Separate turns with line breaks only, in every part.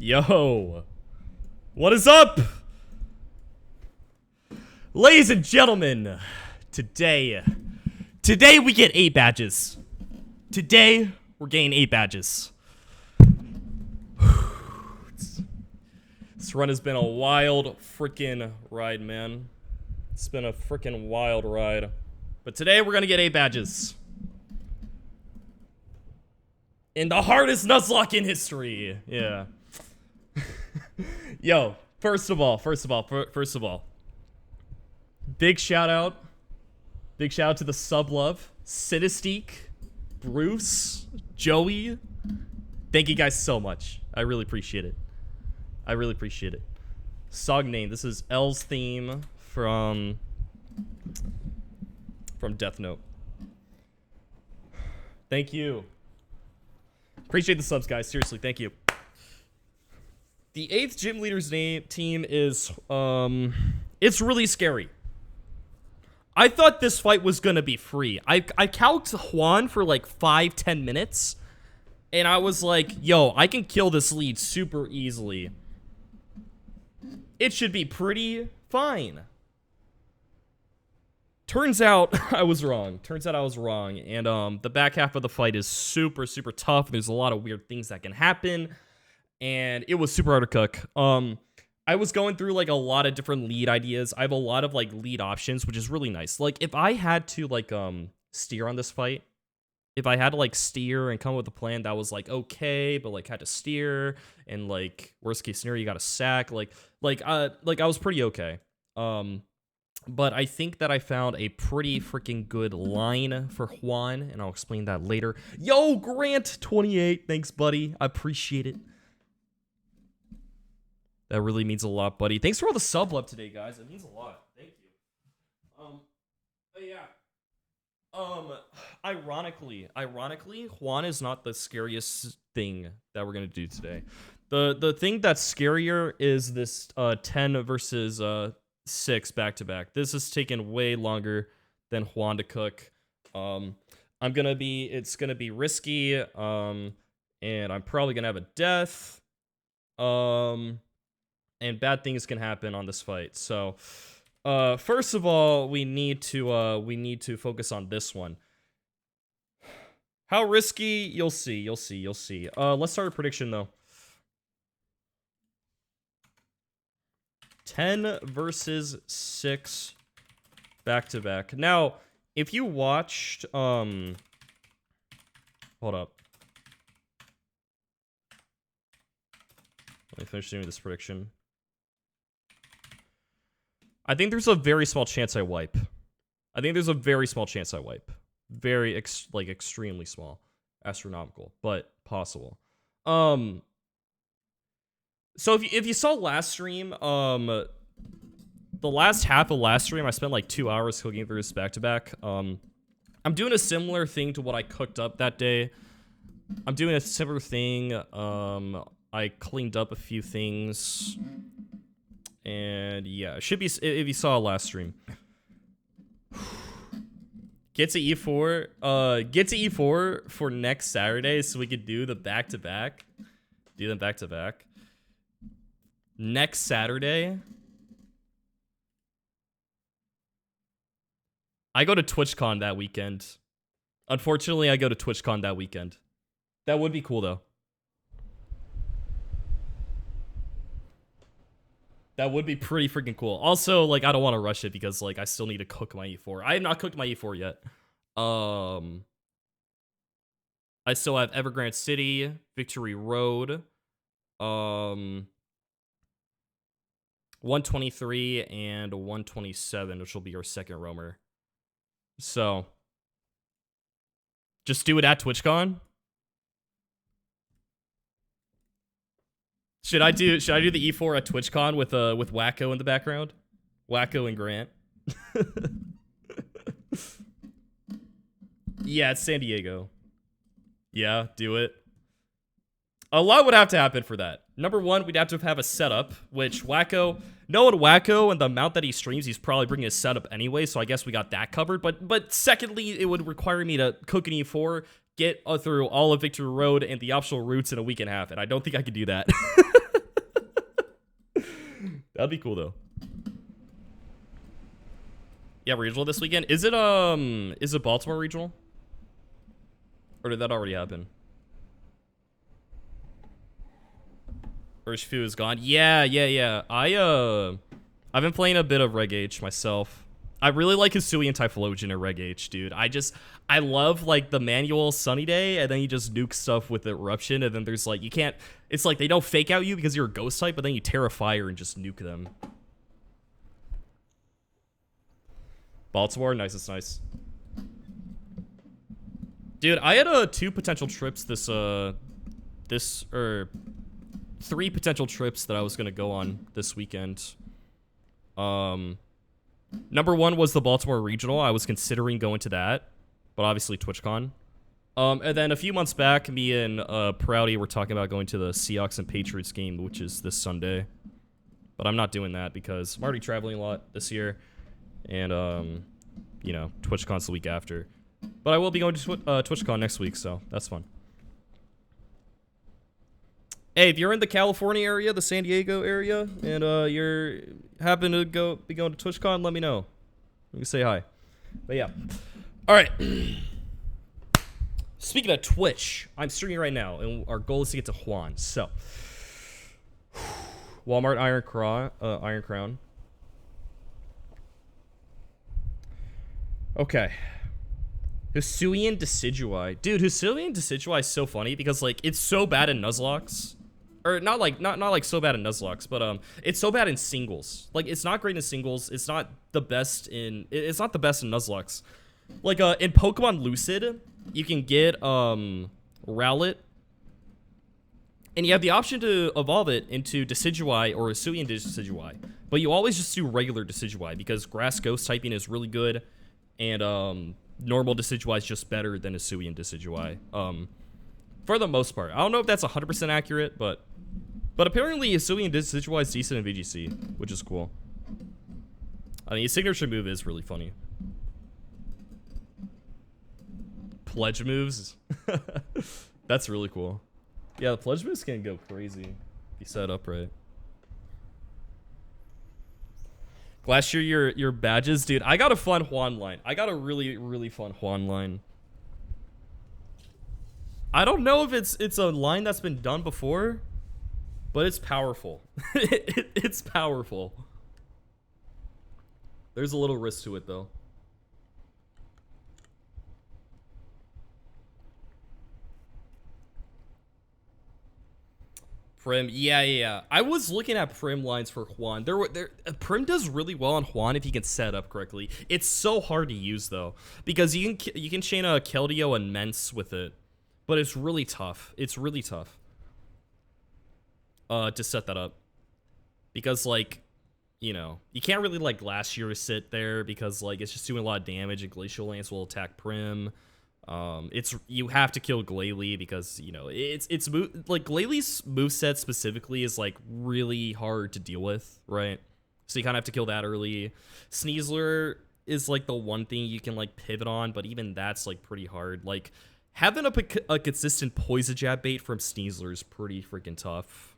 Yo, what is up? Ladies and gentlemen, today we get 8 badges. Today, we're getting 8 badges. This run has been a wild freaking ride, man. It's been a freaking wild ride. But today, we're gonna get 8 badges. In the hardest Nuzlocke in history. Yeah. Yo, first of all, big shout out to the sub love, Sinistique, Bruce, Joey. Thank you guys so much. I really appreciate it. Song name. This is L's theme from Death Note. Thank you. Appreciate the subs, guys. Seriously, thank you. The 8th gym leader's team is, it's really scary. I thought this fight was gonna be free. I calced Juan for like 5-10 minutes, and I was like, yo, I can kill this lead super easily. It should be pretty fine. Turns out I was wrong. And the back half of the fight is super, super tough. There's a lot of weird things that can happen. And it was super hard to cook. I was going through like a lot of different lead ideas. I have a lot of like lead options, which is really nice. Like if I had to like steer on this fight, if I had to like steer and come up with a plan that was like okay, but like had to steer and like worst case scenario you got a sack, like I was pretty okay. But I think that I found a pretty freaking good line for Juan, and I'll explain that later. Yo, Grant28, thanks buddy, I appreciate it. That really means a lot, buddy. Thanks for all the sub love today, guys. It means a lot. Thank you. But yeah. Ironically, Juan is not the scariest thing that we're gonna do today. The thing that's scarier is this 10 versus 6 back-to-back. This has taken way longer than Juan to cook. It's gonna be risky. And I'm probably gonna have a death. And bad things can happen on this fight. So, first of all, we need to focus on this one. How risky? You'll see. Let's start a prediction though. 10 versus 6 back to back. Now, if you watched, hold up. Let me finish doing this prediction. I think there's a very small chance I wipe. Very, extremely small. Astronomical, but possible. So if you saw last stream, the last half of last stream, I spent like 2 hours cooking through this back-to-back. I'm doing a similar thing to what I cooked up that day. I'm doing a similar thing. I cleaned up a few things. And yeah, it should be, if you saw last stream. Get to E4 for next Saturday so we could do the back-to-back. Do them back-to-back. Next Saturday. I go to TwitchCon that weekend. Unfortunately, I go to TwitchCon that weekend. That would be cool though. That would be pretty freaking cool. Also, like, I don't want to rush it because, like, I still need to cook my E4. I have not cooked my E4 yet. I still have Evergrande City, Victory Road, 123, and 127, which will be our second roamer. So, just do it at TwitchCon. Should I do the E4 at TwitchCon with Wacko in the background? Wacko and Grant. Yeah, it's San Diego. Yeah, do it. A lot would have to happen for that. Number one, we'd have to have a setup, which Wacko, knowing Wacko and the amount that he streams, he's probably bringing his setup anyway, so I guess we got that covered. But secondly, it would require me to cook an E4, get through all of Victory Road and the optional routes in a week and a half, and I don't think I could do that. That'd be cool though. Yeah, regional this weekend. Is it Baltimore regional? Or did that already happen? Urshifu is gone. Yeah. I've been playing a bit of Reg H myself. I really like Hisui and Typhlosion in Reg H, dude. I love like the manual Sunny Day, and then you just nuke stuff with Eruption, and then there's like, you can't, it's like they don't fake out you because you're a ghost type, but then you Terra Fire and just nuke them. Baltimore, nice, it's nice. Dude, I had 2 potential trips three potential trips that I was gonna go on this weekend. Number 1 was the Baltimore Regional. I was considering going to that, but obviously TwitchCon. And then a few months back, me and Proudy were talking about going to the Seahawks and Patriots game, which is this Sunday. But I'm not doing that because I'm already traveling a lot this year, and you know, TwitchCon's the week after. But I will be going to TwitchCon next week, so that's fun. Hey, if you're in the California area, the San Diego area, and you're happen to be going to TwitchCon, let me know. Let me say hi. But yeah. All right. Speaking of Twitch, I'm streaming right now, and our goal is to get to Juan. So, Walmart Iron Crown. Okay. Hisuian Decidueye. Dude, Hisuian Decidueye is so funny because, like, it's so bad in Nuzlocke. Or not like so bad in Nuzlocke, but it's so bad in singles. Like, it's not great in singles. It's not the best in Nuzlocke. Like, in Pokemon Lucid, you can get Rowlet, and you have the option to evolve it into Decidueye or Hisuian Decidueye. But you always just do regular Decidueye because Grass Ghost typing is really good, and normal Decidueye is just better than Hisuian Decidueye. For the most part. I don't know if that's 100% accurate, but apparently Hisuian Decidueye is decent in VGC, which is cool. I mean, his signature move is really funny. Pledge moves. That's really cool. Yeah, the pledge moves can go crazy if you set it up right. Last year, your badges, dude. I got a fun Juan line. I got a really, really fun Juan line. I don't know if it's a line that's been done before, but it's powerful. It's powerful. There's a little risk to it, though. Prim, yeah. I was looking at Prim lines for Juan. Prim does really well on Juan if you can set it up correctly. It's so hard to use though, because you can chain a Keldeo and Mence with it, but it's really tough. It's really tough to set that up, because like, you know, you can't really like Glacier sit there because like it's just doing a lot of damage, and Glacial Lance will attack Prim. You have to kill Glalie because, you know, it's like Glalie's moveset specifically is like really hard to deal with, right? So you kind of have to kill that early. Sneasler is like the one thing you can like pivot on, but even that's like pretty hard. Like having a consistent poison jab bait from Sneasler is pretty freaking tough.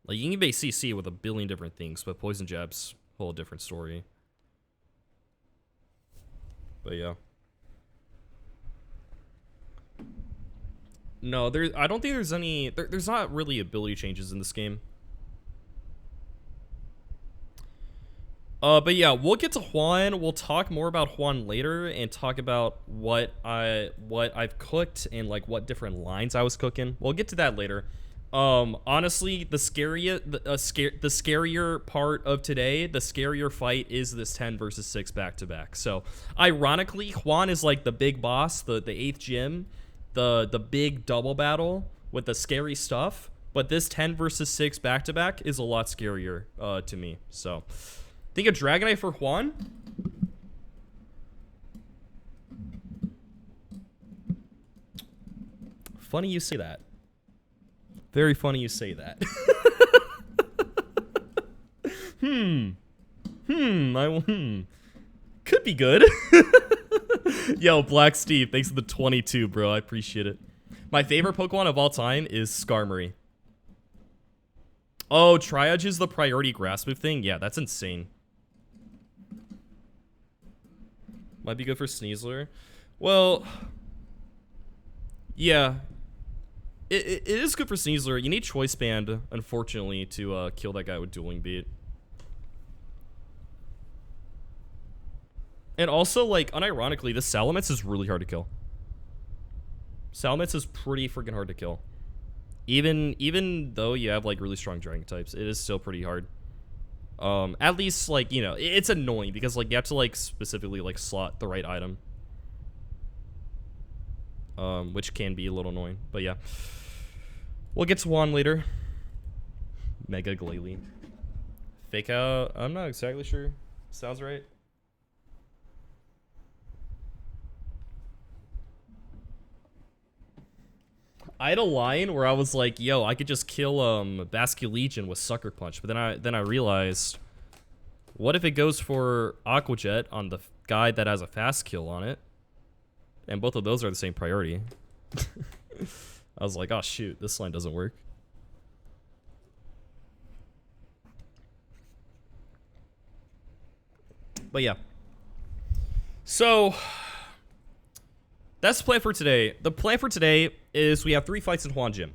Like you can bait CC with a billion different things, but poison jab's a whole different story. But yeah. No, I don't think there's any. There's not really ability changes in this game. But yeah, we'll get to Juan. We'll talk more about Juan later and talk about what I've cooked and like what different lines I was cooking. We'll get to that later. Honestly, the scarier part of today, the scarier fight is this 10 versus 6 back to back. So, ironically, Juan is like the big boss, the 8th gym. The big double battle with the scary stuff, but this 10 versus 6 back-to-back is a lot scarier to me. So, think of Dragonite for Juan. Funny you say that. Very funny you say that. Could be good. Yo, Black Steve, thanks for the 22, bro. I appreciate it. My favorite Pokemon of all time is Skarmory. Oh, Triage is the priority grass move thing? Yeah, that's insane. Might be good for Sneasler. Well, yeah. It is good for Sneasler. You need Choice Band, unfortunately, to kill that guy with Dueling Beat. And also, like, unironically, this Salamence is really hard to kill. Salamence is pretty freaking hard to kill. Even though you have, like, really strong Dragon types, it is still pretty hard. At least, like, you know, it's annoying because, like, you have to, like, specifically, like, slot the right item. Which can be a little annoying, but yeah. We'll get to Juan later. Mega Glalie. Fake out, I'm not exactly sure. Sounds right. I had a line where I was like, yo, I could just kill Basculegion with Sucker Punch, but then I realized, what if it goes for Aqua Jet on the guy that has a fast kill on it? And both of those are the same priority. I was like, oh shoot, this line doesn't work. But yeah. So that's the plan for today. The plan for today is we have 3 fights in Juan Gym.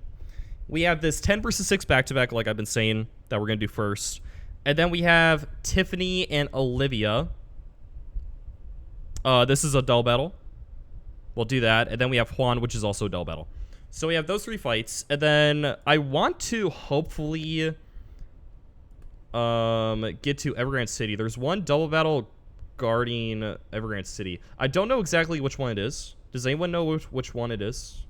We have this 10 versus 6 back-to-back, like I've been saying, that we're going to do first. And then we have Tiffany and Olivia. This is a dull battle. We'll do that. And then we have Juan, which is also a dull battle. So we have those 3 fights. And then I want to hopefully get to Evergrande City. There's one double battle guarding Evergrande City. I don't know exactly which one it is. Does anyone know which one it is?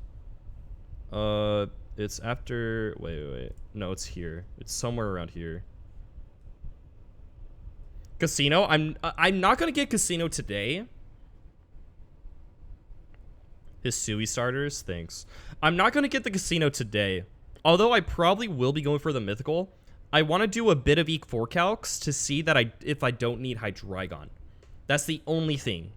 It's after... Wait. No, it's here. It's somewhere around here. Casino? I'm not gonna get Casino today. Hisui starters? Thanks. I'm not gonna get the Casino today. Although I probably will be going for the Mythical. I want to do a bit of E4 calcs to see that if I don't need Hydreigon. That's the only thing.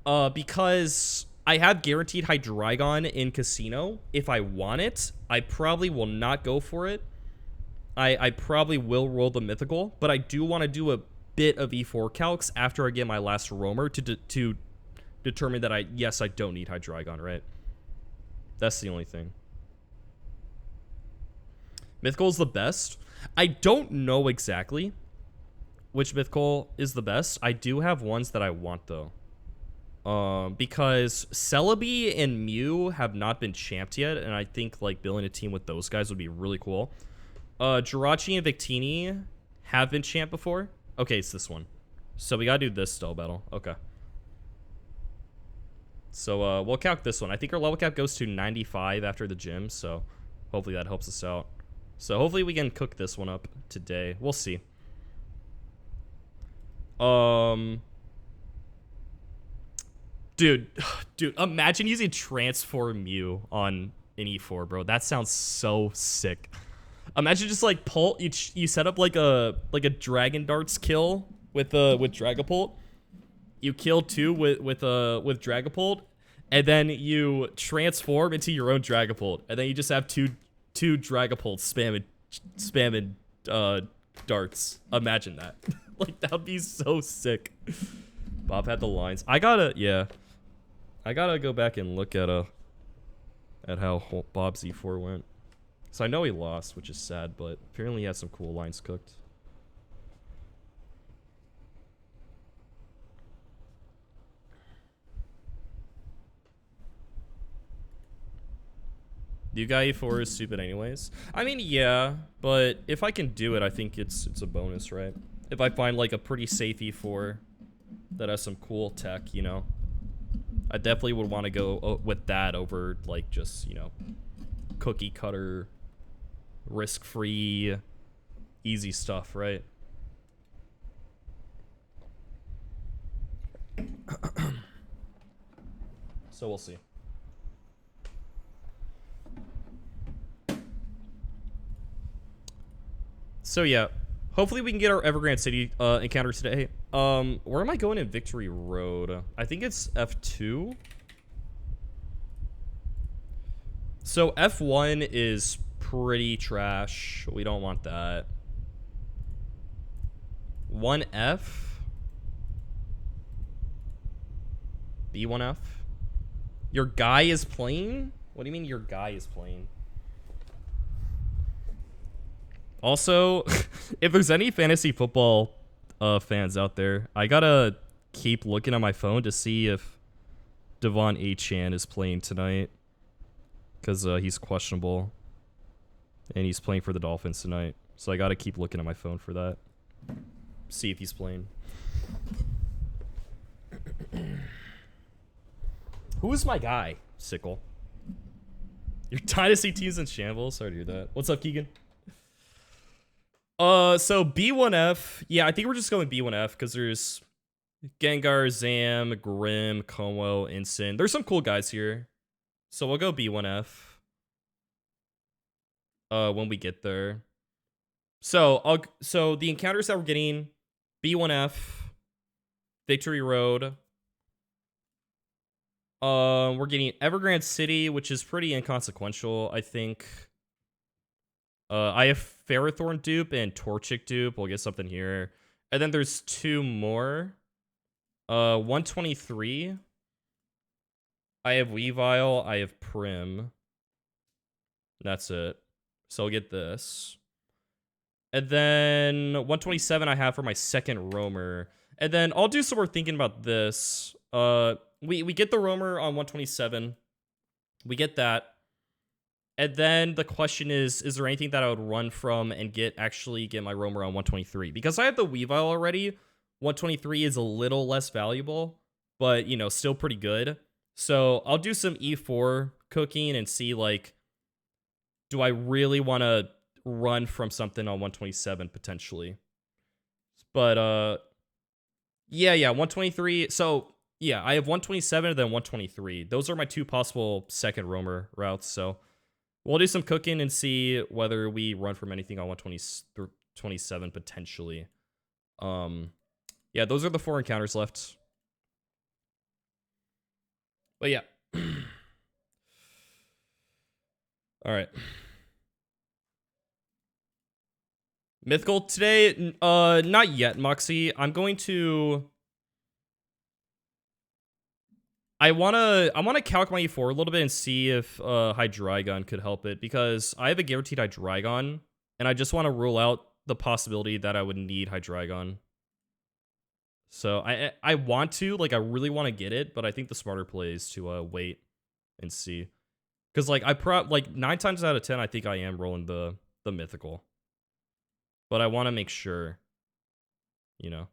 Because I have guaranteed Hydreigon in Casino. If I want it, I probably will not go for it. I probably will roll the Mythical, but I do want to do a bit of E4 calcs after I get my last Roamer to determine that I don't need Hydreigon, right? That's the only thing. Mythical is the best. I don't know exactly which Mythical is the best. I do have ones that I want, though. Because Celebi and Mew have not been champed yet, and I think, like, building a team with those guys would be really cool. Jirachi and Victini have been champed before. Okay, it's this one. So we gotta do this dull battle. Okay. So, we'll calc this one. I think our level cap goes to 95 after the gym, so hopefully that helps us out. So hopefully we can cook this one up today. We'll see. Dude, imagine using Transform Mew on an E4, bro. That sounds so sick. Imagine just like Pult. You set up like a Dragon Darts kill with Dragapult. You kill 2 with Dragapult, and then you transform into your own Dragapult, and then you just have two Dragapults spamming darts. Imagine that. Like, that would be so sick. Bob had the lines. I gotta go back and look at how Bob's E4 went. So I know he lost, which is sad, but apparently he has some cool lines cooked. You got E4 is stupid anyways. I mean, yeah, but if I can do it, I think it's a bonus, right? If I find like a pretty safe E4 that has some cool tech, you know, I definitely would want to go with that over like just, you know, cookie cutter, risk-free, easy stuff, right? So we'll see. So yeah, hopefully we can get our Evergrande City encounter today. Where am I going in Victory Road? I think it's F2. So F1 is pretty trash. We don't want that. 1F? B1F? Your guy is playing? What do you mean your guy is playing? Also, if there's any fantasy football fans out there, I gotta keep looking at my phone to see if Devon Achane is playing tonight. Because he's questionable. And he's playing for the Dolphins tonight. So I gotta keep looking at my phone for that. See if he's playing. Who is my guy? Sickle. Your dynasty team's in shambles. Sorry to hear that. What's up, Keegan? So B1F. Yeah, I think we're just going B1F because there's Gengar, Zam, Grim, Como, Ensign. There's some cool guys here. So we'll go B1F. When we get there. So the encounters that we're getting, B1F, Victory Road. We're getting Evergrande City, which is pretty inconsequential, I think. I have Ferrothorn dupe and Torchic dupe. We'll get something here. And then there's two more. 123. I have Weavile. I have Prim. That's it. So I'll get this. And then 127 I have for my second roamer. And then I'll do some more thinking about this. We get the roamer on 127. We get that. And then the question is there anything that I would run from and actually get my roamer on 123? Because I have the Weavile already. 123 is a little less valuable, but, you know, still pretty good. So I'll do some E4 cooking and see, like, do I really want to run from something on 127 potentially? But, yeah, 123. So, yeah, I have 127 and then 123. Those are my two possible second roamer routes, so we'll do some cooking and see whether we run from anything on 127 potentially. Yeah, those are the 4 encounters left. But yeah. All right. Mythical today? Not yet, Moxie. I'm going to... I wanna calc my E4 a little bit and see if Hydreigon could help it, because I have a guaranteed Hydreigon, and I just want to rule out the possibility that I would need Hydreigon. So I want to, like, I really want to get it, but I think the smarter play is to wait and see, because like 9 times out of 10 I think I am rolling the mythical, but I want to make sure, you know.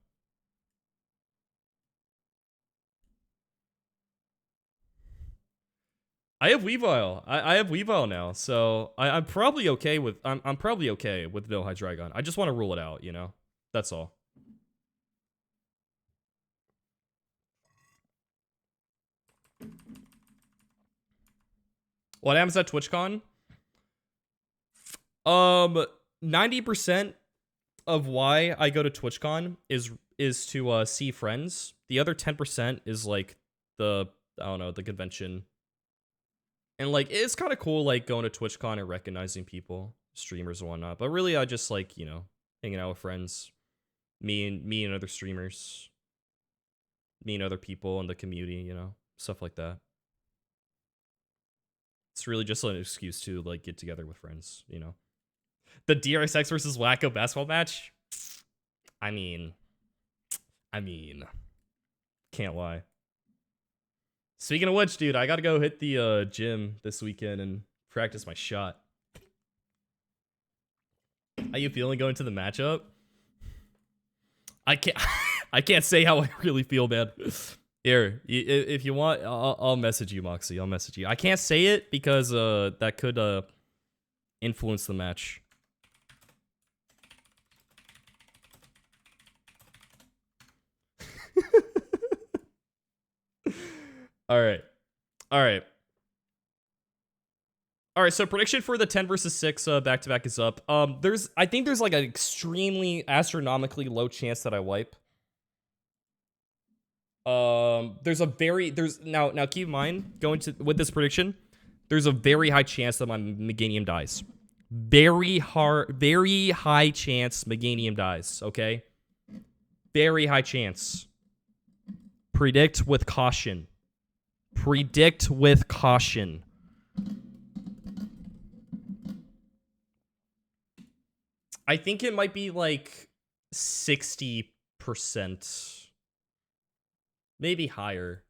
I have Weavile. I have Weavile now, so I'm probably okay with I'm probably okay with no Hydreigon. I just want to rule it out, you know. That's all. What happens at TwitchCon? 90% of why I go to TwitchCon is to see friends. The other 10% is like the convention. And like it's kind of cool, like going to TwitchCon and recognizing people, streamers and whatnot. But really, I just like, you know, hanging out with friends, me and other streamers, me and other people in the community, you know, stuff like that. It's really just an excuse to like get together with friends, you know. The Drxx versus Wacko basketball match. I mean, can't lie. Speaking of which, dude, I gotta go hit the gym this weekend and practice my shot. How you feeling going to the matchup? I can't say how I really feel, man. Here, if you want, I'll message you, Moxie. I'll message you. I can't say it because that could influence the match. All right. So prediction for the 10 versus 6 back-to-back is up. I think there's like an extremely astronomically low chance that I wipe. Now keep in mind, with this prediction, there's a very high chance that my Meganium dies. Very high chance Meganium dies, okay? Very high chance. Predict with caution. Predict with caution. I think it might be like 60%. Maybe higher.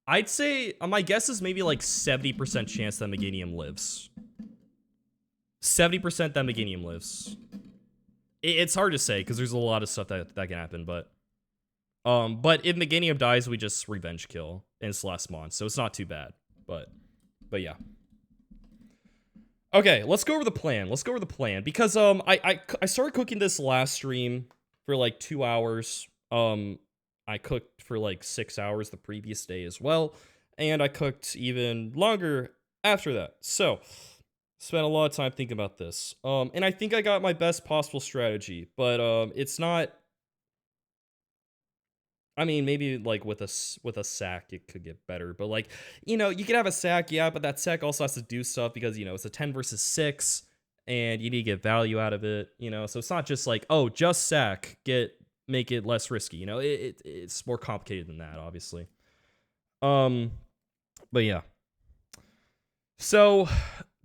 I'd say, my guess is maybe like 70% chance that Meganium lives. 70% that Meganium lives. It's hard to say, because there's a lot of stuff that can happen, but if Meganium dies, we just revenge kill in Celeste Mon, so it's not too bad, but yeah. Okay, let's go over the plan. Because I started cooking this last stream for like 2 hours. I cooked for like 6 hours the previous day as well, and I cooked even longer after that. So, spent a lot of time thinking about this. And I think I got my best possible strategy, but it's not. I mean, maybe like with a sack, it could get better. But like, you could have a sack, yeah, but that sack also has to do stuff because it's a 10 versus 6, and you need to get value out of it. So it's not just like, oh, just sack, make it less risky. It's more complicated than that, obviously. But yeah. So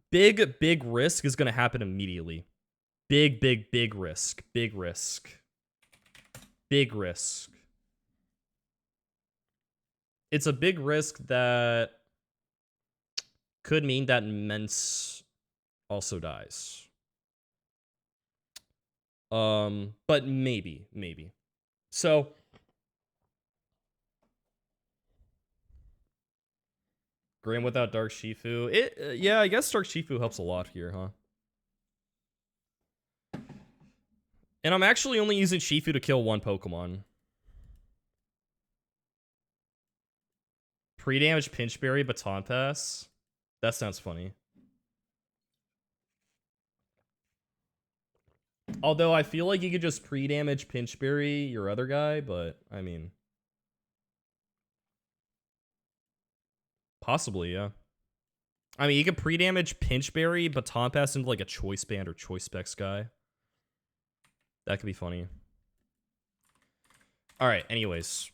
big risk is gonna happen immediately. Big risk. Big risk. It's a big risk that could mean that Mence also dies. But maybe. So Grim without Dark Shifu. Yeah, I guess Dark Shifu helps a lot here, huh? And I'm actually only using Shifu to kill one Pokemon. Pre-damage Pinchberry Baton Pass. That sounds funny. Although I feel like you could just pre-damage Pinchberry your other guy, but I mean, possibly, yeah. I mean, you could pre-damage Pinchberry Baton Pass into like a Choice Band or Choice Specs guy. That could be funny. All right, anyways.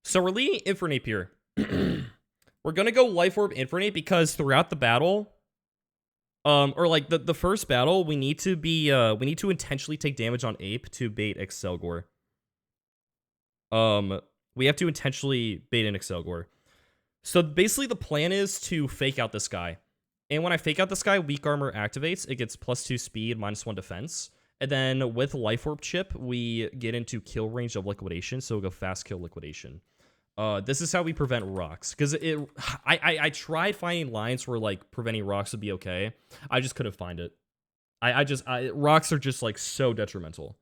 So we're leading Infernape here. We're gonna go Life Orb Infernape because throughout the battle, or like the first battle, we need to intentionally take damage on Ape to bait Excelgor. We have to intentionally bait an Excelgor. So basically the plan is to fake out this guy. And when I fake out this guy, Weak Armor activates. It gets +2 speed, -1 defense. And then with Life Orb Chip, we get into kill range of Liquidation, so we'll go fast kill Liquidation. This is how we prevent rocks, because I tried finding lines where like preventing rocks would be okay. I just couldn't find it. Rocks are just like so detrimental.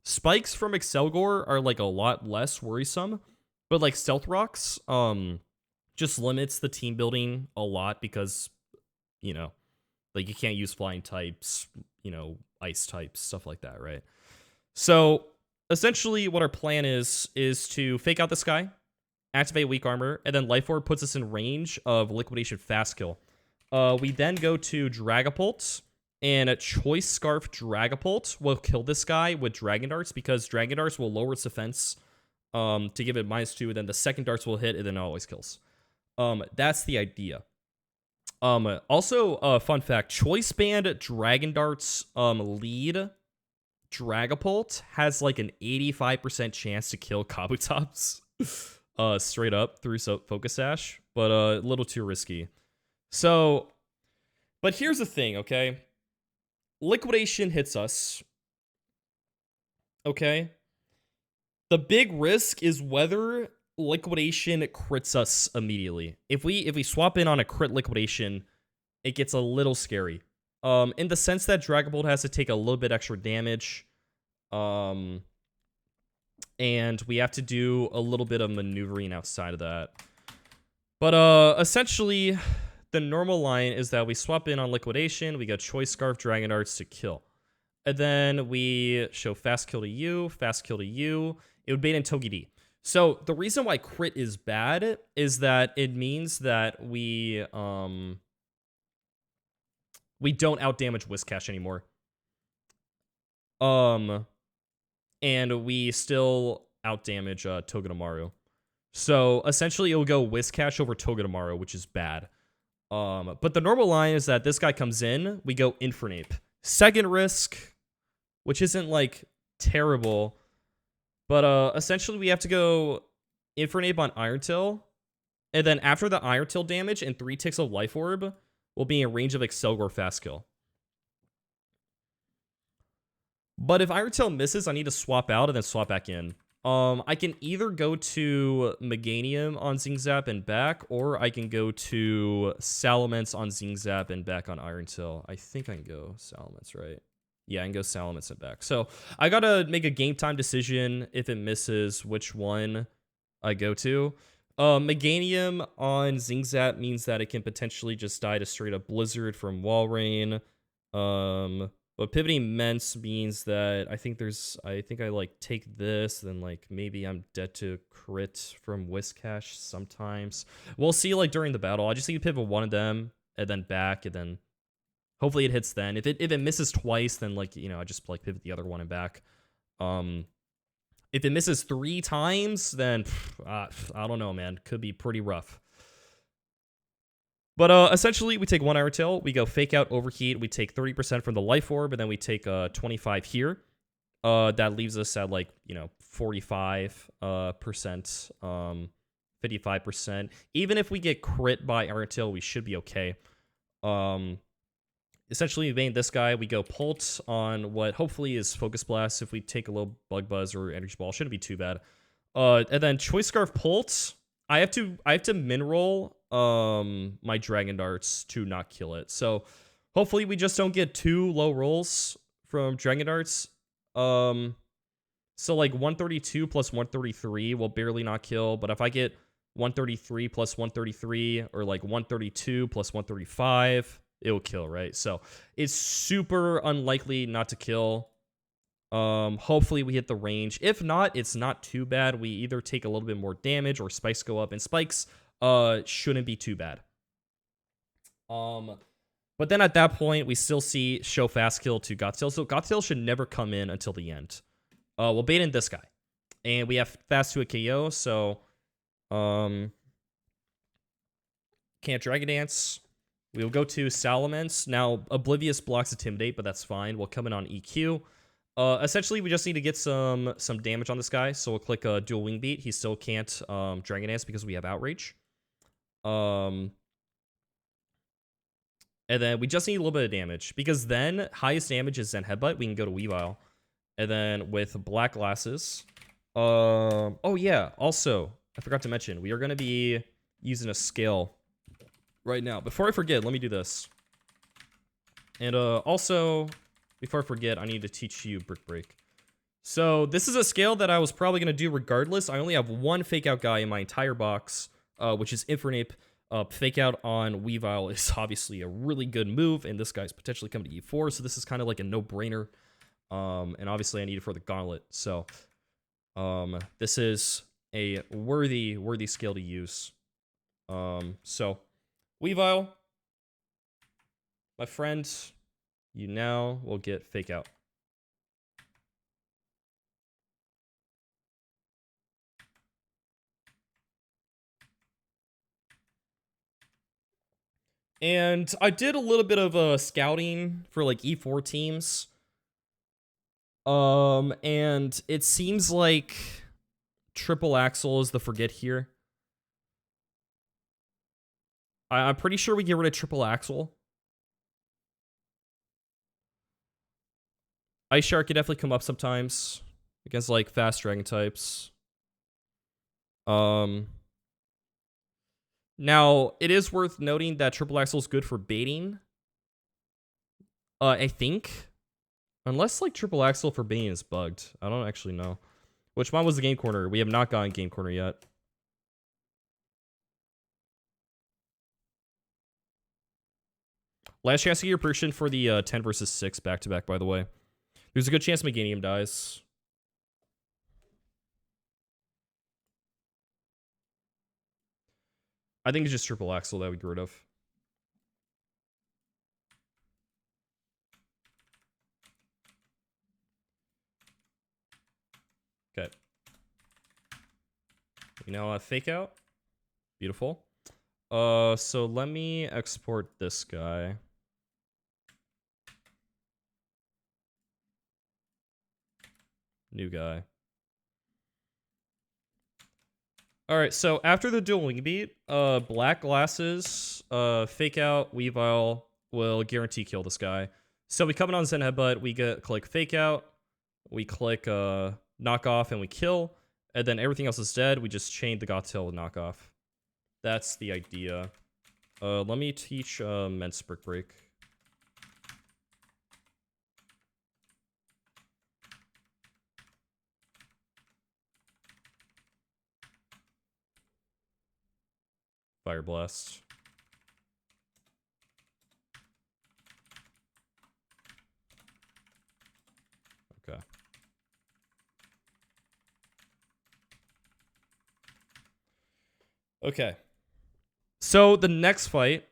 Spikes from Excelgor are like a lot less worrisome, but like Stealth Rocks just limits the team building a lot because like you can't use flying types, ice types, stuff like that, right? So essentially what our plan is to fake out this guy, activate Weak Armor, and then Life Orb puts us in range of Liquidation fast kill. We then go to Dragapult, and a Choice Scarf Dragapult will kill this guy with Dragon Darts, because Dragon Darts will lower its defense to give it -2, and then the second darts will hit, and then it always kills. That's the idea. Also, fun fact, Choice Band Dragon Darts lead Dragapult has like an 85% chance to kill Kabutops straight up through Focus Sash, but a little too risky. So, but here's the thing, okay? Liquidation hits us. Okay? The big risk is whether Liquidation crits us immediately. If we swap in on a crit Liquidation, it gets a little scary. In the sense that Dragapult has to take a little bit extra damage. And we have to do a little bit of maneuvering outside of that. But essentially, the normal line is that we swap in on Liquidation, we get Choice Scarf Dragon Darts to kill. And then we show fast kill to you, fast kill to you. It would bait in Togepi. So the reason why crit is bad is that it means that we don't outdamage Whiscash anymore. And we still outdamage Togedemaru. So essentially it'll go Whiscash over Togedemaru, which is bad. But the normal line is that this guy comes in, we go Infernape. Second risk, which isn't like terrible, but essentially we have to go Infernape on Iron Tail, and then after the Iron Tail damage and 3 ticks of Life Orb, we'll be in range of Excelgor Fast Kill. But if Iron Tail misses, I need to swap out and then swap back in. I can either go to Meganium on Zingzap and back, or I can go to Salamence on Zingzap and back on Iron Tail. I think I can go Salamence, right? Yeah, I can go Salamence and back. So I gotta make a game time decision if it misses which one I go to. Meganium on Zingzap means that it can potentially just die to straight up Blizzard from Walrein. But pivoting Mence means that I think I like take this, then like maybe I'm dead to crit from Whiscash sometimes. We'll see like during the battle. I just need to pivot one of them and then back, and then hopefully it hits then. If it misses twice, then like, you know, I just like pivot the other one and back. If it misses 3 times, then I don't know, man. Could be pretty rough. But essentially, we take 1 Iron Tail, we go Fake Out, Overheat, we take 30% from the Life Orb, and then we take 25 here. That leaves us at, like, you know, 45%, 55%. Even if we get crit by Iron Tail, we should be okay. Essentially, we bait this guy, we go Pult on what hopefully is Focus Blast. If we take a little Bug Buzz or Energy Ball, shouldn't be too bad. And then Choice Scarf Pult, I have to min roll my Dragon Darts to not kill it. So hopefully we just don't get 2 low rolls from Dragon Darts. So like 132 plus 133 will barely not kill, but if I get 133 plus 133 or like 132 plus 135, it will kill, right? So it's super unlikely not to kill. Hopefully we hit the range. If not, it's not too bad. We either take a little bit more damage or spikes go up, and spikes shouldn't be too bad. But then at that point, we still see show fast kill to Gothtail. So Gothtail should never come in until the end. We'll bait in this guy. And we have fast to a KO, so can't Dragon Dance. We'll go to Salamence. Now, Oblivious blocks Intimidate, but that's fine. We'll come in on EQ. Essentially, we just need to get some damage on this guy. So we'll click Dual Wing Beat. He still can't Dragon Dance because we have Outrage. And then we just need a little bit of damage, because then highest damage is Zen Headbutt. We can go to Weavile. And then with Black Glasses. Oh yeah, also, I forgot to mention, we are going to be using a scale right now. Before I forget, let me do this. And also, before I forget, I need to teach you Brick Break. So this is a scale that I was probably going to do regardless. I only have 1 Fake Out guy in my entire box, which is Infernape. Fake Out on Weavile is obviously a really good move, and this guy's potentially coming to E4, so this is kind of like a no-brainer. And obviously I need it for the Gauntlet, so this is a worthy scale to use. So Weavile, my friend, you now will get Fake Out. And I did a little bit of scouting for like E4 teams. And it seems like Triple Axel is the forget here. I'm pretty sure we get rid of Triple Axel. Ice Shark could definitely come up sometimes against like fast dragon types. Now, it is worth noting that Triple Axel is good for baiting. I think. Unless, like, Triple Axel for baiting is bugged. I don't actually know. Which one was the Game Corner? We have not gotten Game Corner yet. Last chance to get your prediction for the 10 versus 6 back-to-back, by the way. There's a good chance Meganium dies. I think it's just triple axle that we get rid of. Okay. You know, fake out. Beautiful. So let me export this guy. New guy. All right, so after the dual wing beat, black glasses, fake out, Weavile will guarantee kill this guy. So we come in on Zen Headbutt, we click fake out, we click knock off, and we kill, and then everything else is dead. We just chain the Gothtail with knock off. That's the idea. Let me teach Men's Brick Break. Fire Blast. Okay. Okay. So the next fight,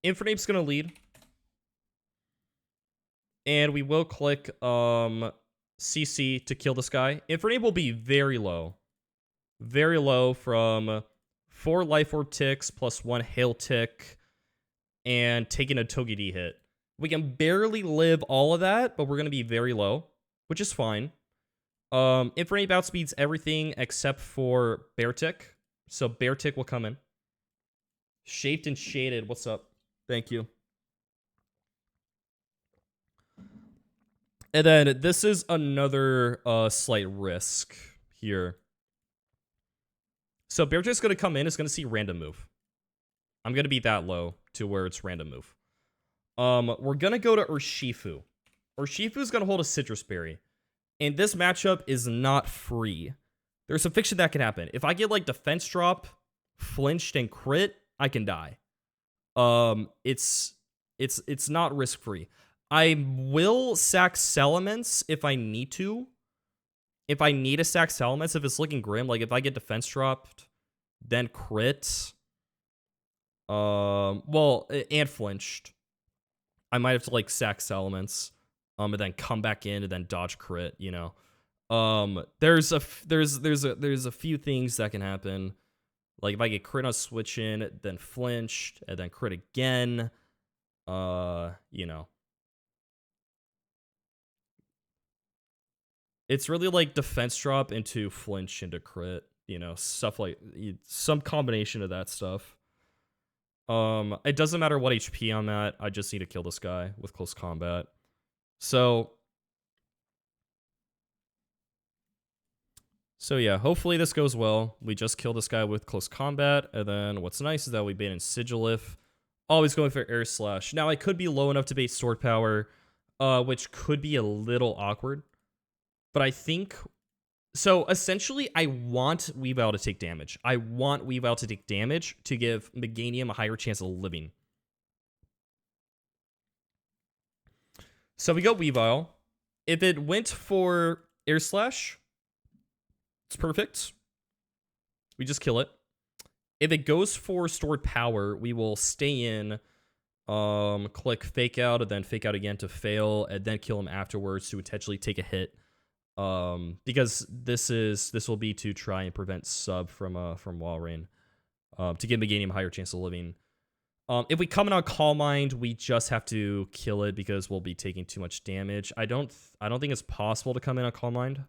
Infernape's gonna lead. And we will click CC to kill this guy. Infernape will be very low. Very low from 4 Life Orb ticks plus 1 Hail tick and taking a Togedemae hit. We can barely live all of that, but we're going to be very low, which is fine. Infernape outspeeds everything except for Bear Tick. So Bear Tick will come in. Shaped and Shaded, what's up? Thank you. And then this is another slight risk here. So Bear Tick's going to come in, it's going to see random move. I'm going to be that low to where it's random move. We're going to go to Urshifu. Urshifu's going to hold a Citrus Berry. And this matchup is not free. There's a fiction that can happen. If I get like defense drop, flinched, and crit, I can die. It's not risk free. I will sack Salamence if I need to. If I need to sack Salamence, if it's looking grim, like if I get defense dropped, then crit, well, and flinched, I might have to like sack Salamence, and then come back in and then dodge crit. You know, there's a few things that can happen. Like if I get crit on switch in, then flinched, and then crit again, you know. It's really like defense drop into flinch into crit, you know, stuff like some combination of that stuff. It doesn't matter what HP I'm at. I just need to kill this guy with close combat. So yeah, hopefully this goes well. We just kill this guy with close combat, and then what's nice is that we bait in Sigilif. Always going for Air Slash. Now I could be low enough to bait Sword Power, which could be a little awkward. But I think, so essentially, I want Weavile to take damage. I want Weavile to take damage to give Meganium a higher chance of living. So we go Weavile. If it went for Air Slash, it's perfect. We just kill it. If it goes for Stored Power, we will stay in, click Fake Out, and then Fake Out again to fail, and then kill him afterwards to potentially take a hit. Because this will be to try and prevent sub from Walrein, to give Meganium a higher chance of living. If we come in on Calm Mind, we just have to kill it because we'll be taking too much damage. I don't think it's possible to come in on Calm Mind.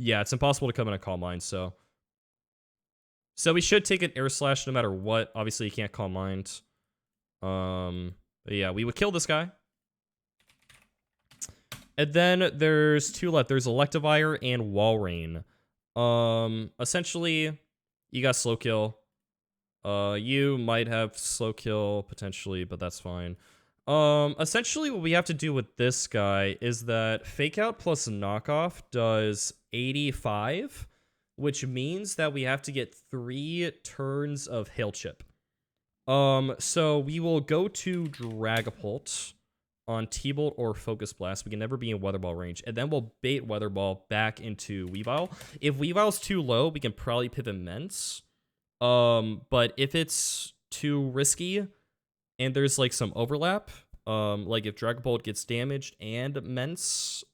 Yeah, it's impossible to come in on Calm Mind, so we should take an Air Slash no matter what. Obviously, you can't Calm Mind. But yeah, we would kill this guy. And then there's 2 left. There's Electivire and Walrein. Essentially, you got slow kill. You might have slow kill potentially, but that's fine. Essentially what we have to do with this guy is that Fake Out plus Knockoff does 85, which means that we have to get 3 turns of Hail Chip. So we will go to Dragapult. on T-Bolt or Focus Blast. We can never be in Weather Ball range. And then we'll bait Weather Ball back into Weavile. If Weavile's too low, we can probably pivot Mence. But if it's too risky and there's like some overlap, like if Dragon Bolt gets damaged and Mence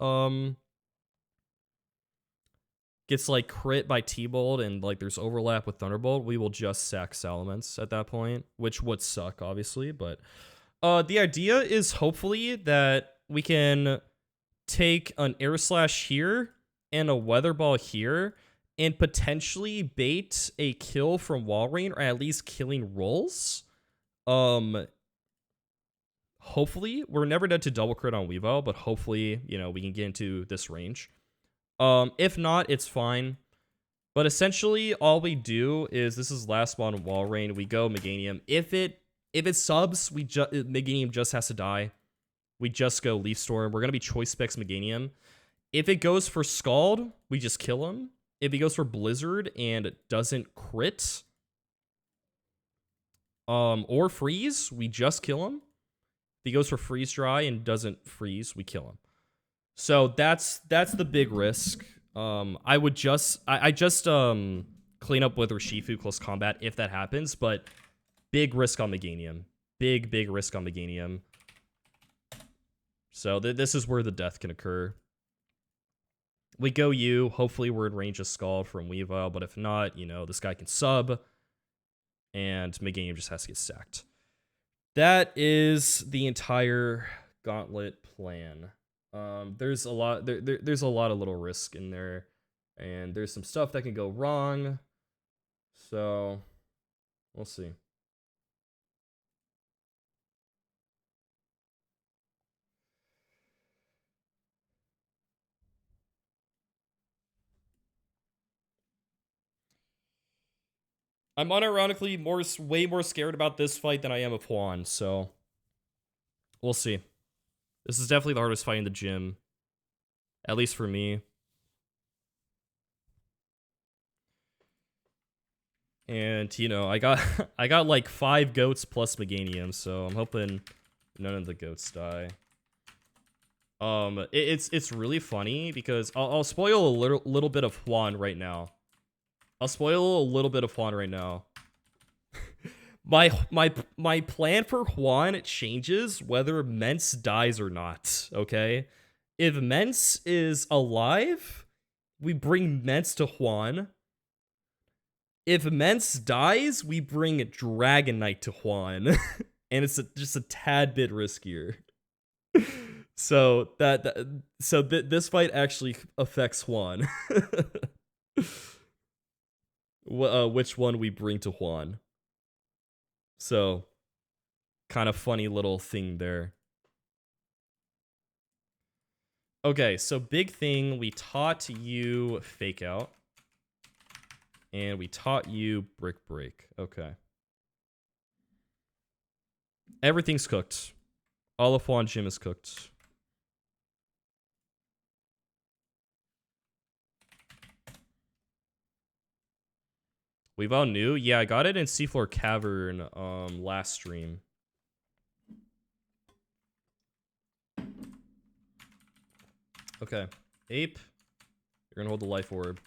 gets like crit by T-Bolt and like there's overlap with Thunderbolt, we will just sack Salamence at that point, which would suck obviously, but the idea is hopefully that we can take an Air Slash here and a Weather Ball here and potentially bait a kill from Wall Rain or at least killing rolls. Hopefully, we're never dead to double crit on Weavile, but hopefully, you know, we can get into this range. If not, it's fine. But essentially, all we do is, this is last spawn Wall Rain, we go Meganium. If it subs, Meganium just has to die. We just go Leaf Storm. We're going to be Choice Specs Meganium. If it goes for Scald, we just kill him. If he goes for Blizzard and doesn't crit, or Freeze, we just kill him. If he goes for Freeze Dry and doesn't freeze, we kill him. So that's the big risk. I would just clean up with Urshifu close combat if that happens, but big risk on Meganium. Big risk on Meganium. So this is where the death can occur. We go U. Hopefully we're in range of Scald from Weavile, but if not, you know, this guy can sub, and Meganium just has to get sacked. That is the entire Gauntlet plan. There's a lot. There's a lot of little risk in there, and there's some stuff that can go wrong. So we'll see. I'm unironically way more scared about this fight than I am of Juan, so we'll see. This is definitely the hardest fight in the gym, at least for me. And you know, I got like 5 goats plus Meganium, so I'm hoping none of the goats die. It's really funny because I'll spoil a little bit of Juan right now. I'll spoil a little bit of Juan right now. My plan for Juan changes whether Mence dies or not, okay? If Mence is alive, we bring Mence to Juan. If Mence dies, we bring Dragon Knight to Juan. And it's just a tad bit riskier. So this fight actually affects Juan. Which one we bring to Juan. So, kind of funny little thing there. Okay, so big thing, we taught you Fake Out. And we taught you Brick Break. Okay. Everything's cooked. All of Juan Gym is cooked. Weavile new? Yeah, I got it in Seafloor Cavern last stream. Okay. Ape, you're gonna hold the life orb.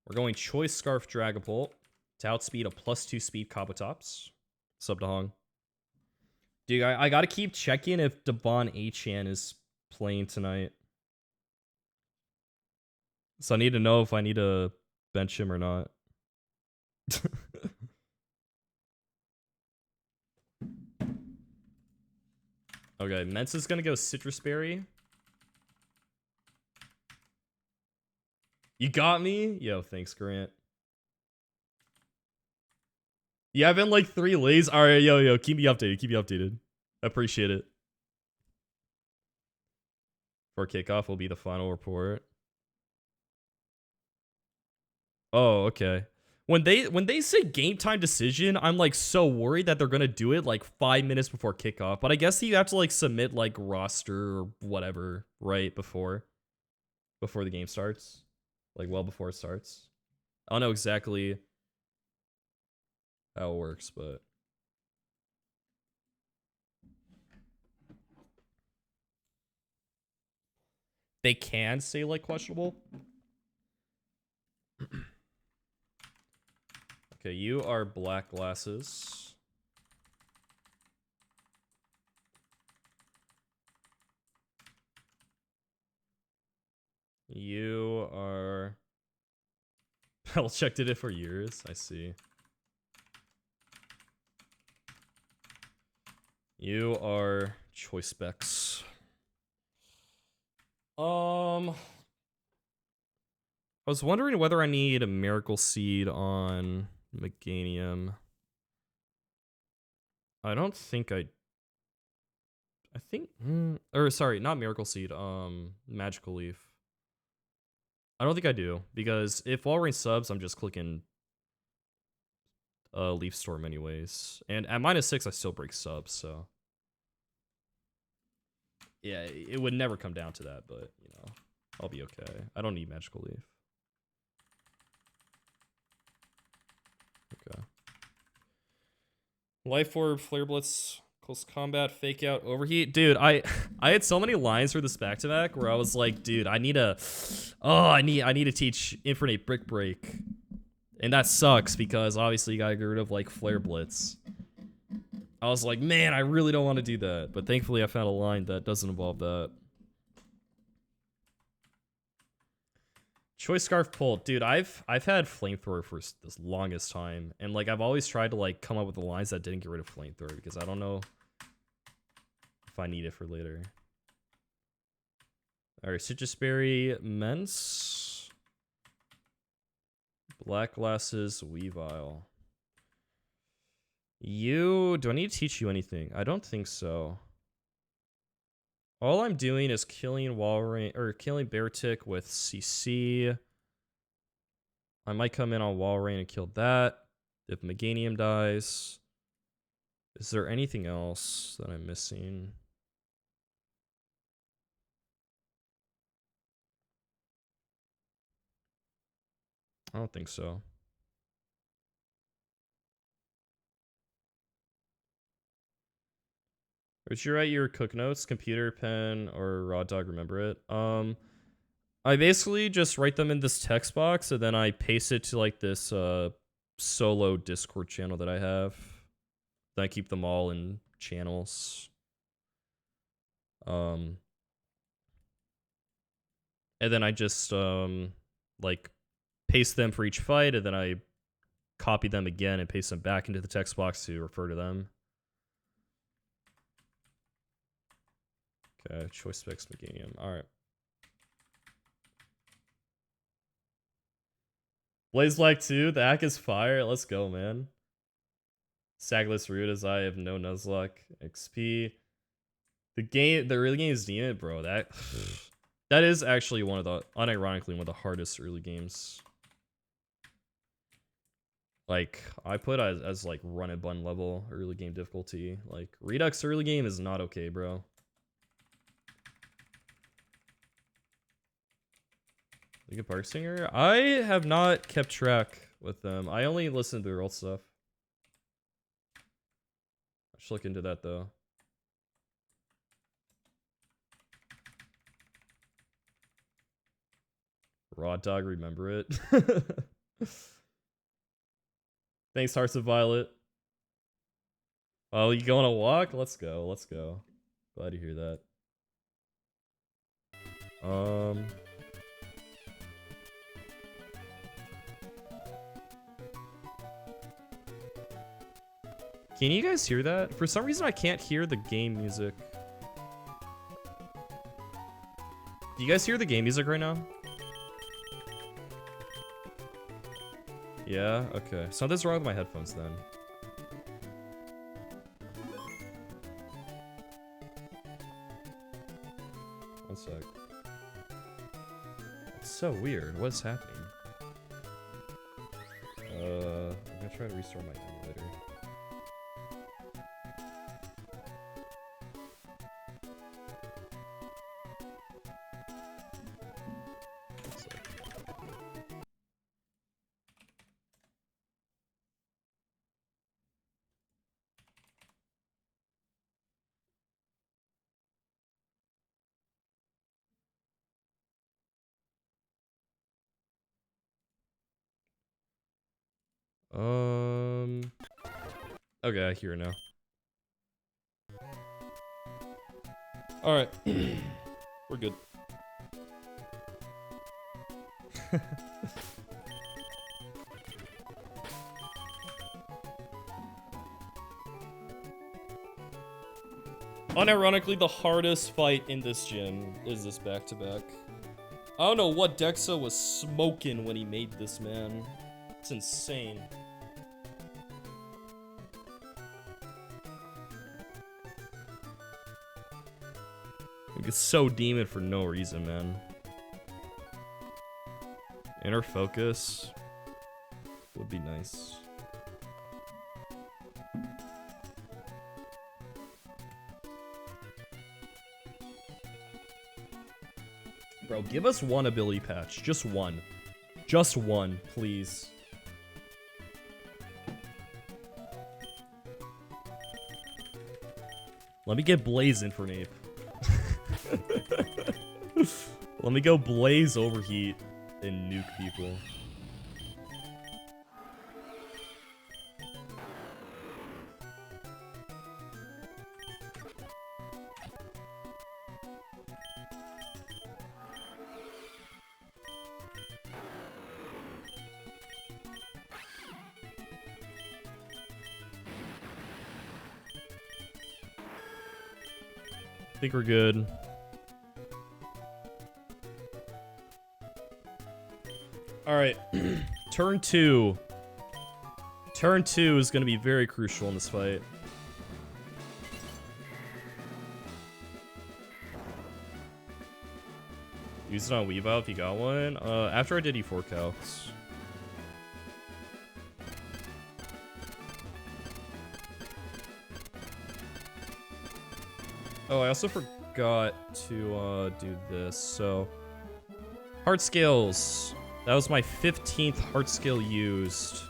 We're going Choice Scarf Dragapult to outspeed a +2 speed Kabutops. Sub to Hong. Dude, I gotta keep checking if Dabon Achan is playing tonight. So I need to know if I need to bench him or not. Okay, Mence is gonna go Citrus Berry. You got me? Yo, thanks, Grant. You have been like 3 lays? Alright, yo, keep me updated. I appreciate it. For kickoff will be the final report. Oh, okay. When they say game time decision, I'm like so worried that they're gonna do it like 5 minutes before kickoff. But I guess you have to like submit like roster or whatever right before the game starts, like well before it starts. I don't know exactly how it works, but they can say like questionable. Okay, you are black glasses. You are... Belichick did it for years. I see. You are choice specs. I was wondering whether I need a miracle seed on Meganium. I don't think I think, or sorry, not miracle seed. Magical leaf. I don't think I do, because if Walrein subs, I'm just clicking Leaf Storm anyways. And at -6, I still break subs, so. Yeah, it would never come down to that, but, you know, I'll be okay. I don't need Magical Leaf. Okay. Life Orb, Flare Blitz, Close Combat, Fake Out, Overheat. Dude, I had so many lines for this back-to-back where I was like, dude, I need to teach Infinite Brick Break. And that sucks because obviously you gotta get rid of like Flare Blitz. I was like, man, I really don't want to do that. But thankfully I found a line that doesn't involve that. Choice Scarf pulled. Dude, I've had Flamethrower for the longest time. And like I've always tried to like come up with the lines that didn't get rid of Flamethrower because I don't know if I need it for later. Alright, Citrus Berry, Mence. Black Glasses, Weavile. Do I need to teach you anything? I don't think so. All I'm doing is killing Walrein, or killing Beartick with CC. I might come in on Walrein and kill that. If Meganium dies. Is there anything else that I'm missing? I don't think so. Would you write your cook notes, computer, pen, or raw dog? Remember it? I basically just write them in this text box, and then I paste it to like this solo Discord channel that I have. Then I keep them all in channels. And then I just like paste them for each fight, and then I copy them again and paste them back into the text box to refer to them. Okay, choice specs Meganium. Alright. Blaze Black 2, the hack is fire. Let's go, man. Sagless Root as I have no Nuzlocke. XP. The early game is demon, bro. That is actually unironically one of the hardest early games. Like, I put as like Run&Bun level early game difficulty. Like, Redux early game is not okay, bro. Linkin Park singer? I have not kept track with them. I only listen to their old stuff. I should look into that though. Raw Dog, remember it. Thanks, Hearts of Violet. Oh, you going on a walk? Let's go. Let's go. Glad to hear that. Can you guys hear that? For some reason, I can't hear the game music. Do you guys hear the game music right now? Yeah? Okay. Something's wrong with my headphones then. One sec. It's so weird. What's happening? I'm gonna try to restore my emulator. Okay, I hear now. Alright. We're good. Unironically, the hardest fight in this gym is this back-to-back. I don't know what Drxx was smoking when he made this, man. It's insane. It's so demon for no reason, man. Inner focus would be nice. Bro, give us one ability patch. Just one. Just one, please. Let me get Blaze in for Nape. Let me go Blaze Overheat and nuke people. I think we're good. Alright. Turn 2. Turn 2 is going to be very crucial in this fight. Use it on Weavile if you got one. After I did E4 calcs. Oh, I also forgot to do this. So, heart scales. That was my 15th heart scale used.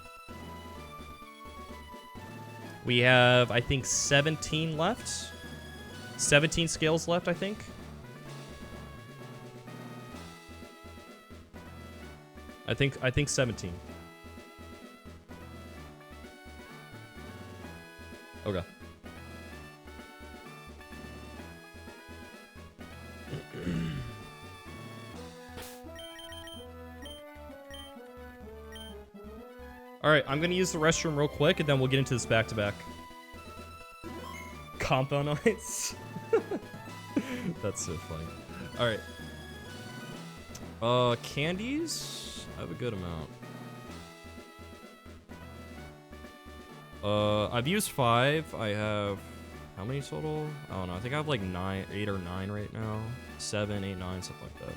We have, I think, 17 left. 17 scales left, I think. I think 17. Okay. Alright, I'm gonna use the restroom real quick, and then we'll get into this back-to-back. Compound ice? That's so funny. Alright. Candies? I have a good amount. I've used 5. I have... How many total? I don't know. I think I have like 8 or 9 right now. 7, 8, 9, something like that.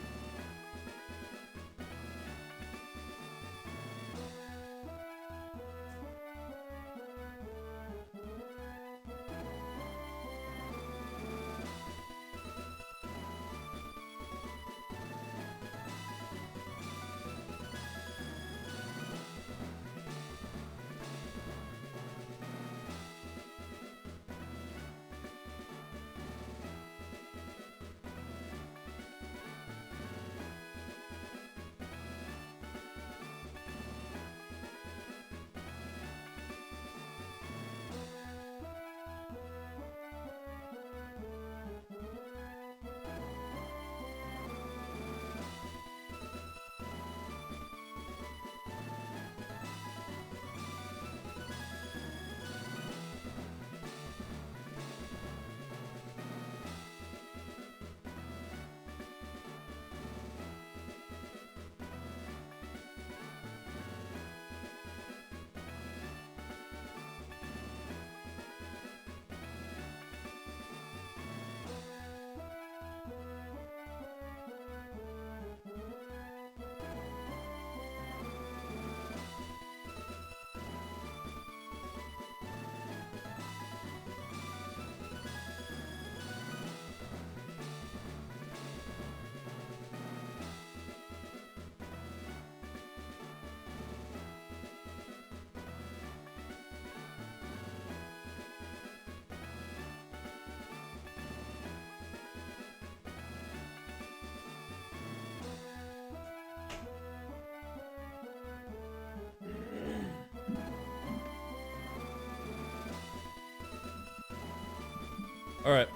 Alright.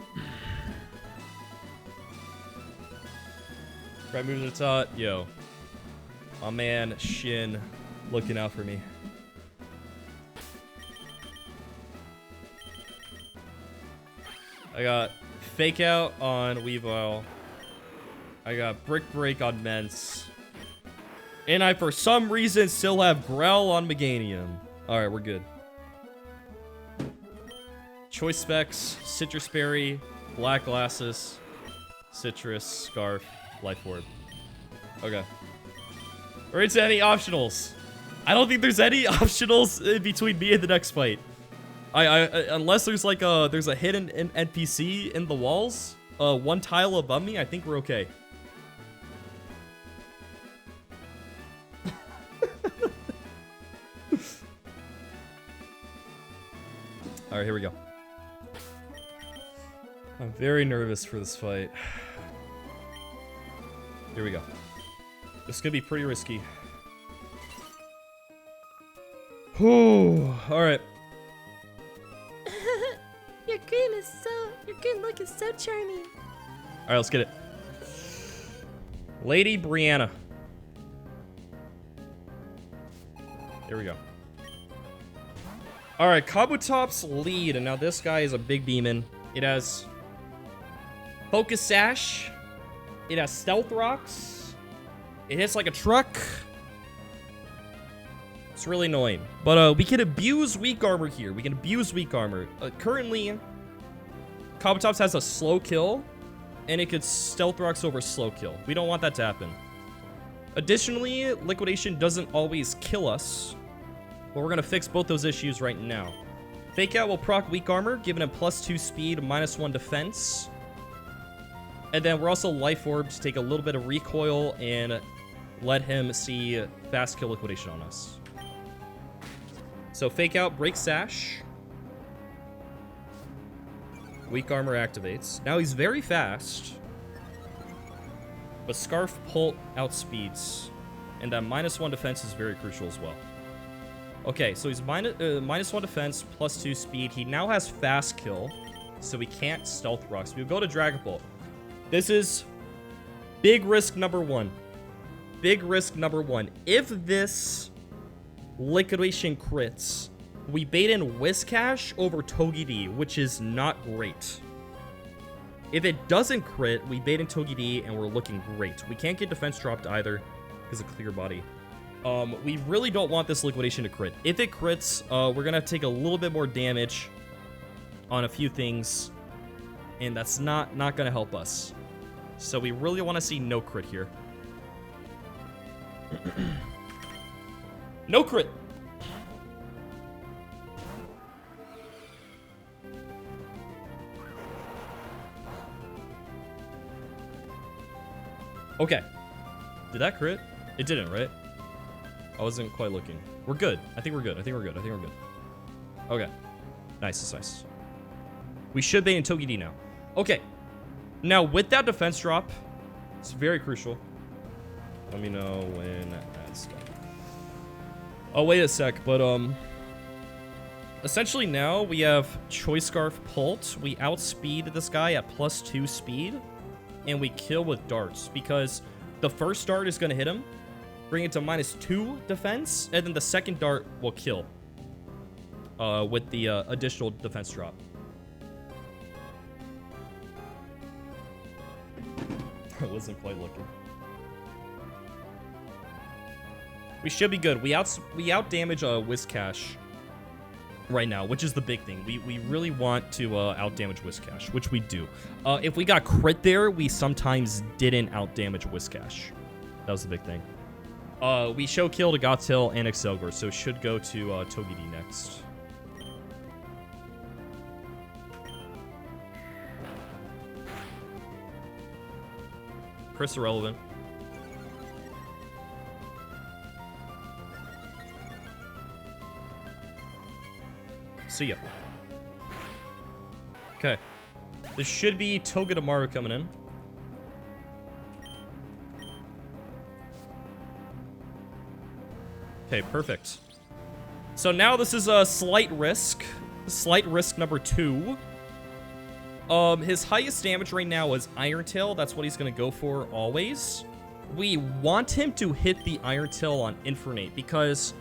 Right move to the top. Yo. My man, Shin, looking out for me. I got Fake Out on Weavile. I got Brick Break on Mence. And I, for some reason, still have Growl on Meganium. Alright, we're good. Choice Specs, Citrus Berry, Black Glasses, Citrus, Scarf, Life Orb. Okay. We're into any optionals. I don't think there's any optionals in between me and the next fight. Unless there's like there's a hidden NPC in the walls, one tile above me, I think we're okay. Alright, here we go. I'm very nervous for this fight. Here we go. This is gonna be pretty risky. Whew. Alright.
Your green look is so charming.
Alright, let's get it. Lady Brianna. Here we go. Alright, Kabutop's lead, and now this guy is a big demon. It has Focus Sash. It has Stealth Rocks. It hits like a truck. It's really annoying. But we can abuse weak armor here. We can abuse weak armor. Currently, Kabutops has a slow kill, and it could Stealth Rocks over slow kill. We don't want that to happen. Additionally, Liquidation doesn't always kill us, but we're going to fix both those issues right now. Fake Out will proc weak armor, giving him +2 speed, -1 defense. And then we're also Life Orb to take a little bit of recoil and let him see fast kill Liquidation on us. So Fake Out, Break Sash. Weak armor activates. Now he's very fast, but Scarf Pult outspeeds, and that -1 defense is very crucial as well. Okay, so he's -1 defense, +2 speed. He now has fast kill, so we can't Stealth Rocks. We'll go to Dragon Bolt. This is big risk number one. Big risk number one. If this Liquidation crits, we bait in Whiscash over Togepi, which is not great. If it doesn't crit, we bait in Togepi and we're looking great. We can't get defense dropped either because of Clear Body. We really don't want this Liquidation to crit. If it crits, we're gonna take a little bit more damage on a few things, and that's not gonna help us. So we really want to see no crit here. No crit. Okay. Did that crit? It didn't, right? I wasn't quite looking. We're good. I think we're good. I think we're good. I think we're good. Okay. Nice. That's nice. We should bait in Togepi now. Okay. Now, with that defense drop, it's very crucial. Let me know when that's done. Oh, wait a sec, but, essentially now we have Choice Scarf Pult. We outspeed this guy at +2 speed, and we kill with darts, because the first dart is going to hit him, bring it to -2 defense, and then the second dart will kill, with the additional defense drop. I wasn't quite looking. We should be good. We out damage Whiscash right now, which is the big thing. We really want to out damage Whiscash, which we do. If we got crit there, we sometimes didn't out damage Whiscash. That was the big thing. We show kill to Gothel and Excelgor, so should go to Togepi next. Chris irrelevant. See ya. Okay. This should be Togedemaru coming in. Okay, perfect. So now this is a slight risk. Slight risk number 2. His highest damage right now is Iron Tail. That's what he's gonna go for always. We want him to hit the Iron Tail on Infernape because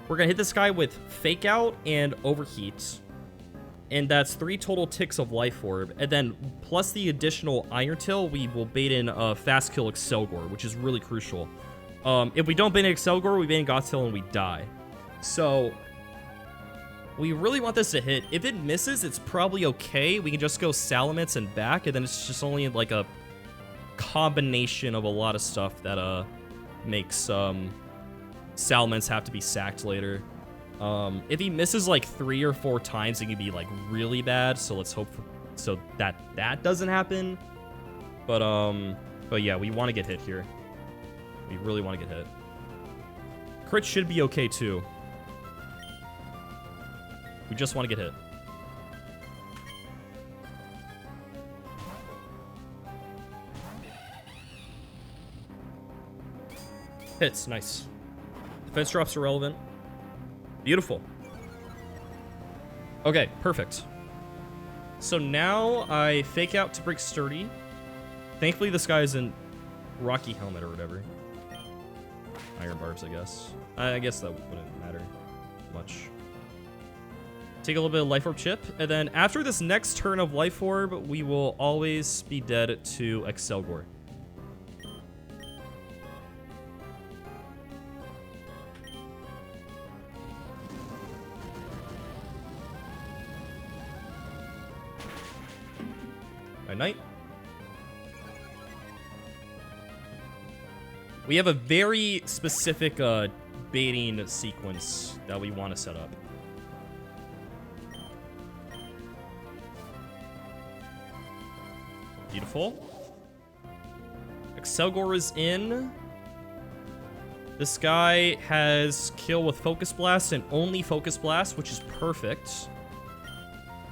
we're gonna hit this guy with Fake Out and Overheat. And that's 3 total ticks of Life Orb. And then plus the additional Iron Tail, we will bait in Fast Kill Excelgor, which is really crucial. If we don't bait in Excelgor, we bait in Gothtail and we die. So we really want this to hit. If it misses, it's probably okay. We can just go Salamence and back, and then it's just only like a combination of a lot of stuff that makes Salamence have to be sacked later. If he misses like 3 or 4 times, it could be like really bad. So let's hope so that doesn't happen. But yeah, we want to get hit here. We really want to get hit. Crit should be okay too. We just want to get hit. Hits, nice. Defense drops irrelevant. Beautiful. Okay, perfect. So now I Fake Out to break Sturdy. Thankfully this guy isn't Rocky Helmet or whatever. Iron Barbs, I guess. I guess that wouldn't matter much. Take a little bit of Life Orb chip, and then after this next turn of Life Orb, we will always be dead to Excelgor. Night. We have a very specific baiting sequence that we want to set up. Beautiful. Excelgor is in. This guy has kill with Focus Blast and only Focus Blast, which is perfect.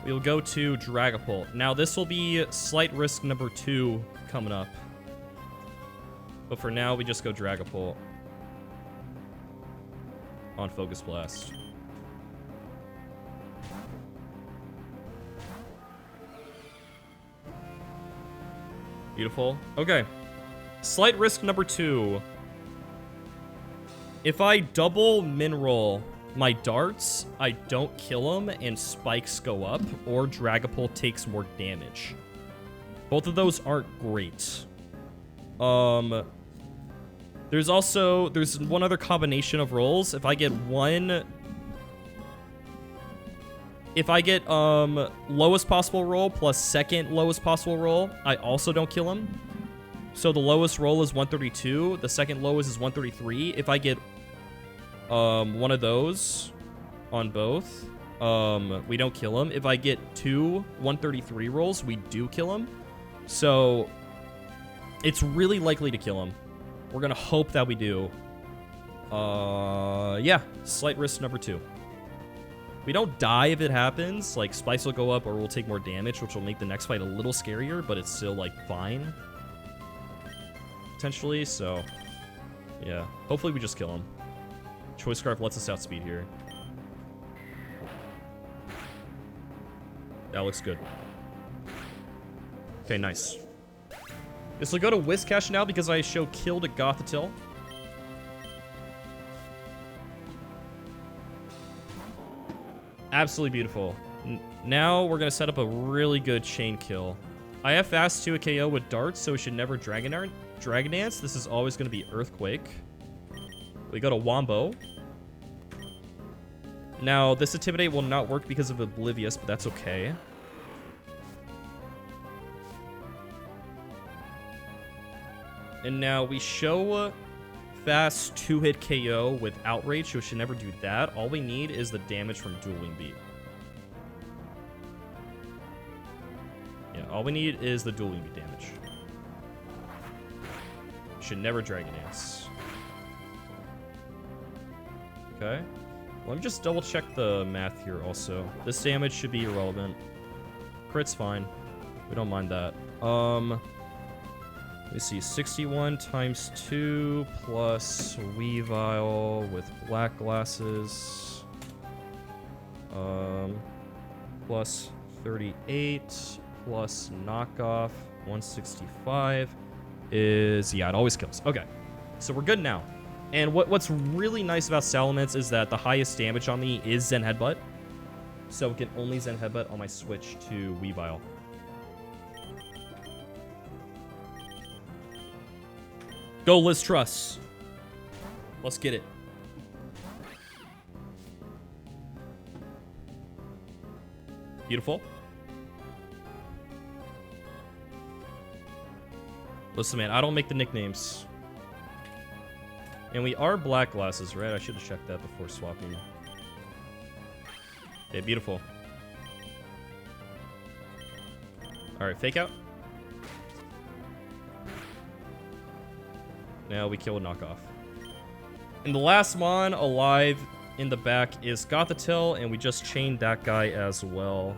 We'll go to Dragapult. Now, this will be slight risk number 2 coming up. But for now, we just go Dragapult on Focus Blast. Beautiful. Okay. Slight risk number 2. If I double min roll my darts, I don't kill him and spikes go up, or Dragapult takes more damage. Both of those aren't great. There's one other combination of rolls. If I get lowest possible roll plus second lowest possible roll, I also don't kill him. So the lowest roll is 132, the second lowest is 133. If I get one of those on both, we don't kill him. If I get 2 133 rolls, we do kill him. So it's really likely to kill him. We're gonna hope that we do. Yeah, slight risk number 2. We don't die if it happens. Like, spikes will go up or we'll take more damage, which will make the next fight a little scarier, but it's still, like, fine. Potentially, so yeah. Hopefully we just kill him. Choice Scarf lets us outspeed here. That looks good. Okay, nice. This will go to Whiscash now because I show kill to Gothitelle. Absolutely beautiful. Now we're going to set up a really good chain kill. I have fast to a KO with darts, so we should never Dragon Dance. This is always going to be Earthquake. We go to Wombo. Now, this Intimidate will not work because of Oblivious, but that's okay. And now we show fast 2-hit KO with Outrage, so we should never do that. All we need is the damage from Dueling Beat. Yeah, all we need is the Dueling Beat damage. Should never Dragon Dance. Okay. Let me just double check the math here also. This damage should be irrelevant. Crit's fine. We don't mind that. Let me see. 61 times 2 plus Weavile with black glasses. Plus 38 plus knockoff 165 is, yeah, it always kills. Okay, so we're good now. And what's really nice about Salamence is that the highest damage on me is Zen Headbutt. So it can only Zen Headbutt on my switch to Weavile. Go, Liz Truss. Let's get it. Beautiful. Listen, man, I don't make the nicknames. And we are black glasses, right? I should have checked that before swapping. Okay, beautiful. Alright, fake out. Now we kill a knockoff. And the last mon alive in the back is Gothitelle, and we just chained that guy as well.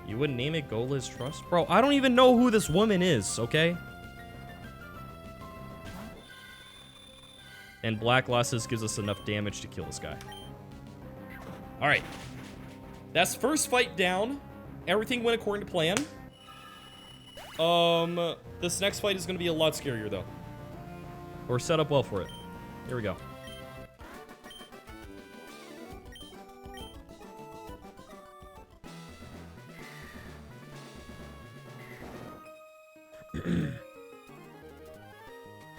You wouldn't name it Go Liz Trust? Bro, I don't even know who this woman is, okay? And Black Glasses gives us enough damage to kill this guy. Alright. That's first fight down. Everything went according to plan. This next fight is going to be a lot scarier, though. We're set up well for it. Here we go.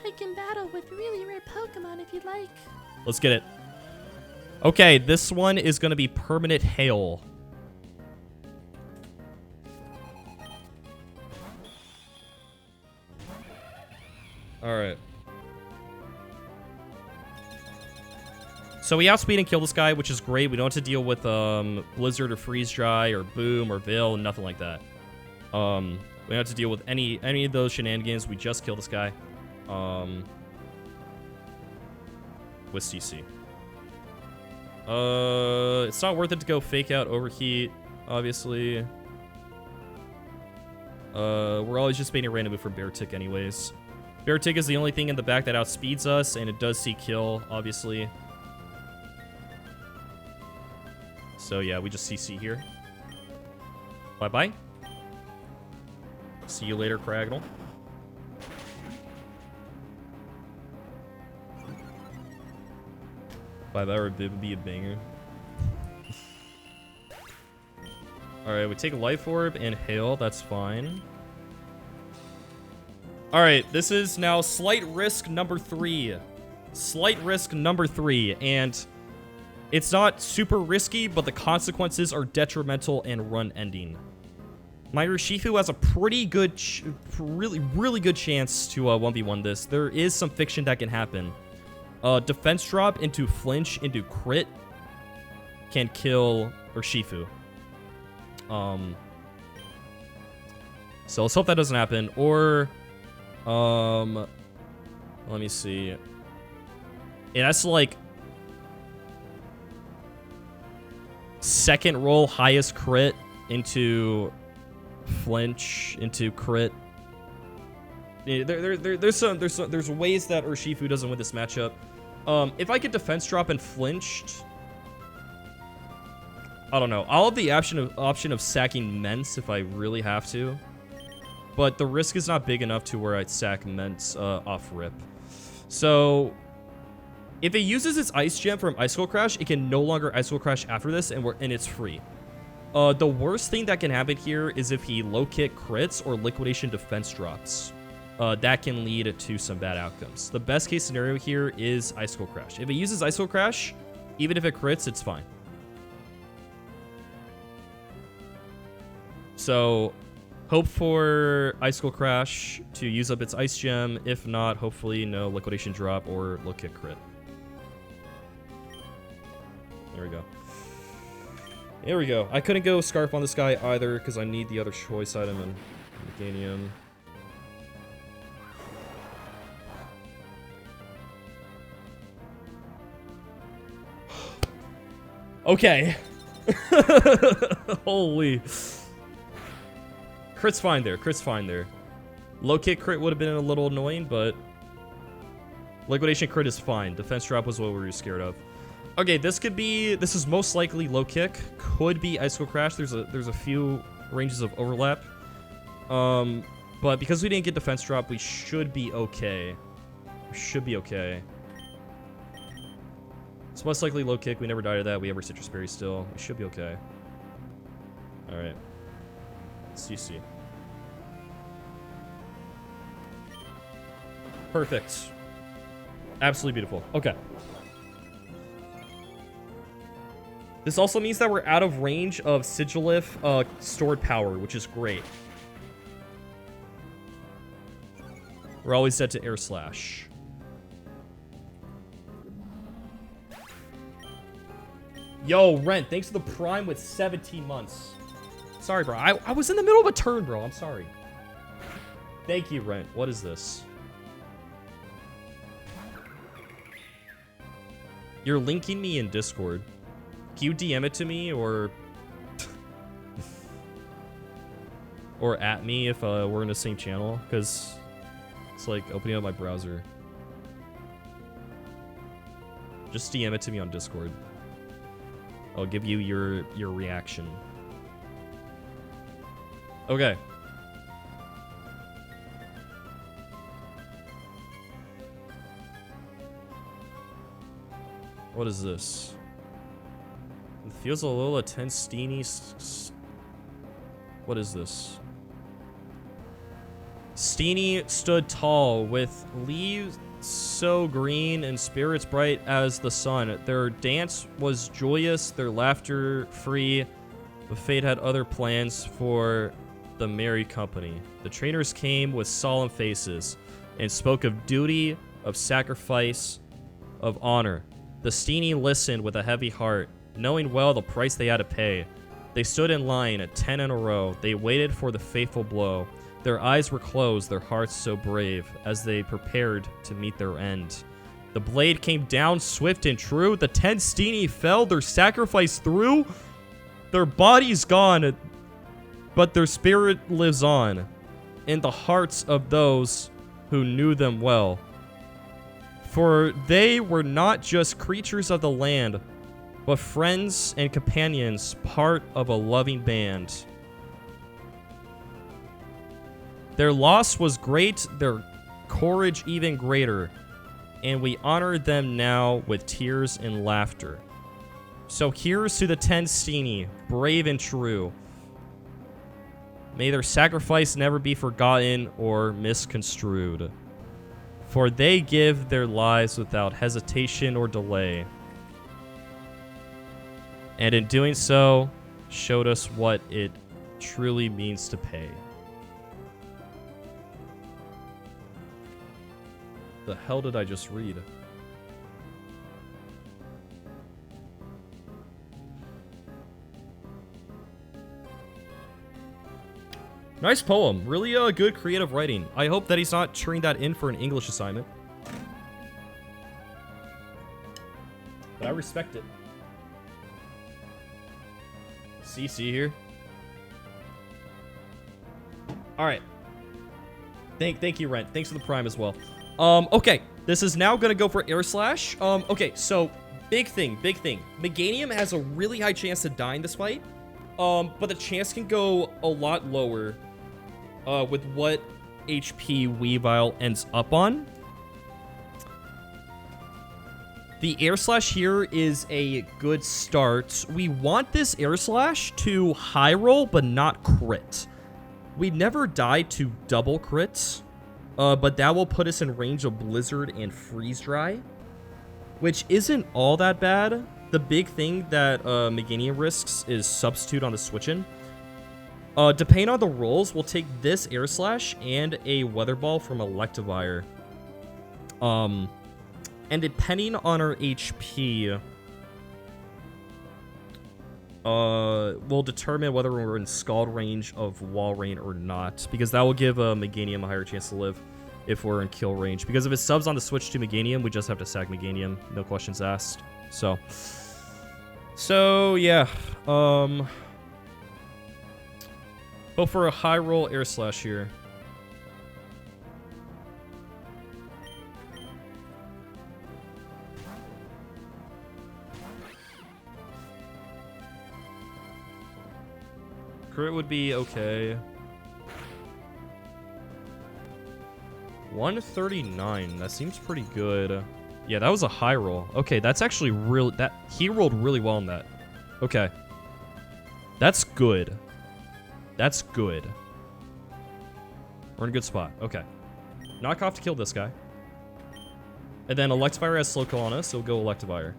I can battle with really rare Pokemon if you'd like.
Let's get it. Okay, this one is going to be Permanent Hail. Alright. So we outspeed and kill this guy, which is great. We don't have to deal with Blizzard or Freeze Dry or Boom or Veil, nothing like that. We don't have to deal with any of those shenanigans. We just kill this guy. With CC. It's not worth it to go fake out overheat, obviously. We're always just baiting a random move from Beartic anyways. Beartic is the only thing in the back that outspeeds us, and it does see kill, obviously. So yeah, we just CC here. Bye-bye. See you later, Cragnole. Bye-bye, or it'd be a banger. Alright, we take a Life Orb and Hail, that's fine. Alright, this is now Slight Risk number 3. Slight Risk number 3, and it's not super risky, but the consequences are detrimental and run-ending. My Urshifu has a pretty good, really good chance to 1v1 this. There is some fiction that can happen. Defense drop into flinch into crit can kill Urshifu. So let's hope that doesn't happen. Or, let me see. It has to, like, second roll highest crit into flinch into crit. There's ways that Urshifu doesn't win this matchup. If I get defense drop and flinched, I don't know. I'll have the option of sacking Mence if I really have to, but the risk is not big enough to where I'd sack Mence off rip. So if it uses its Ice Gem from Icicle Crash, it can no longer Icicle Crash after this, and it's free. The worst thing that can happen here is if he low kick crits or liquidation defense drops. That can lead to some bad outcomes. The best case scenario here is Icicle Crash. If it uses Icicle Crash, even if it crits, it's fine. So, hope for Icicle Crash to use up its Ice Gem. If not, hopefully no liquidation drop or low kick crit. There we go. There we go. I couldn't go Scarf on this guy either because I need the other choice item in Meganium. Okay. Holy. Crit's fine there. Crit's fine there. Low kick crit would have been a little annoying, but liquidation crit is fine. Defense drop was what we were scared of. Okay, this is most likely low kick. Could be icicle crash. There's a few ranges of overlap. But because we didn't get defense drop, we should be okay. We should be okay. It's most likely low kick. We never died of that. We have our citrus berry still. We should be okay. Alright. CC. Perfect. Absolutely beautiful. Okay. This also means that we're out of range of Sigilif stored power, which is great. We're always set to air slash. Yo, Rent, thanks for the prime with 17 months. Sorry, bro. I was in the middle of a turn, bro. I'm sorry. Thank you, Rent. What is this? You're linking me in Discord. Can you DM it to me or or at me if we're in the same channel? Because it's like opening up my browser. Just DM it to me on Discord. I'll give you your reaction. Okay. What is this? It feels a little tense, steamy. What is this? Steenie stood tall, with leaves so green and spirits bright as the sun. Their dance was joyous, their laughter free, but fate had other plans for the merry company. The trainers came with solemn faces and spoke of duty, of sacrifice, of honor. The Steenie listened with a heavy heart, knowing well the price they had to pay. They stood in line at 10 in a row. They waited for the fateful blow. Their eyes were closed, their hearts so brave, as they prepared to meet their end. The blade came down swift and true. The 10 Steenie fell, their sacrifice through. Their bodies gone, but their spirit lives on in the hearts of those who knew them well. For they were not just creatures of the land, but friends and companions, part of a loving band. Their loss was great, their courage even greater, and we honor them now with tears and laughter. So here's to the 10 Steenie, brave and true. May their sacrifice never be forgotten or misconstrued, for they give their lives without hesitation or delay, and in doing so, showed us what it truly means to pay. The hell did I just read? Nice poem. Really good creative writing. I hope that he's not turning that in for an English assignment. But I respect it. CC here. Alright. Thank you, Rent. Thanks for the prime as well. Okay. This is now gonna go for air slash. Okay, so big thing. Meganium has a really high chance to die in this fight. But the chance can go a lot lower with what HP Weavile ends up on. The air slash here is a good start. We want this air slash to high roll, but not crit. We never die to double crits, but that will put us in range of Blizzard and Freeze Dry, which isn't all that bad. The big thing that Meganium risks is Substitute on the switch-in. Depending on the rolls, we'll take this air slash and a Weather Ball from Electivire. And depending on our HP, we'll determine whether we're in Scald range of Wall Rain or not, because that will give Meganium a higher chance to live if we're in kill range. Because if it subs on the switch to Meganium, we just have to sack Meganium, no questions asked. So yeah, go for a high roll air slash here. Crit would be okay. 139. That seems pretty good. Yeah, that was a high roll. Okay, that's actually real. He rolled really well on that. Okay. That's good. That's good. We're in a good spot. Okay. Knock off to kill this guy. And then Electivire has slow kill on us, so we'll go Electivire.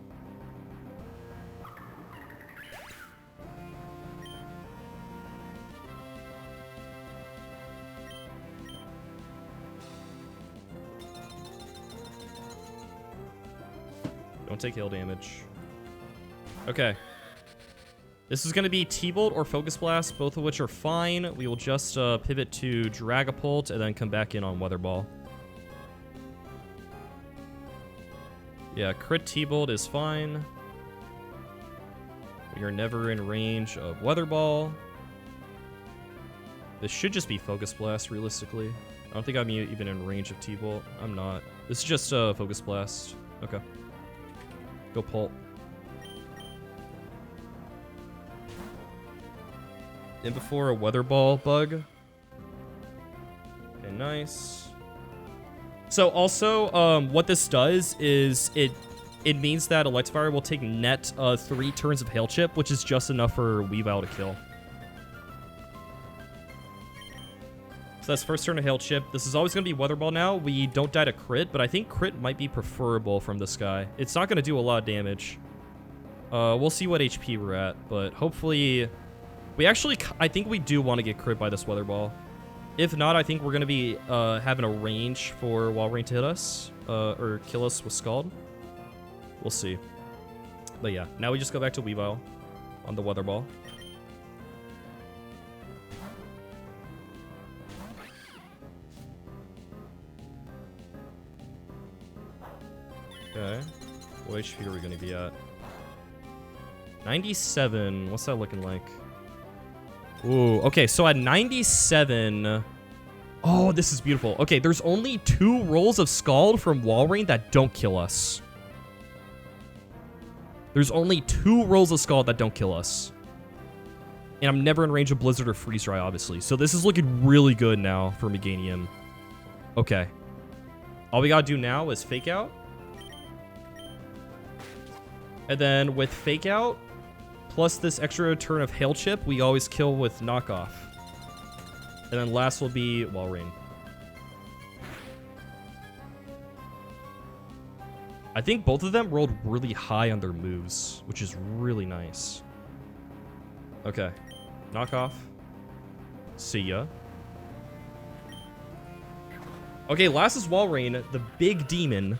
Don't take hail damage. Okay. This is going to be T-Bolt or Focus Blast, both of which are fine. We will just pivot to Dragapult and then come back in on Weather Ball. Yeah, crit T-Bolt is fine. We are never in range of Weather Ball. This should just be Focus Blast, realistically. I don't think I'm even in range of T-Bolt. I'm not. This is just Focus Blast. Okay. Go Pult. In before a Weather Ball bug. Okay, nice. So also, what this does is it means that Electivire will take net 3 turns of Hail Chip, which is just enough for Weavile to kill. So that's first turn of Hail Chip. This is always going to be Weather Ball now. We don't die to crit, but I think crit might be preferable from this guy. It's not going to do a lot of damage. We'll see what HP we're at, but hopefully... I think we do want to get crit by this Weather Ball. If not, I think we're going to be having a range for Walrein to hit us, or kill us with Scald. We'll see. But yeah, now we just go back to Weavile on the Weather Ball. Okay. What HP are we going to be at? 97. What's that looking like? Ooh, okay, so at 97... Oh, this is beautiful. Okay, there's only 2 rolls of Scald from Walrein that don't kill us. There's only 2 rolls of Scald that don't kill us. And I'm never in range of Blizzard or Freeze Dry, obviously. So this is looking really good now for Meganium. Okay. All we gotta do now is Fake Out. And then with Fake Out, plus this extra turn of Hail Chip, we always kill with Knockoff. And then last will be Walrein. I think both of them rolled really high on their moves, which is really nice. Okay. Knockoff. See ya. Okay, last is Walrein, the big demon.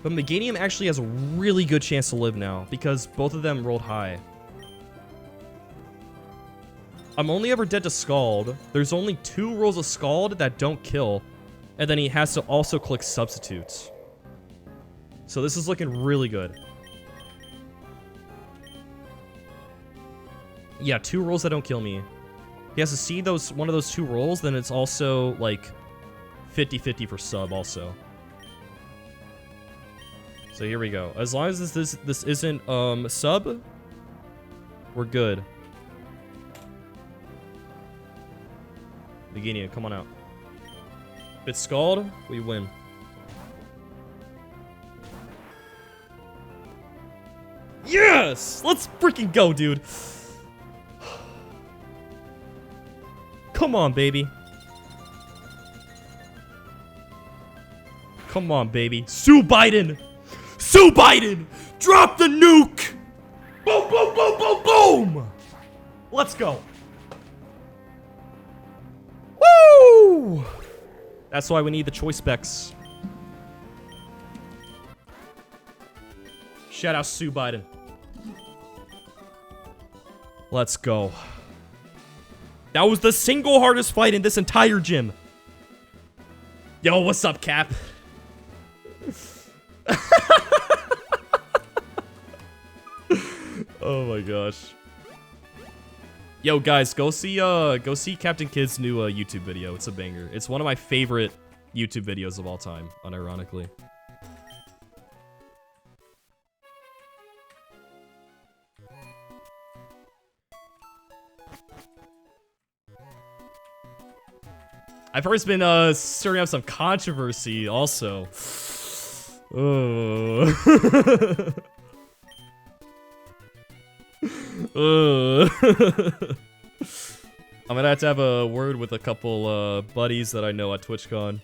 But Meganium actually has a really good chance to live now, because both of them rolled high. I'm only ever dead to Scald. There's only 2 rolls of Scald that don't kill. And then he has to also click Substitutes. So this is looking really good. Yeah, 2 rolls that don't kill me. He has to see one of those 2 rolls, then it's also like 50-50 for sub also. So here we go. As long as this isn't sub, we're good. Meganium, come on out. If it's Scald, we win. Yes! Let's freaking go, dude. Come on, baby. Come on, baby. Sue Biden! Sue Biden! Drop the nuke! Boom, boom, boom, boom, boom! Let's go. Woo! That's why we need the choice specs. Shout out Sue Biden. Let's go. That was the single hardest fight in this entire gym. Yo, what's up, Cap? Oh my gosh. Yo, guys, go see Captain Kid's new YouTube video. It's a banger. It's one of my favorite YouTube videos of all time, unironically. I've heard it's been stirring up some controversy also. Oh. I'm gonna have to have a word with a couple buddies that I know at TwitchCon.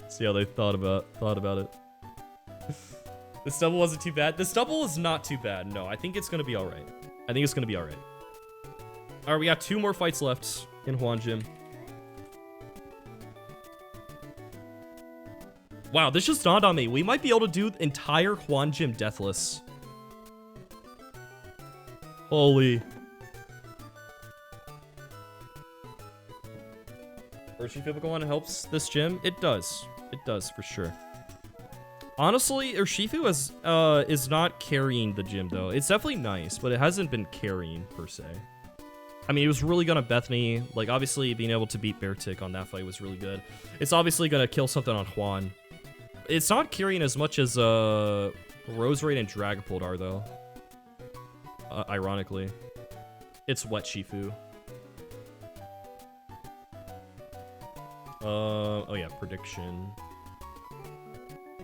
See how they thought about it. The stubble wasn't too bad. The stubble is not too bad. No, I think it's gonna be all right. I think it's gonna be all right. All right, we got 2 more fights left in Juan Gym. Wow, this just dawned on me. We might be able to do entire Juan Gym deathless. Holy. Urshifu one helps this gym? It does. It does, for sure. Honestly, Urshifu is not carrying the gym, though. It's definitely nice, but it hasn't been carrying, per se. I mean, it was really good on Bethany. Like, obviously, being able to beat Beartick on that fight was really good. It's obviously going to kill something on Juan. It's not carrying as much as Roserade and Dragapult are, though. Ironically. It's Wet Shifu. Oh yeah, prediction.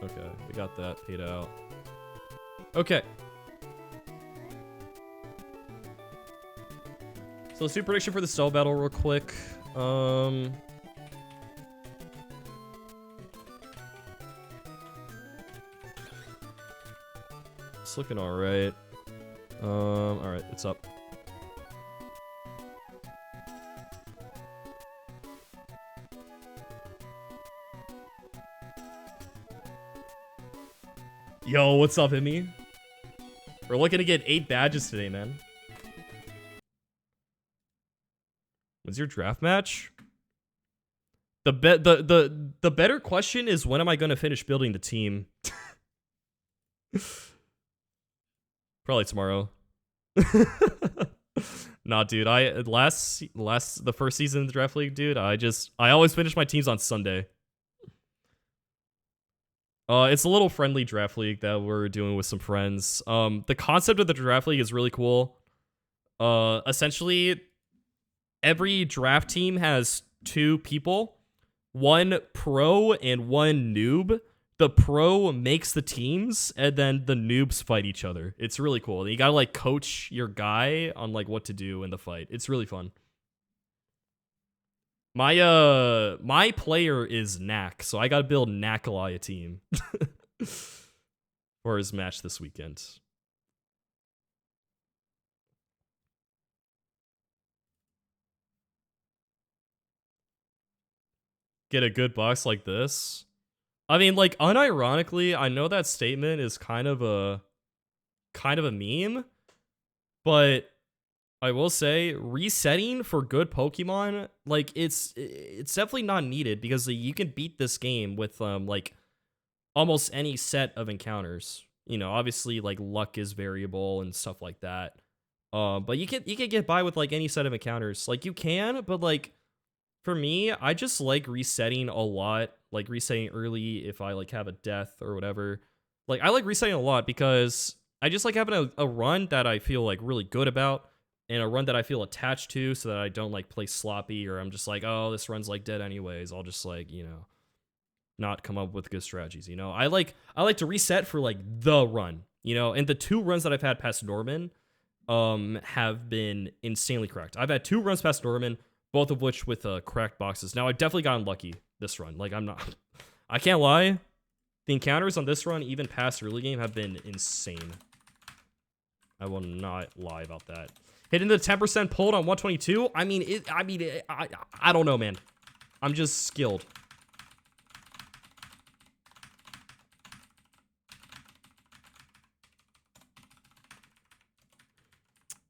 Okay, we got that paid out. Okay. So let's do prediction for the Cell battle real quick. It's looking alright. Alright, it's up. Yo, what's up, Himmy? We're looking to get 8 badges today, man. When's your draft match? The better question is, when am I gonna finish building the team? Probably tomorrow. Nah, dude. The first season of the draft league, dude. I always finish my teams on Sunday. It's a little friendly draft league that we're doing with some friends. The concept of the draft league is really cool. Essentially, every draft team has 2 people, 1 pro and 1 noob. The pro makes the teams, and then the noobs fight each other. It's really cool. You gotta like coach your guy on like what to do in the fight. It's really fun. My player is Knack, so I gotta build Knackali a team for his match this weekend. Get a good box like this. I mean, like, unironically, I know that statement is kind of a meme, but I will say, resetting for good Pokemon, like, it's definitely not needed, because you can beat this game with like almost any set of encounters. You know, obviously, like, luck is variable and stuff like that. But you can get by with like any set of encounters. Like, you can, but like, for me, I just like resetting a lot. Like, resetting early if I like have a death or whatever. Like, I like resetting a lot because I just like having a run that I feel like really good about, and a run that I feel attached to, so that I don't like play sloppy, or I'm just like, oh, this run's like dead anyways. I'll just like, you know, not come up with good strategies. You know, I like to reset for like the run. You know, and the 2 runs that I've had past Norman, have been insanely correct. I've had 2 runs past Norman, both of which with cracked boxes. Now, I've definitely gotten lucky this run. Like, I can't lie. The encounters on this run, even past early game, have been insane. I will not lie about that. Hitting the 10% pulled on 122. I mean, I don't know, man. I'm just skilled.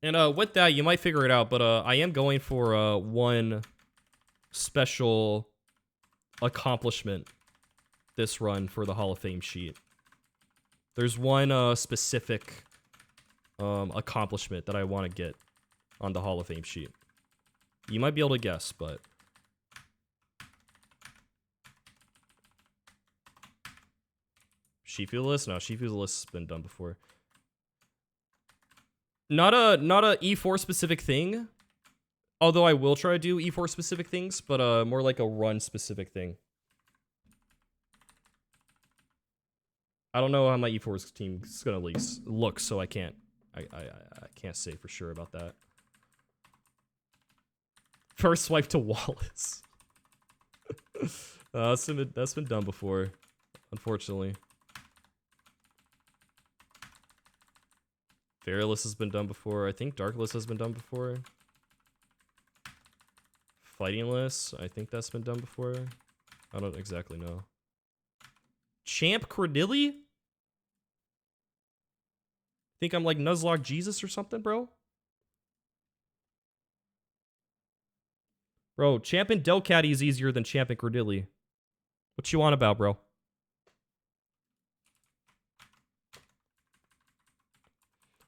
And with that, you might figure it out, but I am going for one special accomplishment this run for the Hall of Fame sheet. There's one specific accomplishment that I want to get on the Hall of Fame sheet. You might be able to guess, but Shifu list? No, Shifu's list has been done before. Not a E4 specific thing. Although I will try to do E4 specific things, but more like a run specific thing. I don't know how my E4's team's gonna look, so I can't say for sure about that. First swipe to Wallace. That's been done before, unfortunately. Fearless has been done before. I think Darkless has been done before. Fightingless, I think that's been done before. I don't exactly know. Champ Credilli? Think I'm like Nuzlocke Jesus or something, bro? Bro, Champ and Delcatty is easier than Champ and Credilli. What you on about, bro?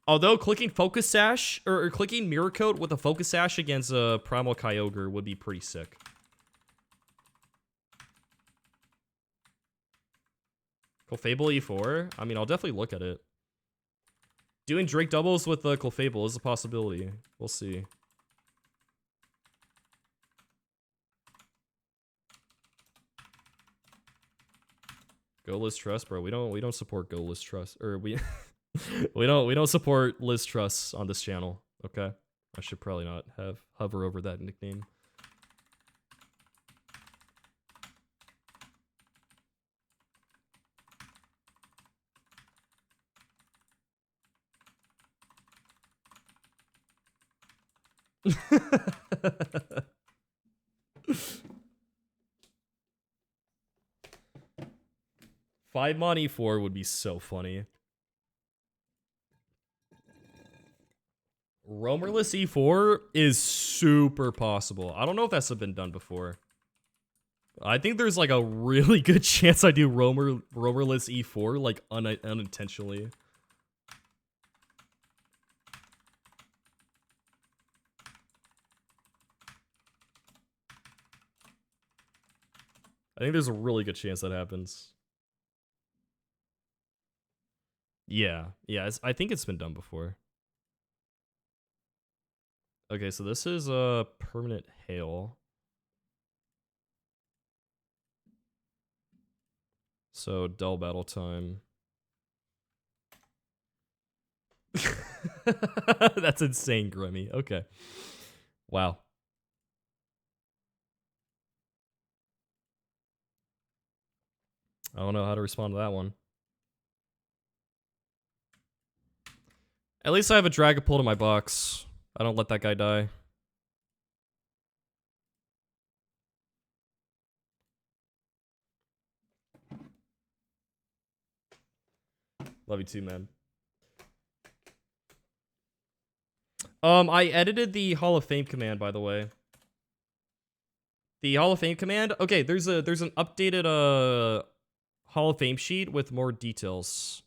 Although clicking Focus Sash, or clicking Mirror Coat with a Focus Sash against a Primal Kyogre would be pretty sick. Clefable E4? I mean, I'll definitely look at it. Doing Drake doubles with the Clefable is a possibility. We'll see. Go Liz Truss, bro. We don't support Go Liz Truss, or we we don't support Liz Truss on this channel. Okay, I should probably not hover over that nickname. Five mon E4 would be so funny. Roamerless E4 is super possible. I don't know if that's been done before. I think there's like a really good chance I do roamerless E4 like unintentionally. I think there's a really good chance that happens. Yeah, I think it's been done before. Okay, so this is a permanent hail. So dull battle time. That's insane, Grimmy. Okay. Wow. I don't know how to respond to that one. At least I have a Dragapult in my box. I don't let that guy die. Love you too, man. I edited the Hall of Fame command, by the way. The Hall of Fame command? Okay, there's an updated Hall of Fame sheet with more details.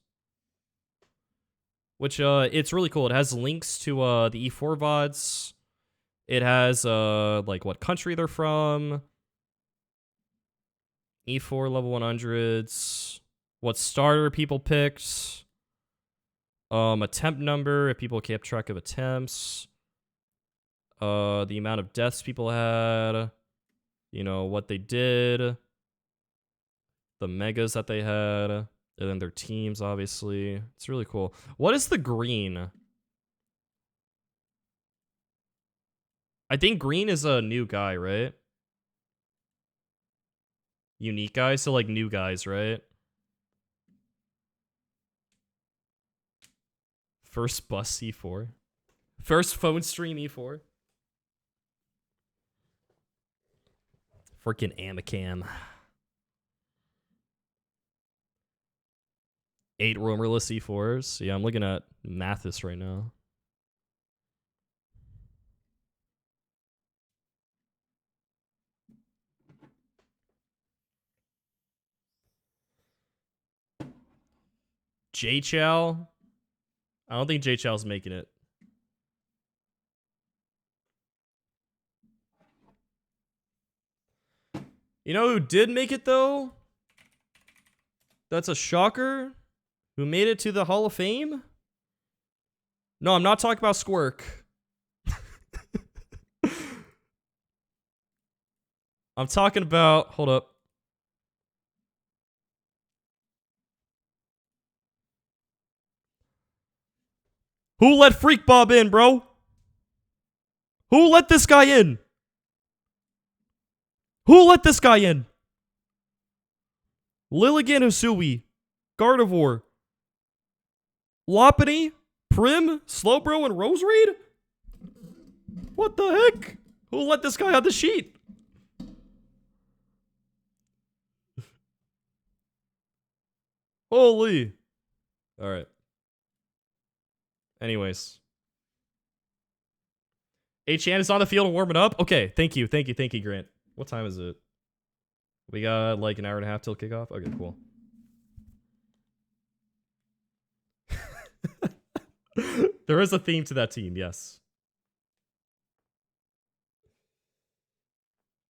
Which it's really cool. It has links to the E4 VODs. It has like what country they're from. E4 level 100s. What starter people picked. Attempt number if people kept track of attempts. The amount of deaths people had. You know, what they did. The megas that they had. And then their teams, obviously. It's really cool. What is the green? I think green is a new guy, right? Unique guy, so like new guys, right? First bus E4. First phone stream E4. Freaking Amicam. 8 roamerless E4s. Yeah, I'm looking at Mathis right now. J-Chow? I don't think J-Chow's making it. You know who did make it, though? That's a shocker. Who made it to the Hall of Fame? No, I'm not talking about Squirk. I'm talking about... Hold up. Who let Freak Bob in, bro? Who let this guy in? Who let this guy in? Lilligan Usui, Gardevoir, Lopunny, Prim, Slowbro, and Roserade? What the heck? Who let this guy on the sheet? Holy. Alright. Anyways. H-Chan is on the field and warming up? Okay, thank you, Grant. What time is it? We got like an hour and a half till kickoff? Okay, cool. There is a theme to that team, yes.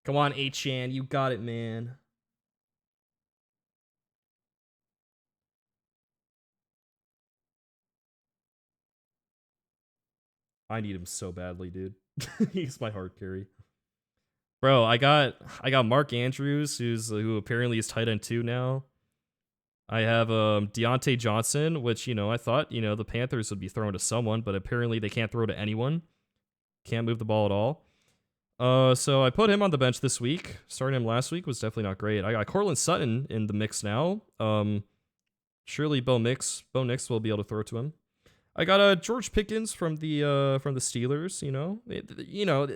Come on, H-Chan, you got it, man. I need him so badly, dude. He's my hard carry. Bro, I got Mark Andrews, who apparently is tight end 2 now. I have Deontay Johnson, which, you know, I thought, you know, the Panthers would be throwing to someone, but apparently they can't throw to anyone. Can't move the ball at all. So I put him on the bench this week. Starting him last week was definitely not great. I got Cortland Sutton in the mix now. Surely Bo Nix will be able to throw to him. I got George Pickens from the Steelers. You know,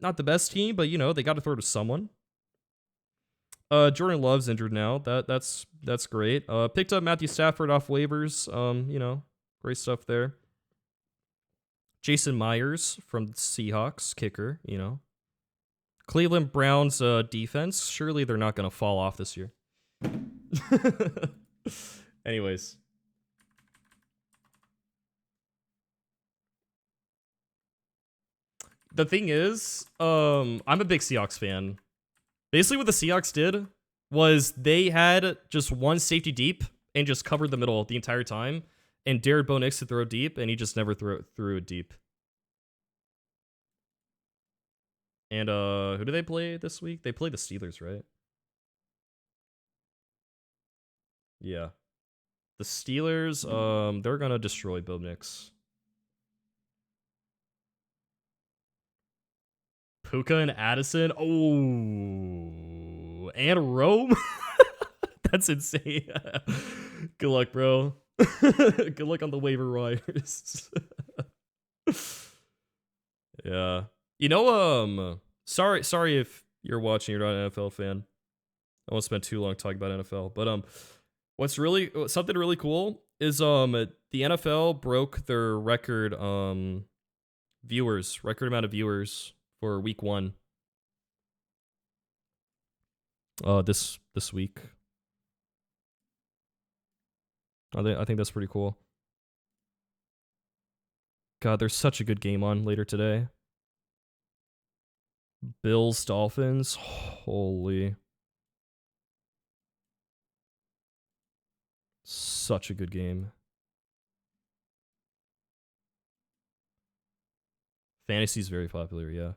not the best team, but you know they got to throw to someone. Jordan Love's injured now. That's great. Picked up Matthew Stafford off waivers. You know, great stuff there. Jason Myers from the Seahawks, kicker. You know, Cleveland Browns defense. Surely they're not gonna fall off this year. Anyways. The thing is, I'm a big Seahawks fan. Basically what the Seahawks did was they had just one safety deep and just covered the middle the entire time and dared Bo Nix to throw deep, and he just never threw it deep. And who do they play this week? They play the Steelers, right? Yeah. The Steelers, they're gonna destroy Bo Nix. Puka and Addison. Oh, and Rome. That's insane. Good luck, bro. Good luck on the waiver wires. Yeah. You know, sorry if you're watching, you're not an NFL fan. I won't spend too long talking about NFL, but something really cool is the NFL broke their record amount of viewers for week 1. This week. I think that's pretty cool. God, there's such a good game on later today. Bills, Dolphins. Holy. Such a good game. Fantasy's very popular, yeah.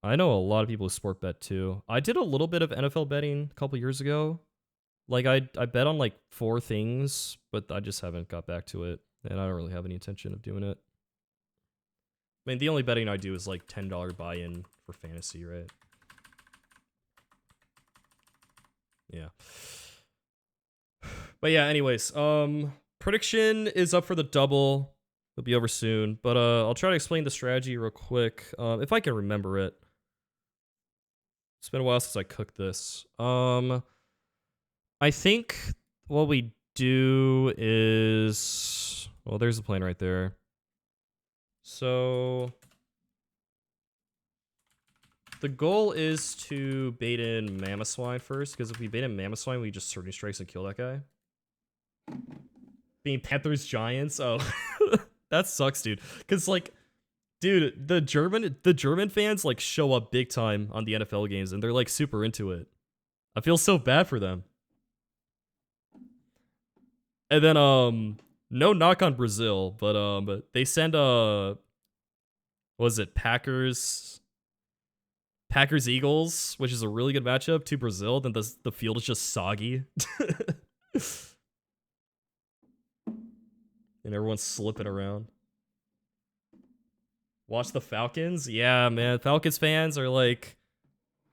I know a lot of people who sport bet too. I did a little bit of NFL betting a couple years ago. Like I bet on like 4 things, but I just haven't got back to it, and I don't really have any intention of doing it. I mean, the only betting I do is like $10 buy-in for fantasy, right? Yeah. But yeah, anyways, prediction is up for the double. It'll be over soon, but I'll try to explain the strategy real quick, if I can remember it. It's been a while since I cooked this. I think what we do is... Well, there's the plan right there. So... the goal is to bait in Mamoswine first, because if we bait in Mamoswine, we just Surging Strikes and kill that guy. Being Panthers Giants? Oh. That sucks, dude. Because, like... Dude, the German fans like show up big time on the NFL games, and they're like super into it. I feel so bad for them. And then no knock on Brazil, but they send what was it, Packers Eagles, which is a really good matchup, to Brazil, then the field is just soggy. And everyone's slipping around. Watch the Falcons? Yeah, man. Falcons fans are like,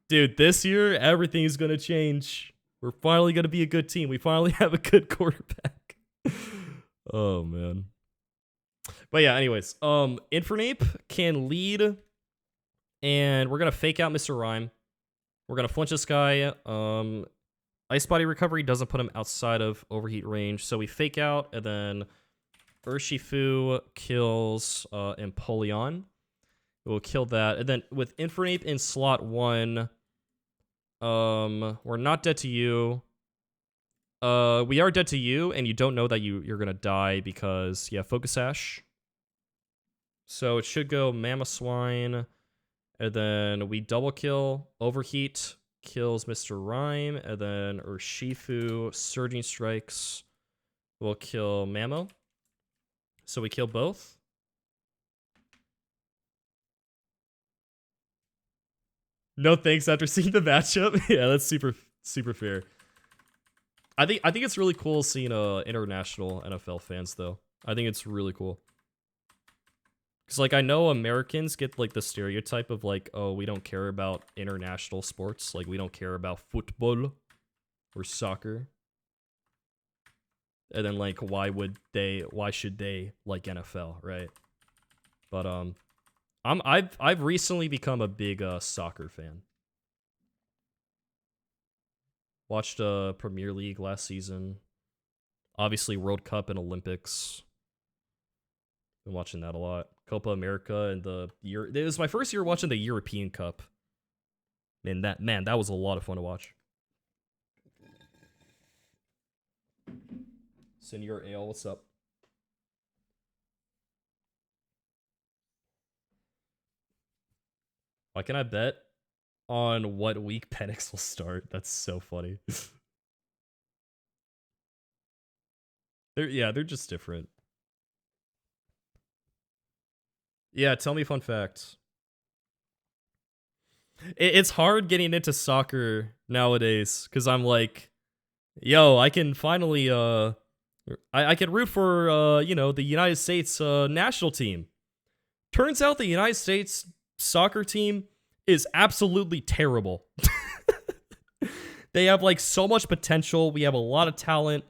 dude, this year everything's gonna change. We're finally gonna be a good team. We finally have a good quarterback. Oh man. But yeah, anyways, Infernape can lead, and we're gonna fake out Mr. Rhyme. We're gonna flinch this guy. Ice Body Recovery doesn't put him outside of overheat range, so we fake out, and then Urshifu kills Empoleon. We'll kill that. And then with Infernape in slot 1, we're not dead to you. We are dead to you, and you don't know that you're gonna die because, yeah, Focus Sash. So it should go Mamoswine, and then we double kill. Overheat kills Mr. Rhyme, and then Urshifu Surging Strikes will kill Mamo. So we kill both. No thanks after seeing the matchup. Yeah, that's super fair. I think it's really cool seeing international NFL fans though. I think it's really cool. Cause like I know Americans get like the stereotype of like, oh, we don't care about international sports, like we don't care about football or soccer. And then like why should they like NFL, right? But I've recently become a big soccer fan. Watched Premier League last season. Obviously World Cup and Olympics. Been watching that a lot. Copa America and it was my first year watching the European Cup. And that was a lot of fun to watch. Senor Ale, what's up? Why can I bet on what week Penix will start? That's so funny. They're just different. Yeah, tell me fun facts. It's hard getting into soccer nowadays because I'm like, yo, I can finally I can root for the United States national team. Turns out the United States soccer team is absolutely terrible. They have like so much potential. We have a lot of talent.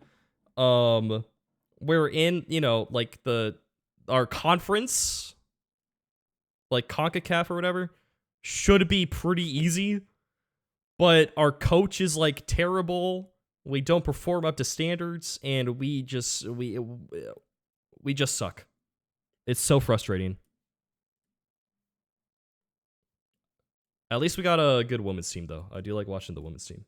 We're in, like our conference, like CONCACAF or whatever, should be pretty easy. But our coach is like terrible. We don't perform up to standards, and we just suck. It's so frustrating. At least we got a good women's team, though. I do like watching the women's team.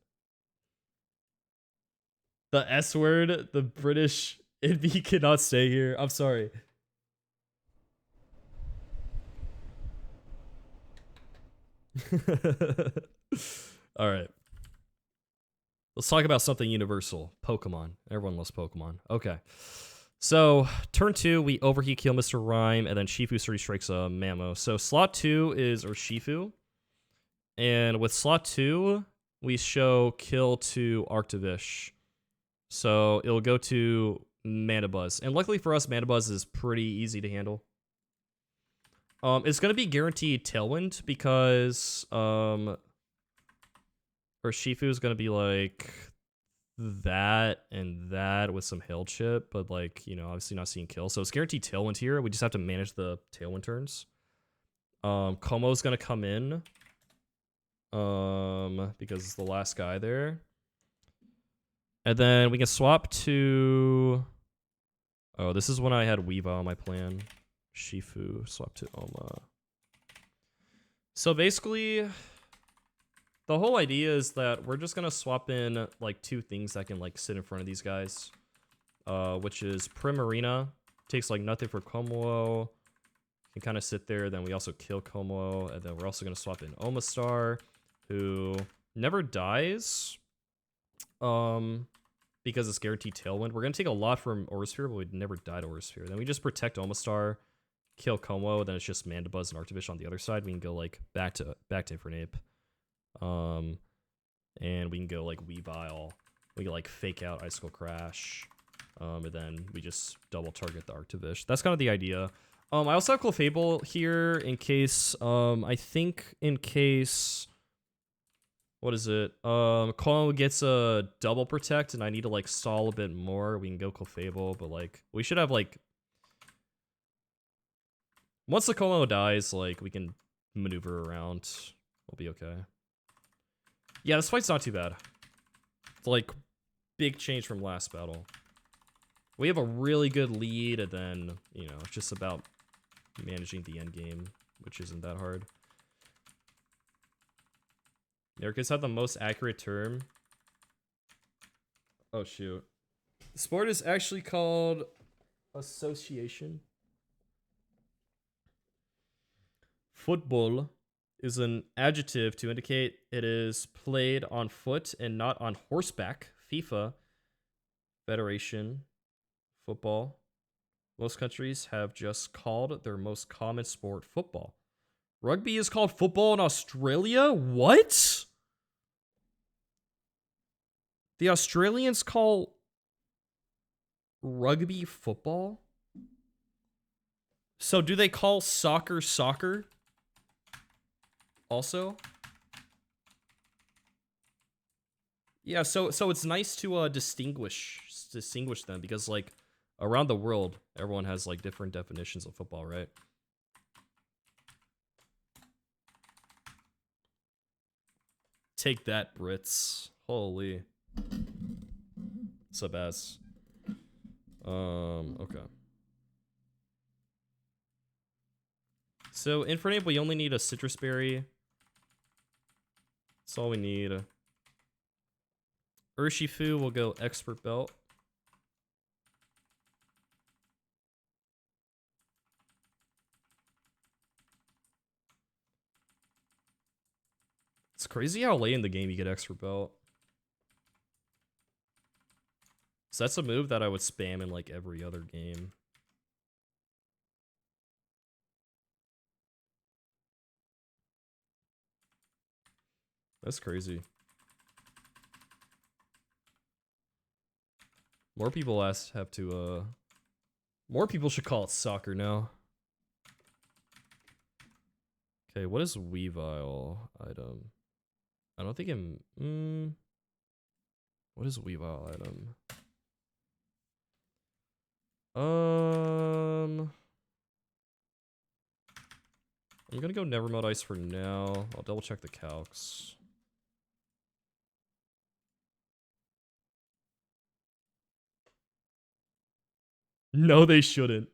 The S word, the British envy cannot stay here. I'm sorry. All right. Let's talk about something universal. Pokemon. Everyone loves Pokemon. Okay. So, turn 2, we overheat kill Mr. Rhyme, and then Shifu 3 strikes a Mamo. So, slot 2 is Urshifu. And with slot 2, we show kill to Arctovish. So, it'll go to Mandibuzz. And luckily for us, Mandibuzz is pretty easy to handle. It's going to be guaranteed Tailwind because Urshifu is going to be like that and that with some Hail Chip, but like, obviously not seeing kill. So it's guaranteed Tailwind here. We just have to manage the Tailwind turns. Komo's going to come in because it's the last guy there. And then we can swap to... Oh, this is when I had Weavile on my plan. Shifu, swap to Oma. So basically, the whole idea is that we're just going to swap in like 2 things that can like sit in front of these guys. Which is Primarina. Takes like nothing for Komo. Can kind of sit there. Then we also kill Komo. And then we're also going to swap in Omastar, who never dies. because it's guaranteed Tailwind. We're gonna take a lot from Aurasphere, but we'd never die to Aurasphere. Then we just protect Omastar, kill Como, then it's just Mandibuzz and Artifish on the other side. We can go like back to Infernape. And we can go like Weavile. We can like fake out Icicle Crash. And then we just double target the Artifish. That's kind of the idea. I also have Clefable here in case, I think in case, what is it? Como gets a double protect and I need to like stall a bit more. We can go Clefable, but like, we should have like, once the Como dies, like we can maneuver around. We'll be okay. Yeah, this fight's not too bad. It's like, big change from last battle. We have a really good lead, and then, you know, it's just about managing the end game, which isn't that hard. Nerkus have the most accurate term. Oh, shoot. The sport is actually called association. Football is an adjective to indicate it is played on foot and not on horseback. FIFA, Federation, football. Most countries have just called their most common sport football. Rugby is called football in Australia? What? The Australians call rugby football? So do they call soccer soccer? Also? Yeah, so it's nice to distinguish them because like around the world everyone has like different definitions of football, right? Take that, Brits. Holy. Sub-ass. Okay. So Infernape, we only need a Citrus Berry. That's all we need. Urshifu will go Expert Belt. It's crazy how late in the game you get Expert Belt. So that's a move that I would spam in like every other game. That's crazy. More people have to, more people should call it soccer now. Okay, what is Weavile item? I don't think I'm, what is Weavile item? I'm gonna go Never Melt Ice for now. I'll double check the calcs. No, they shouldn't.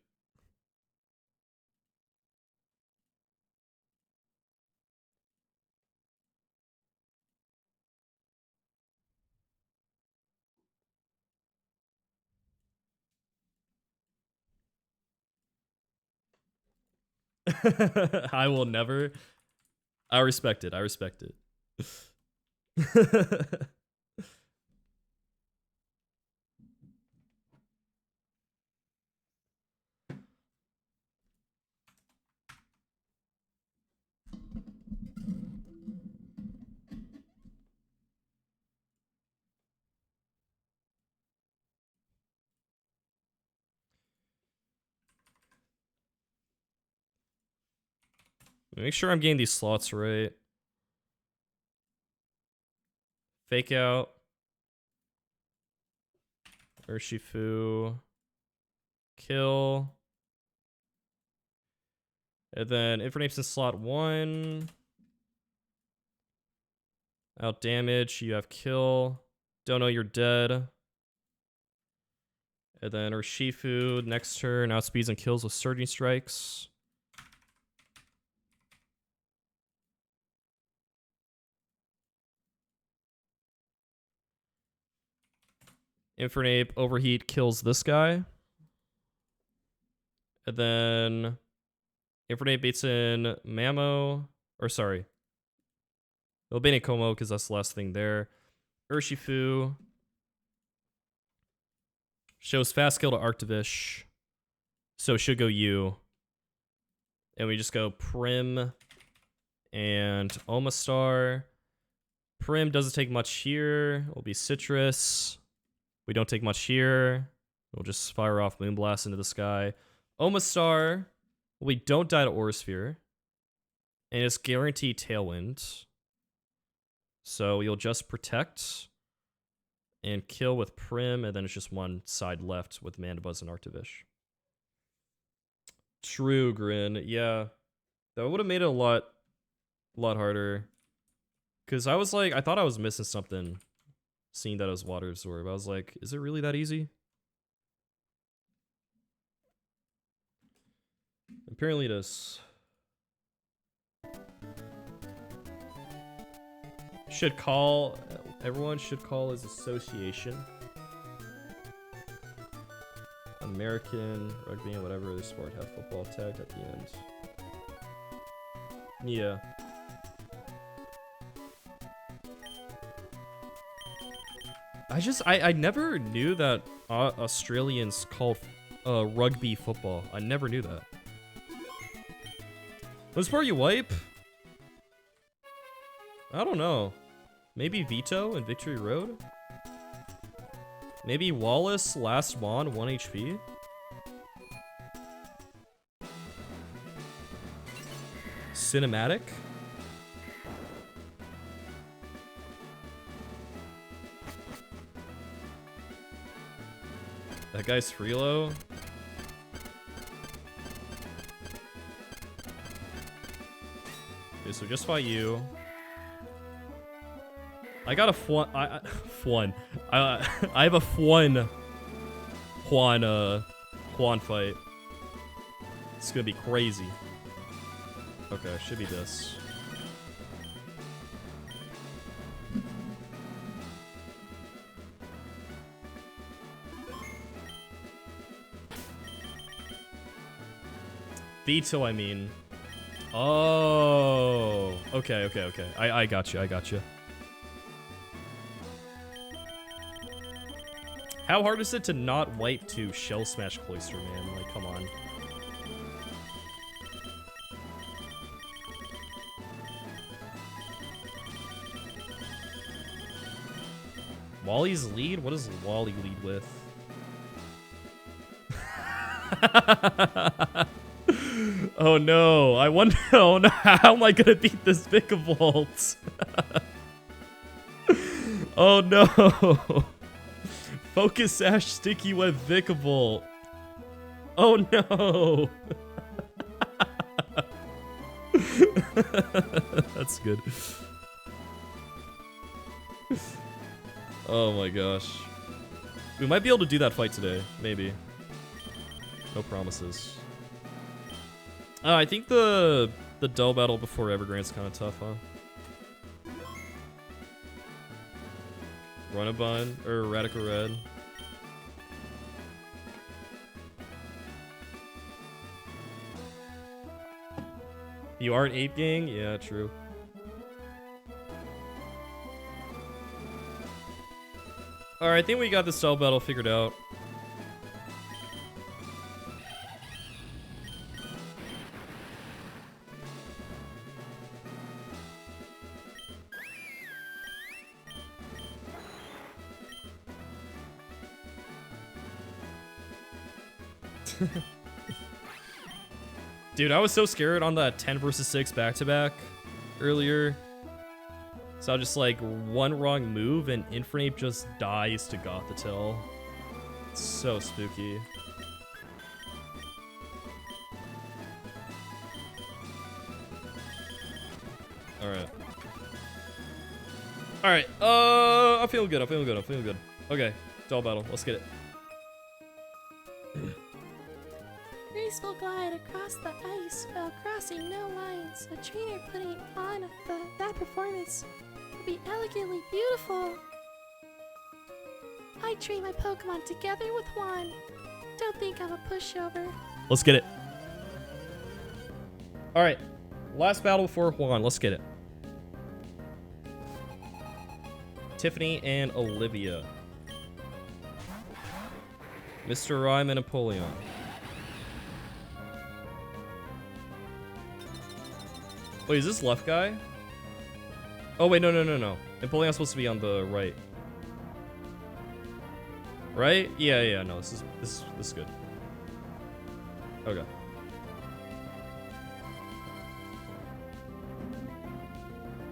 I will never. I respect it. I respect it. Make sure I'm getting these slots right. Fake out. Urshifu. Kill. And then Infernape's in slot 1. Out damage. You have kill. Don't know you're dead. And then Urshifu next turn outspeeds and kills with Surging Strikes. Infernape overheat kills this guy. And then Infernape baits in Mamo. Or sorry. It'll bait in Como because that's the last thing there. Urshifu. Shows fast kill to Arctivish. So should go you. And we just go Prim and Omastar. Prim doesn't take much here. It'll be Citrus. We don't take much here. We'll just fire off Moonblast into the sky. Omastar. We don't die to Aura Sphere. And it's guaranteed Tailwind. So you'll just protect and kill with Prim, and then it's just one side left with Mandibuzz and Arctivish. True, Grin. Yeah. That would have made it a lot harder. Because I was like, I thought I was missing something. Seeing that it was Water Absorb. I was like, is it really that easy? Apparently it is. Should call, everyone should call his association. American, rugby, and whatever other sport have football tagged at the end. Yeah. I never knew that Australians call rugby football. I never knew that. What sport you wipe? I don't know. Maybe Vito and Victory Road? Maybe Wallace, Last Mon, 1 HP? Cinematic? That guy's Freelo? Okay, so just fight you. I got a Fwan. I have a Fwan Juan fight. It's gonna be crazy. Okay, should be this. Vito, I mean. Oh. Okay. I got you. How hard is it to not wipe to Shell Smash Cloister, man? Like, come on. Wally's lead? What does Wally lead with? Oh no, I wonder, oh no, how am I gonna beat this Vikavolt? Oh no. Focus Sash Sticky Web Vikavolt. Oh no. That's good. Oh my gosh. We might be able to do that fight today, maybe. No promises. I think the dull battle before Evergrande's kind of tough, huh? Run&Bun or Radical Red. You aren't 8 gang? Yeah, true. Alright, I think we got the cell battle figured out. Dude, I was so scared on that 10 versus 6 back-to-back earlier. So I just like one wrong move and Infernape just dies to Gothitelle. It's so spooky. Alright. Alright, I'm feeling good. Okay, dull battle, let's get it.
Graceful glide across the ice while crossing no lines. A trainer putting on that performance would be elegantly beautiful. I train my Pokemon together with Juan. Don't think I'm a pushover.
Let's get it. Alright, last battle for Juan, let's get it. Tiffany and Olivia. Mr. Rhyme and Napoleon. Wait, is this left guy? Oh wait, no. Napoleon's supposed to be on the right. Right? Yeah, no, this is good. Okay.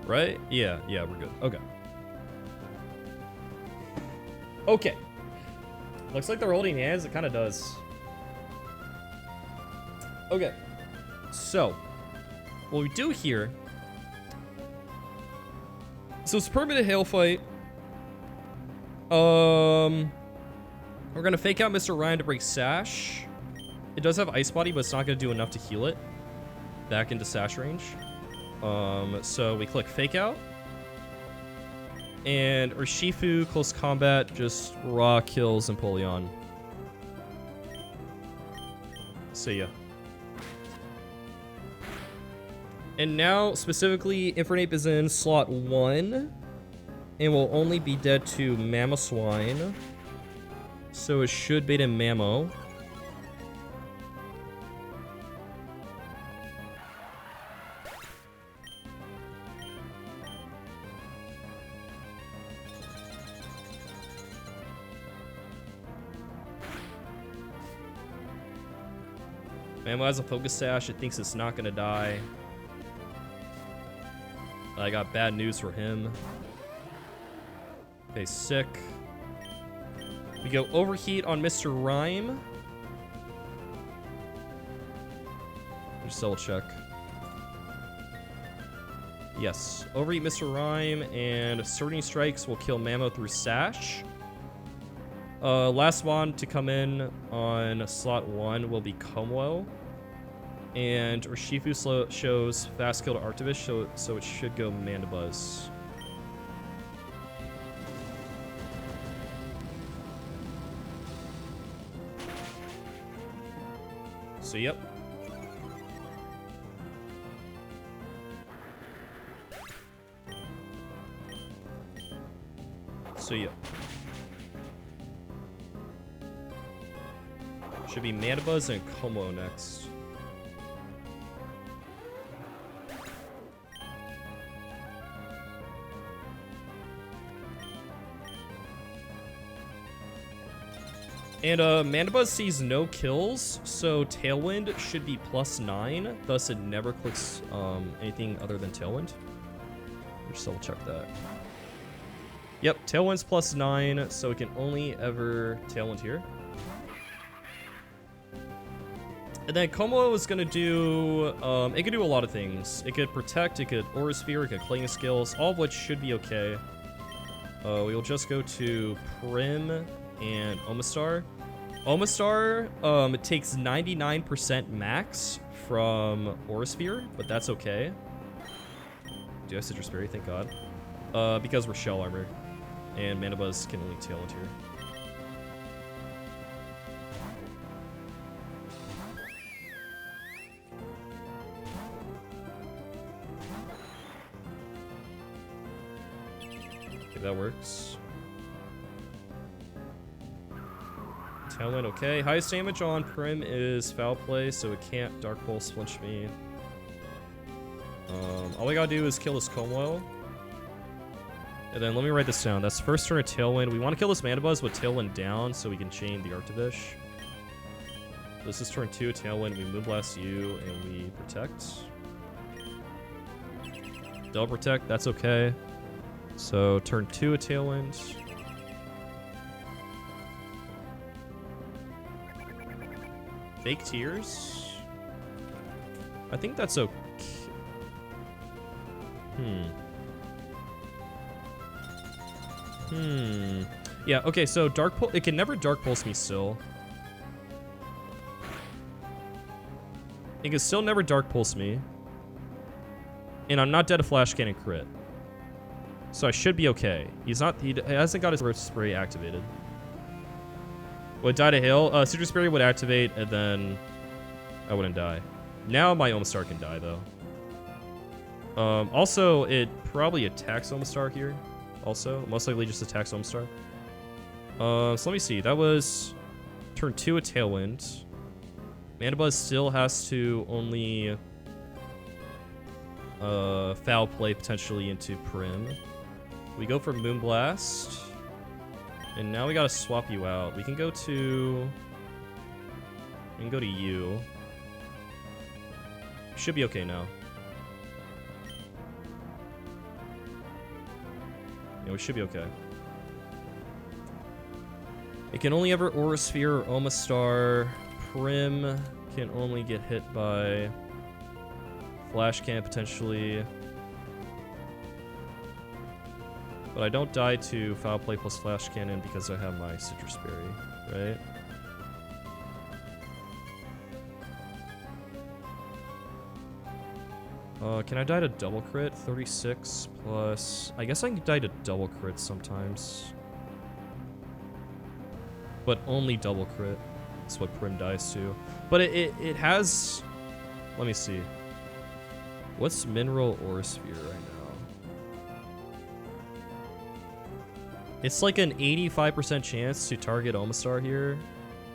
Right? Yeah, we're good. Okay. Okay. Looks like they're holding hands. It kind of does. Okay. So, what we do here... So it's a permanent hail fight. We're gonna fake out Mr. Ryan to break Sash. It does have Ice Body, but it's not gonna do enough to heal it back into Sash range. So we click Fake Out. And Urshifu, Close Combat, just raw kills Empoleon. See ya. And now, specifically, Infernape is in slot 1. And will only be dead to Mamoswine. So it should bait in Mamo. Mamo has a Focus Sash. It thinks it's not going to die. I got bad news for him. Okay, sick. We go Overheat on Mr. Rhyme. Just double check. Yes, Overheat Mr. Rhyme, and Surging Strikes will kill Mamo through Sash. Last one to come in on slot 1 will be Comwo. And Urshifu shows Fast Kill to Arctivish, so it should go Mandibuzz. So, yep. So, yep. Should be Mandibuzz and Como next. And Mandibuzz sees no kills, so Tailwind should be +9, thus it never clicks anything other than Tailwind. Just double check that. Yep, Tailwind's +9, so it can only ever Tailwind here. And then Como is gonna do, it could do a lot of things. It could Protect, it could Aura Sphere, it could Clinging Skills, all of which should be okay. We will just go to Prim and Omastar. Omastar, it takes 99% max from Aura Sphere, but that's okay. Do I have Citrus Berry? Thank God. Because we're Shell Armor, and Mandibuzz can only Tailwind here. Okay, that works. Tailwind, okay. Highest damage on Prim is Foul Play, so it can't Dark Pulse flinch me. All we gotta do is kill this Comwo. And then let me write this down. That's first turn of Tailwind. We want to kill this Mandibuzz with Tailwind down so we can chain the Arctivish. This is turn 2 Tailwind. We Moonblast you and we Protect. Double Protect, that's okay. So turn 2 a Tailwind. Fake Tears? I think that's okay. Yeah, okay, so Dark Pulse, it can never Dark Pulse me still. It can still never Dark Pulse me. And I'm not dead to Flash Cannon crit. So I should be okay. He hasn't got his Roach Spray activated. Would die to Hail? Citrus Berry would activate, and then I wouldn't die. Now my Omastar can die, though. Also, it probably attacks Omastar here. Also, most likely just attacks Omastar. So let me see. That was Turn 2 a Tailwind. Mandibuzz still has to only foul play potentially into Prim. We go for Moonblast. And now we gotta swap you out. We can go to you. Should be okay now. Yeah, we should be okay. It can only ever Aura Sphere or Omastar. Prim can only get hit by Flash Can potentially. But I don't die to Foul Play plus Flash Cannon because I have my Citrus Berry, right? Can I die to double crit? 36 plus... I guess I can die to double crit sometimes. But only double crit. That's what Prim dies to. But it has... Let me see. What's Mineral Aura Sphere right now? It's like an 85% chance to target Omastar here.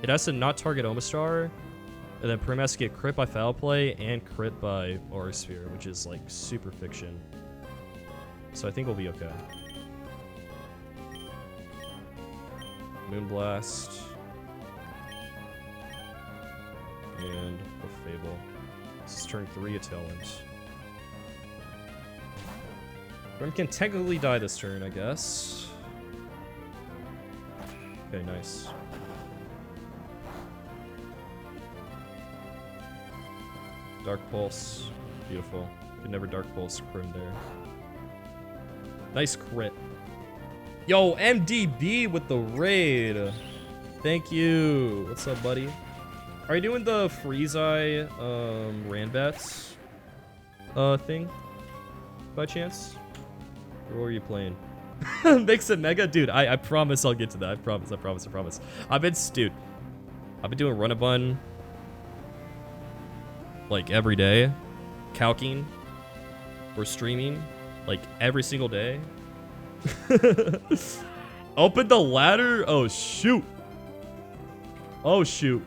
It has to not target Omastar. And then Prim has to get crit by Foul Play and crit by Aura Sphere, which is like super fiction. So I think we'll be okay. Moonblast. And a Fable. This is turn 3 a Tailwind. Prim can technically die this turn, I guess. Okay, nice. Dark Pulse. Beautiful. Could never Dark Pulse Prim there. Nice crit. Yo, MDB with the raid. Thank you. What's up, buddy? Are you doing the Freeze Eye Ranbats thing by chance? Or are you playing? Mix and Mega? Dude, I promise I'll get to that. I promise. I've been doing Run&Bun like every day. Calking. Or streaming. Like every single day. Open the ladder? Oh shoot. Oh shoot.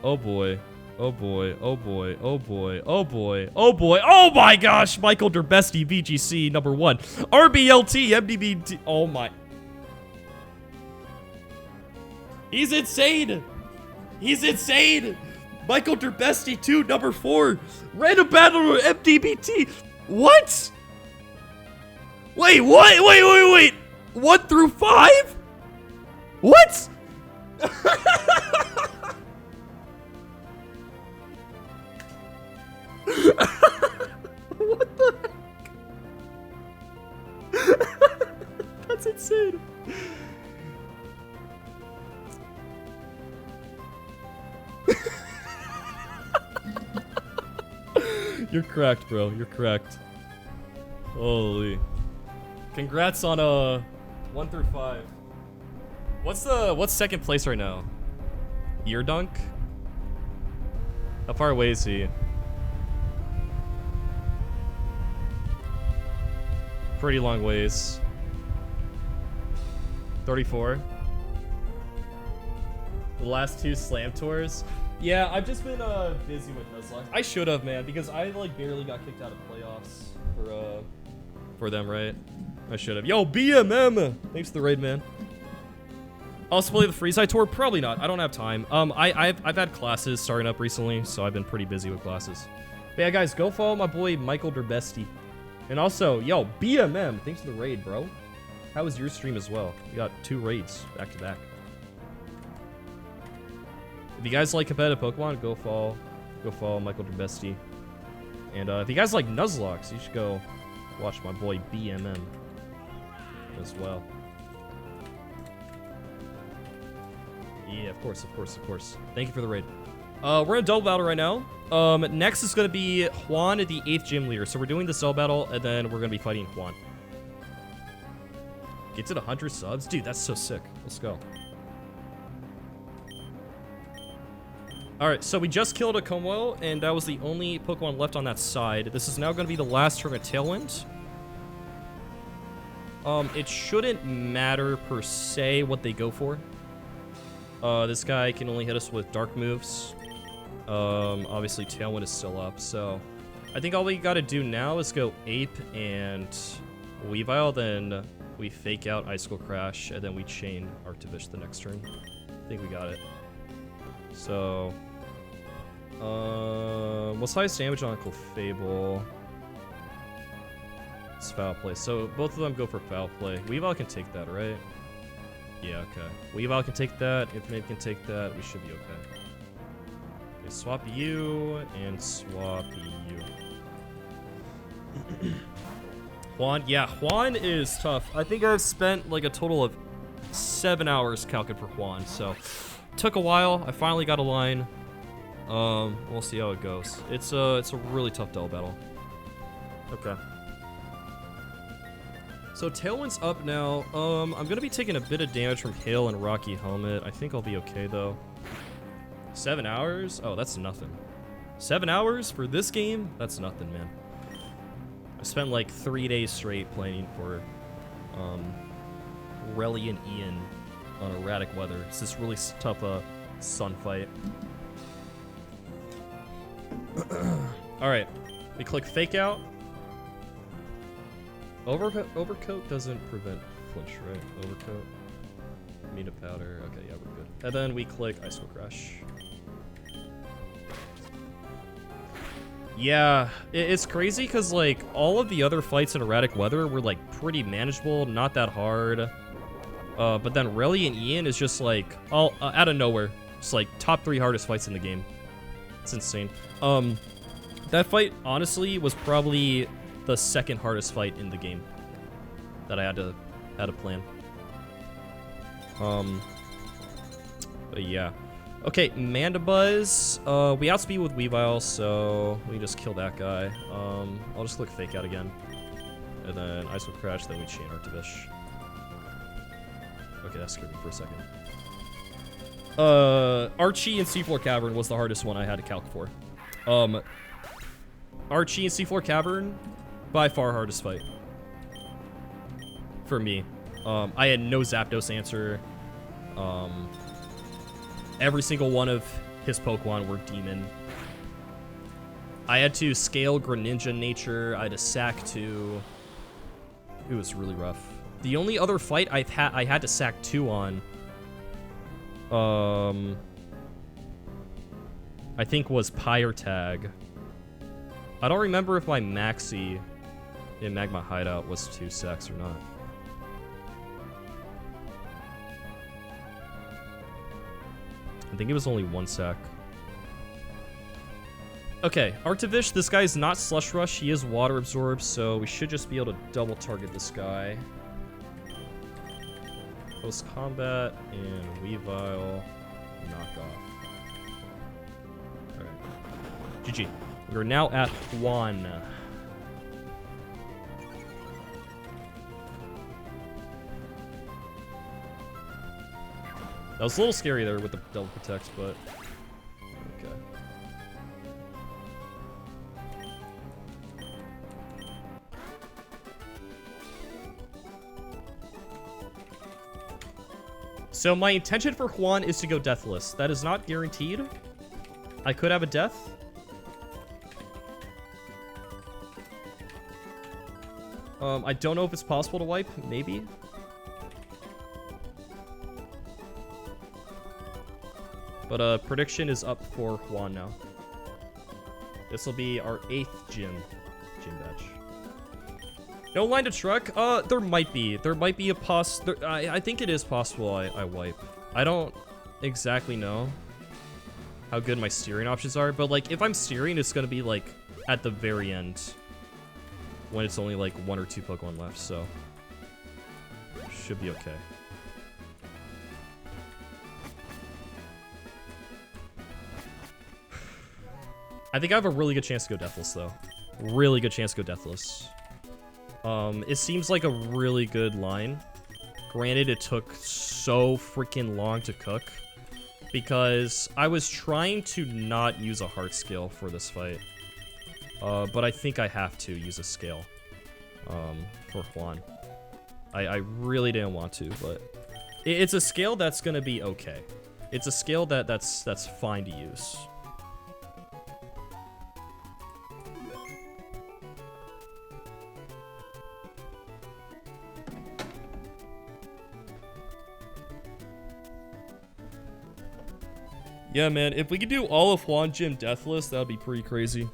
Oh boy. Oh boy. Oh boy. Oh boy. Oh boy. Oh boy. Oh my gosh. Michael Derbesti, VGC number 1. RBLT, MDBT. Oh my. He's insane. He's insane. Michael Derbesti 2, number 4. Random battle MDBT. What? Wait, what? Wait. 1 through 5? What? What the heck? That's insane. You're cracked, bro. You're cracked. Holy. Congrats on 1 through 5. What's second place right now? Ear Dunk? How far away is he? Pretty long ways. 34. The last 2 slam tours. Yeah, I've just been busy with Nuzlocke. I should have, man, because I like barely got kicked out of playoffs for them, right? I should have. Yo, BMM! Thanks for the raid, man. Also play the Freeze Eye tour? Probably not. I don't have time. I've had classes starting up recently, so I've been pretty busy with classes. But yeah, guys, go follow my boy Michael Derbesti. And also, yo, BMM, thanks for the raid, bro. How was your stream as well? You got 2 raids back to back. If you guys like competitive Pokemon, go follow Michael Derbesti. And if you guys like Nuzlocke, you should go watch my boy BMM as well. Yeah, of course. Thank you for the raid. We're in a double battle right now. Next is going to be Juan, the 8th gym leader. So we're doing this double battle, and then we're going to be fighting Juan. Get to the 100 subs? Dude, that's so sick. Let's go. Alright, so we just killed a Comoil, and that was the only Pokemon left on that side. This is now going to be the last turn of Tailwind. It shouldn't matter per se what they go for. This guy can only hit us with dark moves. Obviously Tailwind is still up, so I think all we gotta do now is go Ape and Weavile, then we fake out Icicle Crash, and then we chain Arctivish the next turn. I think we got it. So, what's highest damage on Clefable? It's Foul Play. So both of them go for Foul Play. Weavile can take that, right? Yeah, okay. Weavile can take that. Infinite can take that. We should be okay. Okay, swap you and swap you. Juan, yeah, Juan is tough. I think I've spent like a total of 7 hours calcing for Juan, so took a while. I finally got a line. We'll see how it goes. It's a really tough double battle. Okay. So Tailwind's up now. I'm gonna be taking a bit of damage from Hail and Rocky Helmet. I think I'll be okay though. 7 hours? Oh, that's nothing. 7 hours for this game? That's nothing, man. I spent like 3 days straight playing for Relly and Ian on erratic weather. It's this really tough sun fight. Alright, we click Fake Out. Overcoat doesn't prevent flinch, right? Overcoat. Mina Powder. Okay, yeah, we're good. And then we click Icicle Crash. Yeah, it's crazy because, like, all of the other fights in erratic weather were, like, pretty manageable, not that hard. But then Relly and Ian is just, like, all out of nowhere. It's, like, top 3 hardest fights in the game. It's insane. That fight, honestly, was probably the second hardest fight in the game that I had to plan. But yeah. Okay, Mandibuzz. We outspeed with Weavile, so we just kill that guy. I'll just click Fake Out again. And then Icicle Crash, then we chain Arctivish. Okay, that scared me for a second. Archie and Seafloor Cavern was the hardest one I had to calc for. Archie and Seafloor Cavern, by far hardest fight. For me. I had no Zapdos answer. Every single one of his Pokemon were Demon. I had to scale Greninja Nature. I had to sack 2. It was really rough. The only other fight I had to sack 2 on, I think was Pyre Tag. I don't remember if my Maxi in Magma Hideout was 2 sacks or not. I think it was only 1 sack. Okay, Arctivish, this guy's not Slush Rush. He is Water Absorbed, so we should just be able to double target this guy. Post Combat and Weavile. Knock off. Alright. GG. We're now at Juan. That was a little scary there with the Double Protect, but okay. So my intention for Juan is to go Deathless. That is not guaranteed. I could have a Death. I don't know if it's possible to wipe. Maybe. But prediction is up for Juan now. This will be our 8th gym badge. No line to truck? There might be. There might be a I think it is possible I wipe. I don't exactly know how good my steering options are, but like if I'm steering, it's gonna be like at the very end when it's only like 1 or 2 Pokemon left, so should be okay. I think I have a really good chance to go Deathless, though. Really good chance to go Deathless. It seems like a really good line. Granted, it took so freaking long to cook, because I was trying to not use a heart scale for this fight. But I think I have to use a scale for Juan. I really didn't want to, but it's a scale that's going to be okay. It's a skill that's fine to use. Yeah, man, if we could do all of Juan Gym Deathless, that would be pretty crazy.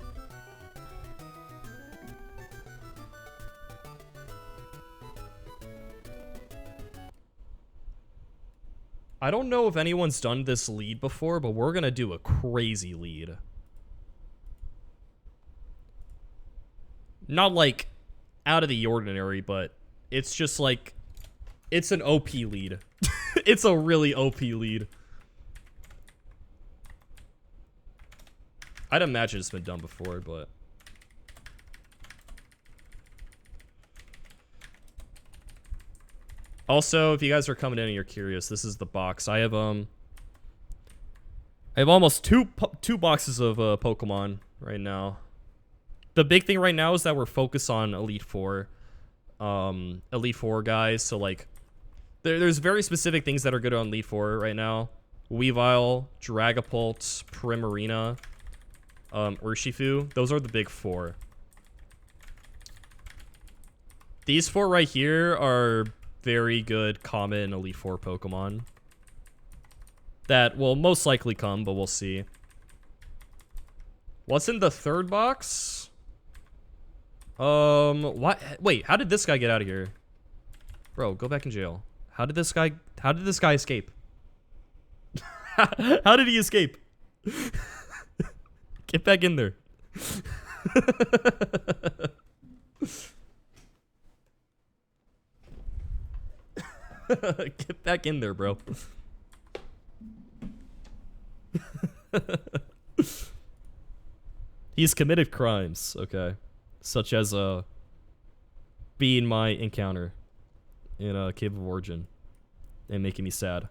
I don't know if anyone's done this lead before, but we're gonna do a crazy lead. Not like out of the ordinary, but it's just like, it's an OP lead. It's a really OP lead. I'd imagine it's been done before, but... Also, if you guys are coming in and you're curious, this is the box. I have almost two boxes of Pokemon right now. The big thing right now is that we're focused on Elite Four guys. So like, there's very specific things that are good on Elite Four right now. Weavile, Dragapult, Primarina, Urshifu. Those are the big four. These four right here are very good common Elite Four Pokemon that will most likely come, but we'll see. What's in the third box? What? Wait, how did this guy get out of here? Bro, go back in jail. How did this guy escape? How did he escape? Get back in there. Get back in there, bro. He's committed crimes, okay. Such as being my encounter in a Cave of Origin and making me sad.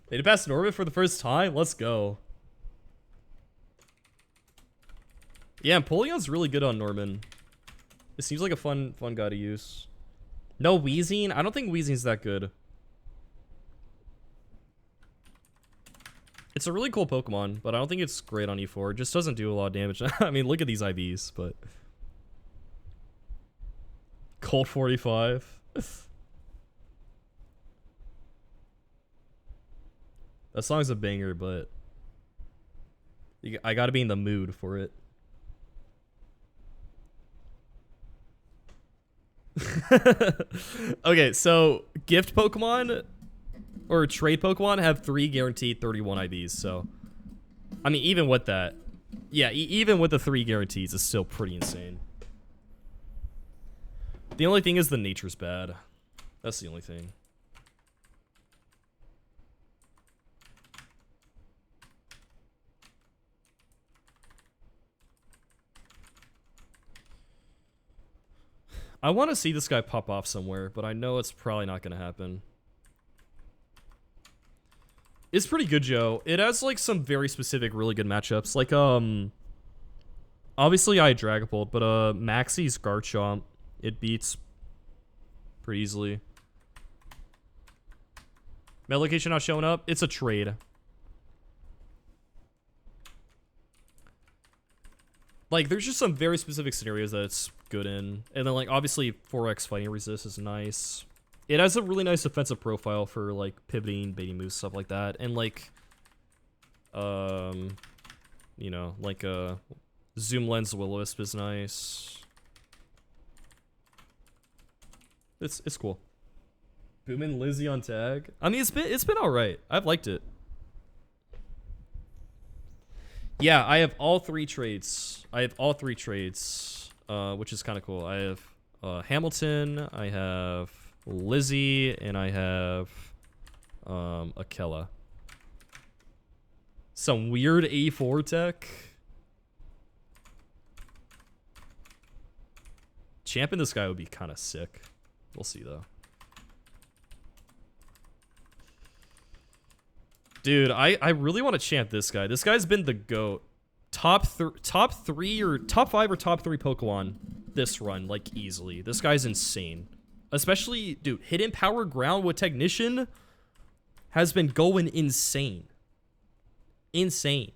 They did pass Norman for the first time? Let's go. Yeah, Empoleon's really good on Norman. It seems like a fun guy to use. No Weezing? I don't think Weezing's that good. It's a really cool Pokemon, but I don't think it's great on E4. It just doesn't do a lot of damage. I mean, look at these IVs, but... Colt 45. That song's a banger, but... I gotta be in the mood for it. Okay, so gift Pokemon or trade Pokemon have 3 guaranteed 31 IVs, so I mean, even with that, yeah, even with the 3 guarantees, it's still pretty insane. The only thing is the nature's bad. That's the only thing. I want to see this guy pop off somewhere, but I know it's probably not going to happen. It's pretty good, Joe. It has, like, some very specific, really good matchups. Like, obviously I had Dragapult, but, Maxie's Garchomp, it beats pretty easily. Med location not showing up? It's a trade. Like, there's just some very specific scenarios that it's good in. And then, like, obviously, 4x fighting resist is nice. It has a really nice defensive profile for, like, pivoting, baiting moves, stuff like that. And, like, you know, like, Zoom Lens Will-O-Wisp is nice. It's cool. Boomin' Lizzie on tag. I mean, it's been alright. I've liked it. Yeah, I have all 3 trades. Which is kind of cool. I have Hamilton, I have Lizzie, and I have Akella. Some weird A4 tech. Champing this guy would be kind of sick. We'll see, though. Dude, I really want to chant this guy. This guy's been the GOAT. Top 5 or top 3 Pokemon this run, like, easily. This guy's insane. Especially, dude, Hidden Power Ground with Technician has been going insane. Insane.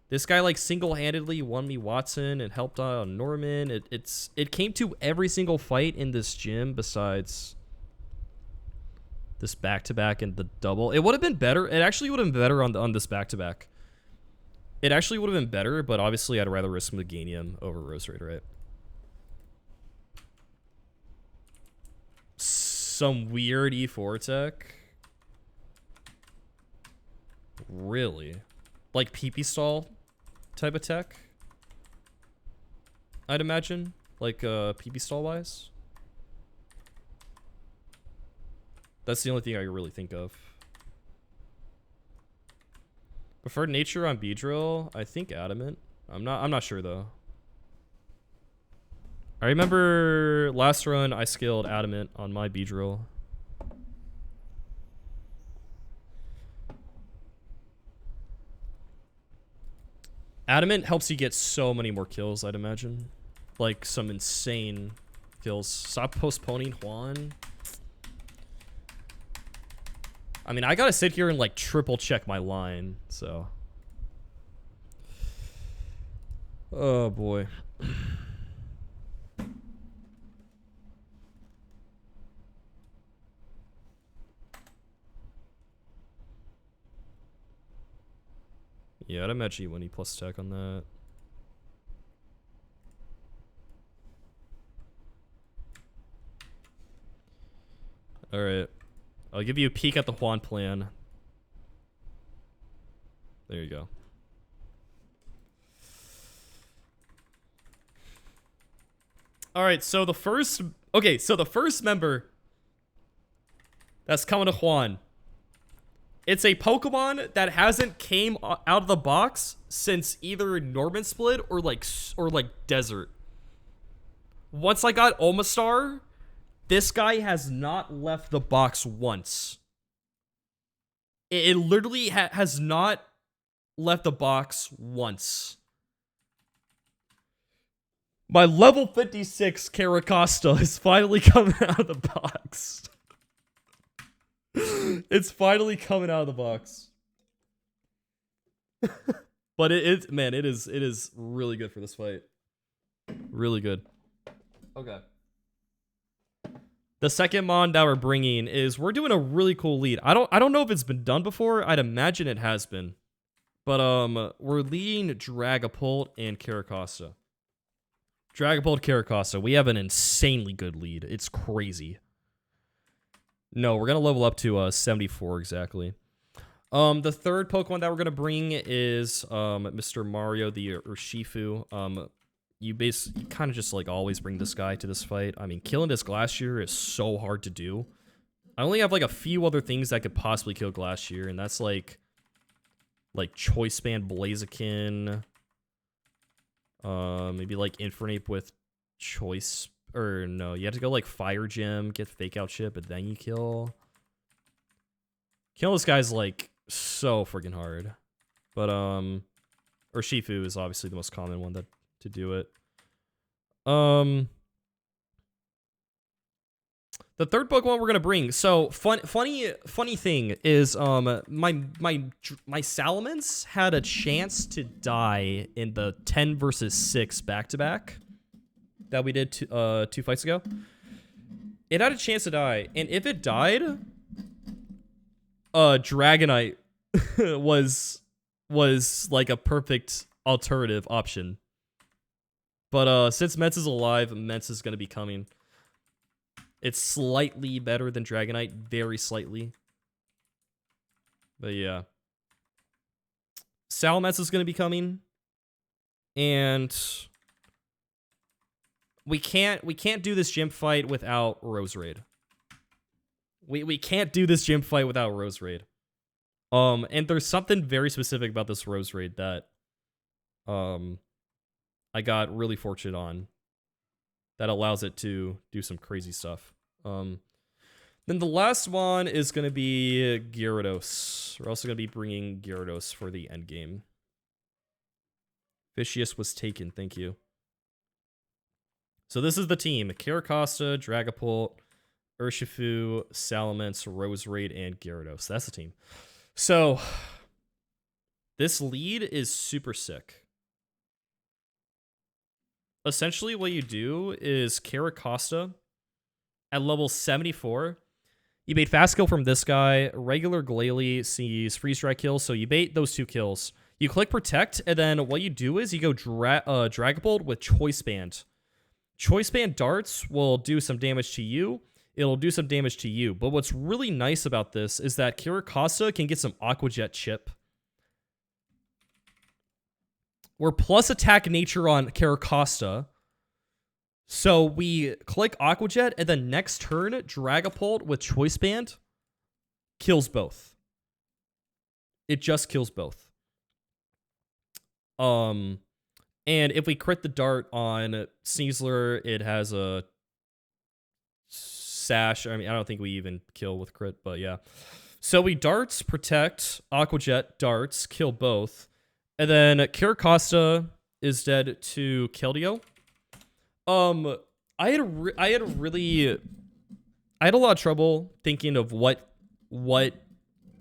This guy, like, single-handedly won me Watson and helped out Norman. It came to every single fight in this gym besides this back-to-back and the double. It would have been better. It actually would have been better on this back-to-back. It actually would have been better, but obviously I'd rather risk Meganium over Roserade, right? Some weird E4 tech. Really? Like PP stall type of tech? I'd imagine. Like PP stall wise. That's the only thing I can really think of. Preferred nature on Beedrill? I think adamant. I'm not sure though. I remember last run I skilled adamant on my Beedrill. Adamant helps you get so many more kills, I'd imagine. Like some insane kills. Stop postponing Juan. I mean, I gotta sit here and like triple check my line, so. Oh boy. Yeah, I'd imagine you win E plus tech on that. Alright. I'll give you a peek at the Juan plan. There you go. Alright, so the first... Okay, so the first member that's coming to Juan. It's a Pokemon that hasn't came out of the box since either Norman Split or like Desert. Once I got Omastar, this guy has not left the box once. It literally has not left the box once. My level 56 Caracosta is finally coming out of the box. It's finally coming out of the box. But man, it is really good for this fight. Really good. Okay. The second Mon that we're bringing is we're doing a really cool lead. I don't know if it's been done before. I'd imagine it has been. But we're leading Dragapult and Caracosta. Dragapult, Caracosta. We have an insanely good lead. It's crazy. No, we're gonna level up to 74 exactly. The third Pokemon that we're gonna bring is Mr. Mario the Urshifu. You kind of just like always bring this guy to this fight. I mean, killing this Glacier is so hard to do. I only have like a few other things that could possibly kill Glacier, and that's like Choice Band Blaziken. Maybe like Infernape with Choice. Or no, you have to go like Fire Gem, get Fake Out Chip, but then you kill. Kill this guy's like so freaking hard. But Urshifu is obviously the most common one to do it. The third Pokemon we're gonna bring. So funny thing is my Salamence had a chance to die in the 10 versus 6 back-to-back that we did two fights ago. It had a chance to die, and if it died, Dragonite was like a perfect alternative option. But since Mence is alive, Mence is gonna be coming. It's slightly better than Dragonite, very slightly. But yeah, Salamence is gonna be coming, and we can't do this gym fight without Roserade. We can't do this gym fight without Roserade. And there's something very specific about this Roserade that I got really fortunate on that allows it to do some crazy stuff. Then the last one is going to be Gyarados. We're also going to be bringing Gyarados for the end game. Vicious was taken, thank you. So this is the team. Caracosta, Dragapult, Urshifu, Salamence, Roserade, and Gyarados. That's the team. So this lead is super sick. Essentially what you do is Caracosta at level 74. You bait Fast Kill from this guy. Regular Glalie sees Freeze Dry kills, so you bait those 2 kills. You click Protect, and then what you do is you go Dragapult with Choice Band. Choice Band darts will do some damage to you. It'll do some damage to you. But what's really nice about this is that Caracosta can get some Aqua Jet chip. We're plus attack nature on Caracosta. So we click Aqua Jet, and then next turn, Dragapult with Choice Band kills both. It just kills both. And if we crit the dart on Sneasler, it has a sash. I mean, I don't think we even kill with crit, but yeah. So we darts, protect, Aqua Jet, darts, kill both. And then Caracosta is dead to Keldeo. I had a lot of trouble thinking of what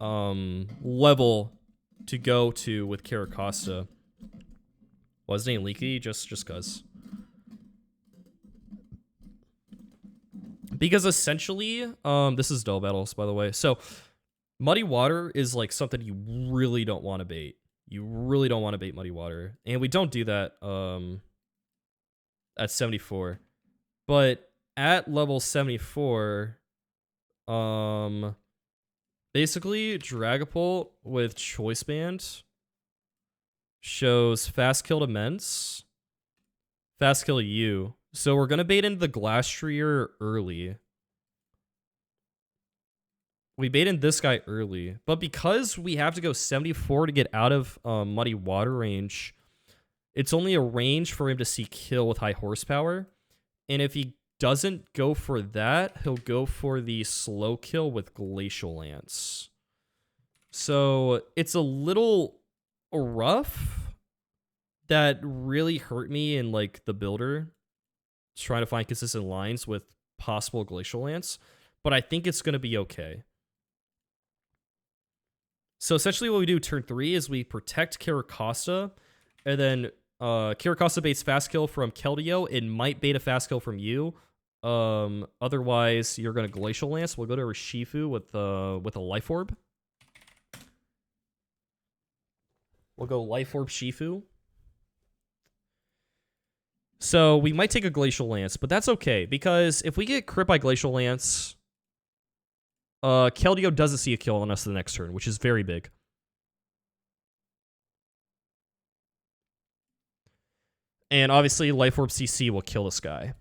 level to go to with Caracosta. Was name Leaky just cuz. Because essentially, this is Dull Battles, by the way. So Muddy Water is like something you really don't want to bait. You really don't want to bait Muddy Water. And we don't do that at 74. But at level 74, basically Dragapult with Choice Band shows Fast Kill to Mence, Fast Kill to you. So we're going to bait into the Glastrier early. We bait in this guy early. But because we have to go 74 to get out of Muddy Water range, it's only a range for him to see kill with high horsepower. And if he doesn't go for that, he'll go for the slow kill with Glacial Lance. So it's a little rough. That really hurt me in like the builder. Trying to find consistent lines with possible Glacial Lance. But I think it's going to be okay. So essentially what we do turn 3 is we protect Caracosta. And then Caracosta baits Fast Kill from Keldeo. It might bait a Fast Kill from you. Otherwise, you're going to Glacial Lance. We'll go to Urshifu with a Life Orb. We'll go Life Orb Shifu. So we might take a Glacial Lance, but that's okay. Because if we get crit by Glacial Lance, Keldeo doesn't see a kill on us the next turn, which is very big. And obviously, Life Orb CC will kill this guy.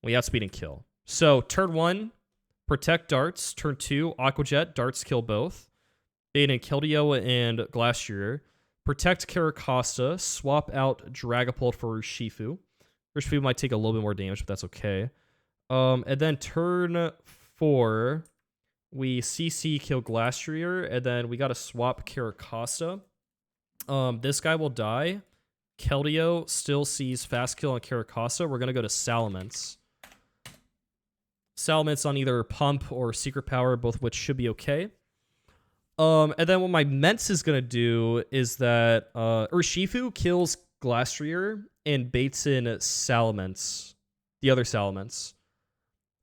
We outspeed and kill. So turn 1, protect darts. Turn 2, Aqua Jet, darts kill both. Bait in Keldeo and Glastrier. Protect Caracosta, swap out Dragapult for Urshifu. Urshifu might take a little bit more damage, but that's okay. And then turn 4, we CC kill Glastrier, and then we gotta swap Caracosta. This guy will die. Keldeo still sees Fast Kill on Caracosta. We're gonna go to Salamence. Salamence on either Pump or Secret Power, both of which should be okay. And then what my Mence is going to do is that Urshifu kills Glastrier and baits in Salamence, the other Salamence.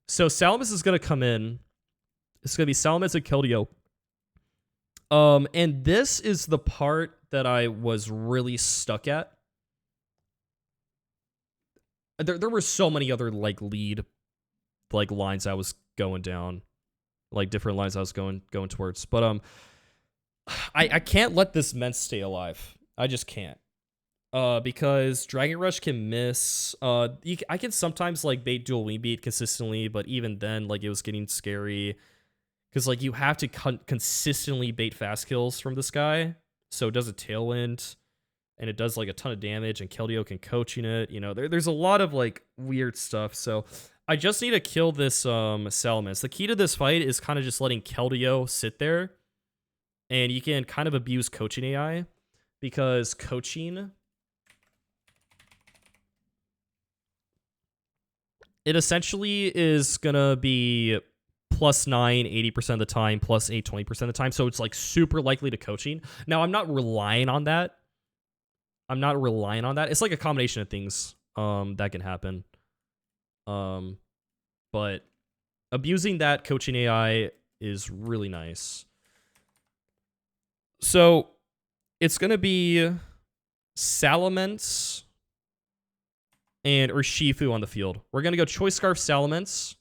So Salamence is going to come in. It's going to be Salamence and Keldeo. And this is the part that I was really stuck at. There were so many other like lead like lines I was going down. Like different lines I was going towards. But I can't let this Mence stay alive. I just can't. Because Dragon Rush can miss. I can sometimes like bait dual wing beat consistently, but even then, like it was getting scary. Because like you have to consistently bait fast kills from this guy. So it does a tailwind. And it does like a ton of damage, and Keldeo can coaching it. You know, there's a lot of like weird stuff. So I just need to kill this Salamence. The key to this fight is kind of just letting Keldeo sit there. And you can kind of abuse coaching AI. Because coaching... it essentially is going to be +9 80% of the time, +8 20% of the time. So it's like super likely to coaching. Now, I'm not relying on that. It's like a combination of things that can happen. But abusing that coaching AI is really nice. So it's going to be Salamence and Urshifu on the field. We're going to go Choice Scarf Salamence.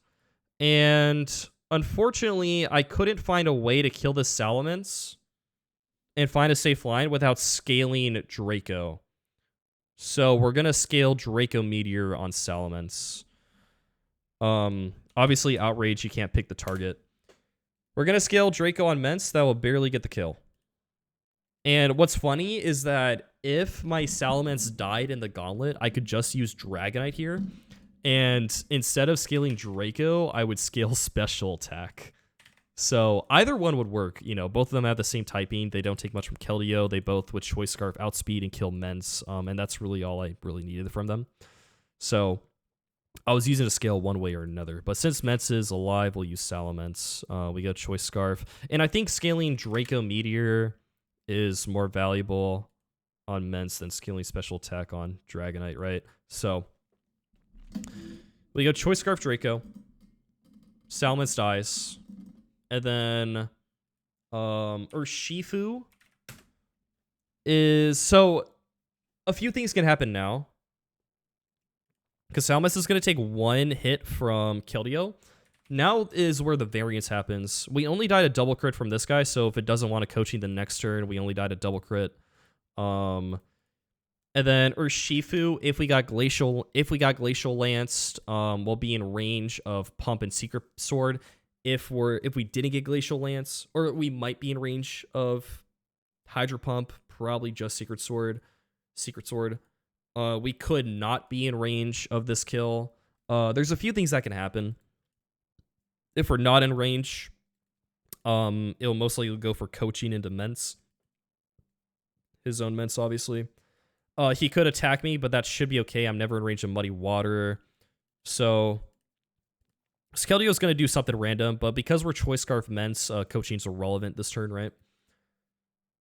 And unfortunately, I couldn't find a way to kill this Salamence and find a safe line without scaling Draco. So we're going to scale Draco Meteor on Salamence. Obviously, Outrage, you can't pick the target. We're going to scale Draco on Mence. That will barely get the kill. And what's funny is that if my Salamence died in the gauntlet, I could just use Dragonite here. And instead of scaling Draco, I would scale Special Attack. So either one would work. You know, both of them have the same typing. They don't take much from Keldeo. They both, with Choice Scarf, outspeed and kill Mence. And that's really all I really needed from them. So I was using a scale one way or another. But since Mence is alive, we'll use Salamence. We got Choice Scarf. And I think scaling Draco Meteor is more valuable on Mence than scaling Special Attack on Dragonite, right? So we go Choice Scarf Draco. Salamence dies. And then Urshifu is... so a few things can happen now. Because Salamence is going to take one hit from Keldeo. Now is where the variance happens. We only died a double crit from this guy, so if it doesn't want to coaching the next turn, we only died a double crit. And then Urshifu, if we got Glacial Lanced, we'll be in range of Pump and Secret Sword. If we didn't get Glacial Lance, or we might be in range of Hydro Pump, probably just Secret Sword. We could not be in range of this kill. There's a few things that can happen. If we're not in range, it'll mostly go for coaching into Mence. His own Mence, obviously. He could attack me, but that should be okay. I'm never in range of Muddy Water. So Skeldeo's going to do something random, but because we're Choice Scarf Mence, coaching's irrelevant this turn, right?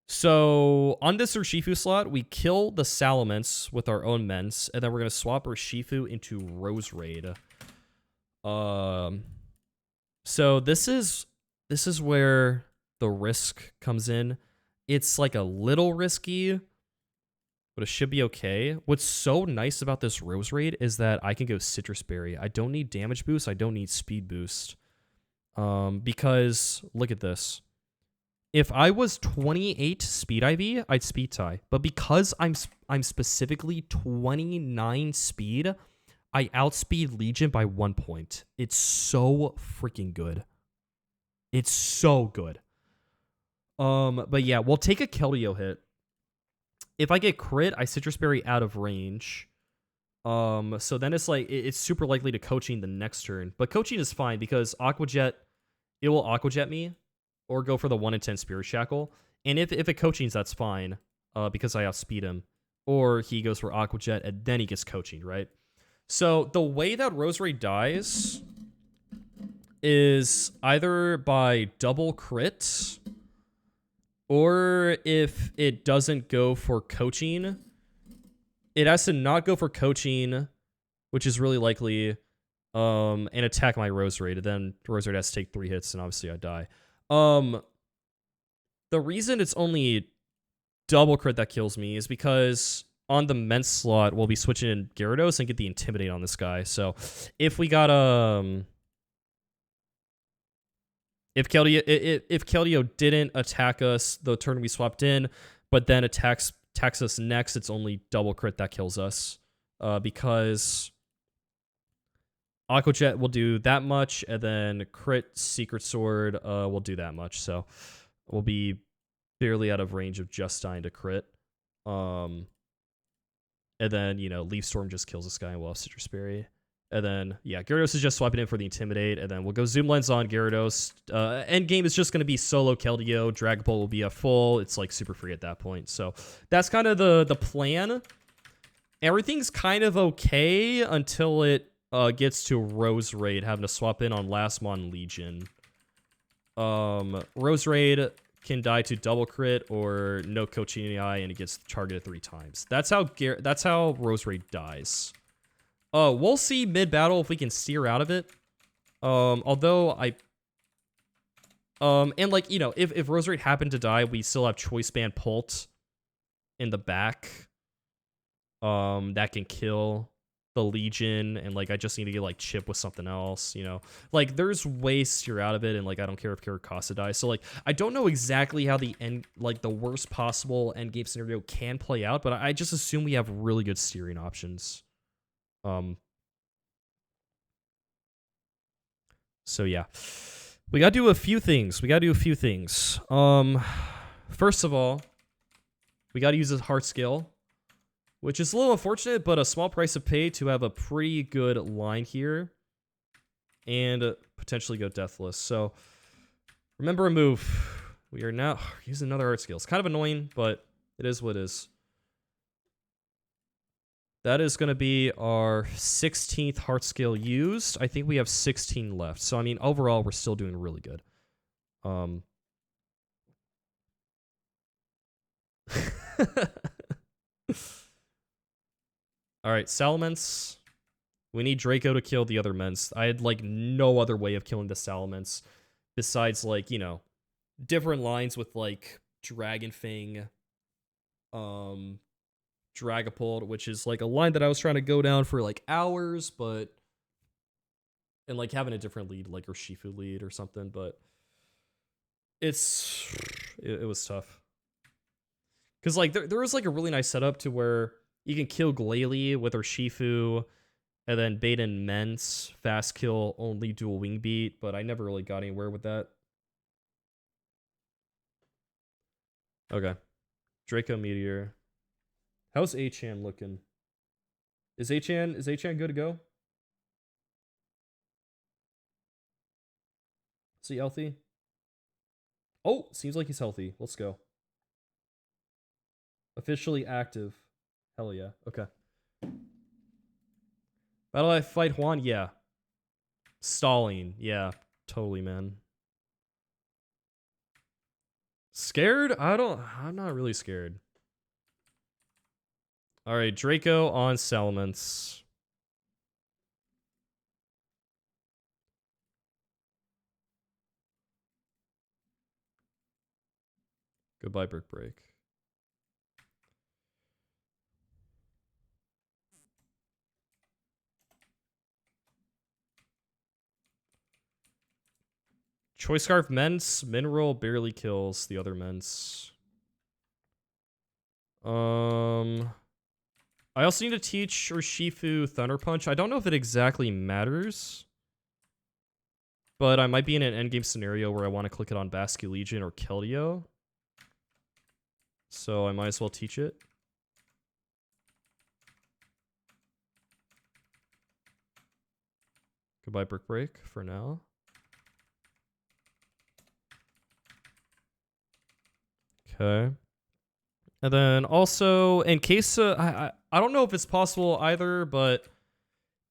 So on this Urshifu slot, we kill the Salamence with our own Mence, and then we're going to swap Urshifu into Roserade. So this is where the risk comes in. It's like a little risky, but it should be okay. What's so nice about this Roserade is that I can go Citrus Berry. I don't need damage boost. I don't need speed boost. Because look at this. If I was 28 speed IV, I'd speed tie. But because I'm specifically 29 speed, I outspeed Legion by 1 point. It's so freaking good. It's so good. But yeah, we'll take a Keldeo hit. If I get crit, I Citrus Berry out of range. So then it's like, it's super likely to coaching the next turn. But coaching is fine because Aqua Jet, it will Aqua Jet me or go for the 1 in 10 Spirit Shackle. And if it coachings, that's fine because I outspeed him. Or he goes for Aqua Jet and then he gets coaching, right? So the way that Roserade dies is either by double crit, or if it doesn't go for coaching, it has to not go for coaching, which is really likely, and attack my Roserade. And then Roserade has to take 3 hits, and obviously I die. The reason it's only double crit that kills me is because on the Mence slot, we'll be switching in Gyarados and get the Intimidate on this guy. So if we got if Keldeo didn't attack us the turn we swapped in, but then attacks us next, it's only double crit that kills us. Because Aqua Jet will do that much, and then crit Secret Sword will do that much. So we'll be barely out of range of just dying to crit. And then, you know, Leaf Storm just kills this guy and we'll have Citrus Berry. And then, yeah, Gyarados is just swapping in for the Intimidate. And then we'll go Zoom Lens on Gyarados. End game is just going to be solo Keldeo. Dragapult will be at full. It's like super free at that point. So that's kind of the plan. Everything's kind of okay until it gets to Rose Raid, having to swap in on Lastmon Legion. Rose Raid can die to double crit or no Coaching Eye, and it gets targeted 3 times. That's how Rose Raid dies. We'll see mid-battle if we can steer out of it. Although and like, you know, if Rose Raid happened to die, we still have Choice Band Pult in the back. That can kill the Legion, and like I just need to get like Chip with something else, you know. Like there's ways to steer out of it, and like I don't care if Kirakasa dies. So like I don't know exactly how the worst possible end game scenario can play out, but I just assume we have really good steering options. So yeah, we gotta do a few things. First of all, we gotta use a heart skill, which is a little unfortunate, but a small price to pay to have a pretty good line here and potentially go Deathless. So remember a move. We are now using another heart skill. It's kind of annoying, but it is what it is. That is going to be our 16th heart skill used. I think we have 16 left. So, I mean, overall, we're still doing really good. All right, Salamence. We need Draco to kill the other Ments. I had, like, no other way of killing the Salamence besides, like, you know, different lines with, like, Dragon Fang, Dragapult, which is like a line that I was trying to go down for like hours, but and like having a different lead, like Urshifu lead or something, but it was tough. Cause like there was like a really nice setup to where you can kill Glalie with Urshifu and then bait in Ments, fast kill, only dual wing beat, but I never really got anywhere with that. Okay. Draco Meteor. How's Achan looking? Is Achan good to go? Is he healthy? Oh, seems like he's healthy. Let's go. Officially active. Hell yeah. Okay. Battle I fight Juan? Yeah. Stalling. Yeah. Totally, man. Scared? I'm not really scared. All right, Draco on Salamence. Goodbye, Brick Break. Choice Scarf Ments. Mineral barely kills the other Ments. I also need to teach Urshifu Thunder Punch. I don't know if it exactly matters, but I might be in an endgame scenario where I want to click it on Basque Legion or Keldeo. So I might as well teach it. Goodbye, Brick Break, for now. Okay. And then also, in case, I don't know if it's possible either, but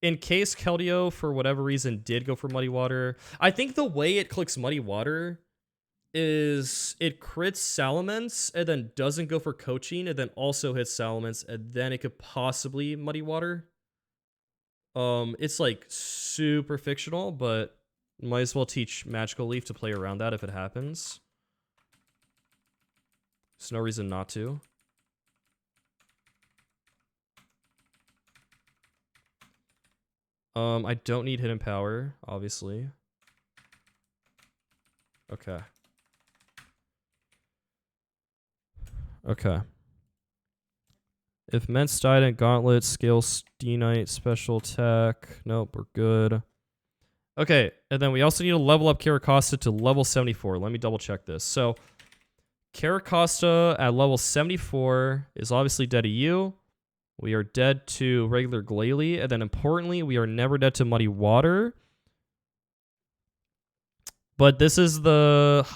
in case Keldeo, for whatever reason, did go for Muddy Water, I think the way it clicks Muddy Water is it crits Salamence and then doesn't go for Coaching and then also hits Salamence and then it could possibly Muddy Water. It's like super fictional, but might as well teach Magical Leaf to play around that if it happens. There's no reason not to. I don't need Hidden Power, obviously. Okay. Okay. If Ments died in Gauntlet, Scale Steanite, Special Attack. Nope, we're good. Okay, and then we also need to level up Kirakasa to level 74. Let me double check this. So, Kirakasa at level 74 is obviously dead to you. We are dead to regular Glalie, and then importantly, we are never dead to Muddy Water. But this is the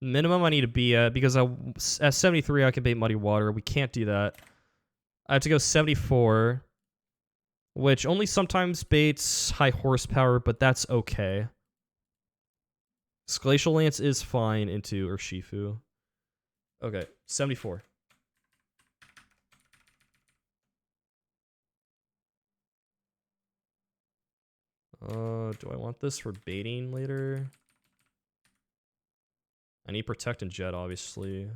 minimum I need to be at, because at 73 I can bait Muddy Water. We can't do that. I have to go 74, which only sometimes baits high horsepower, but that's okay. Glacial Lance is fine into Urshifu. Okay, 74. Do I want this for baiting later? I need Protect and Jet, obviously.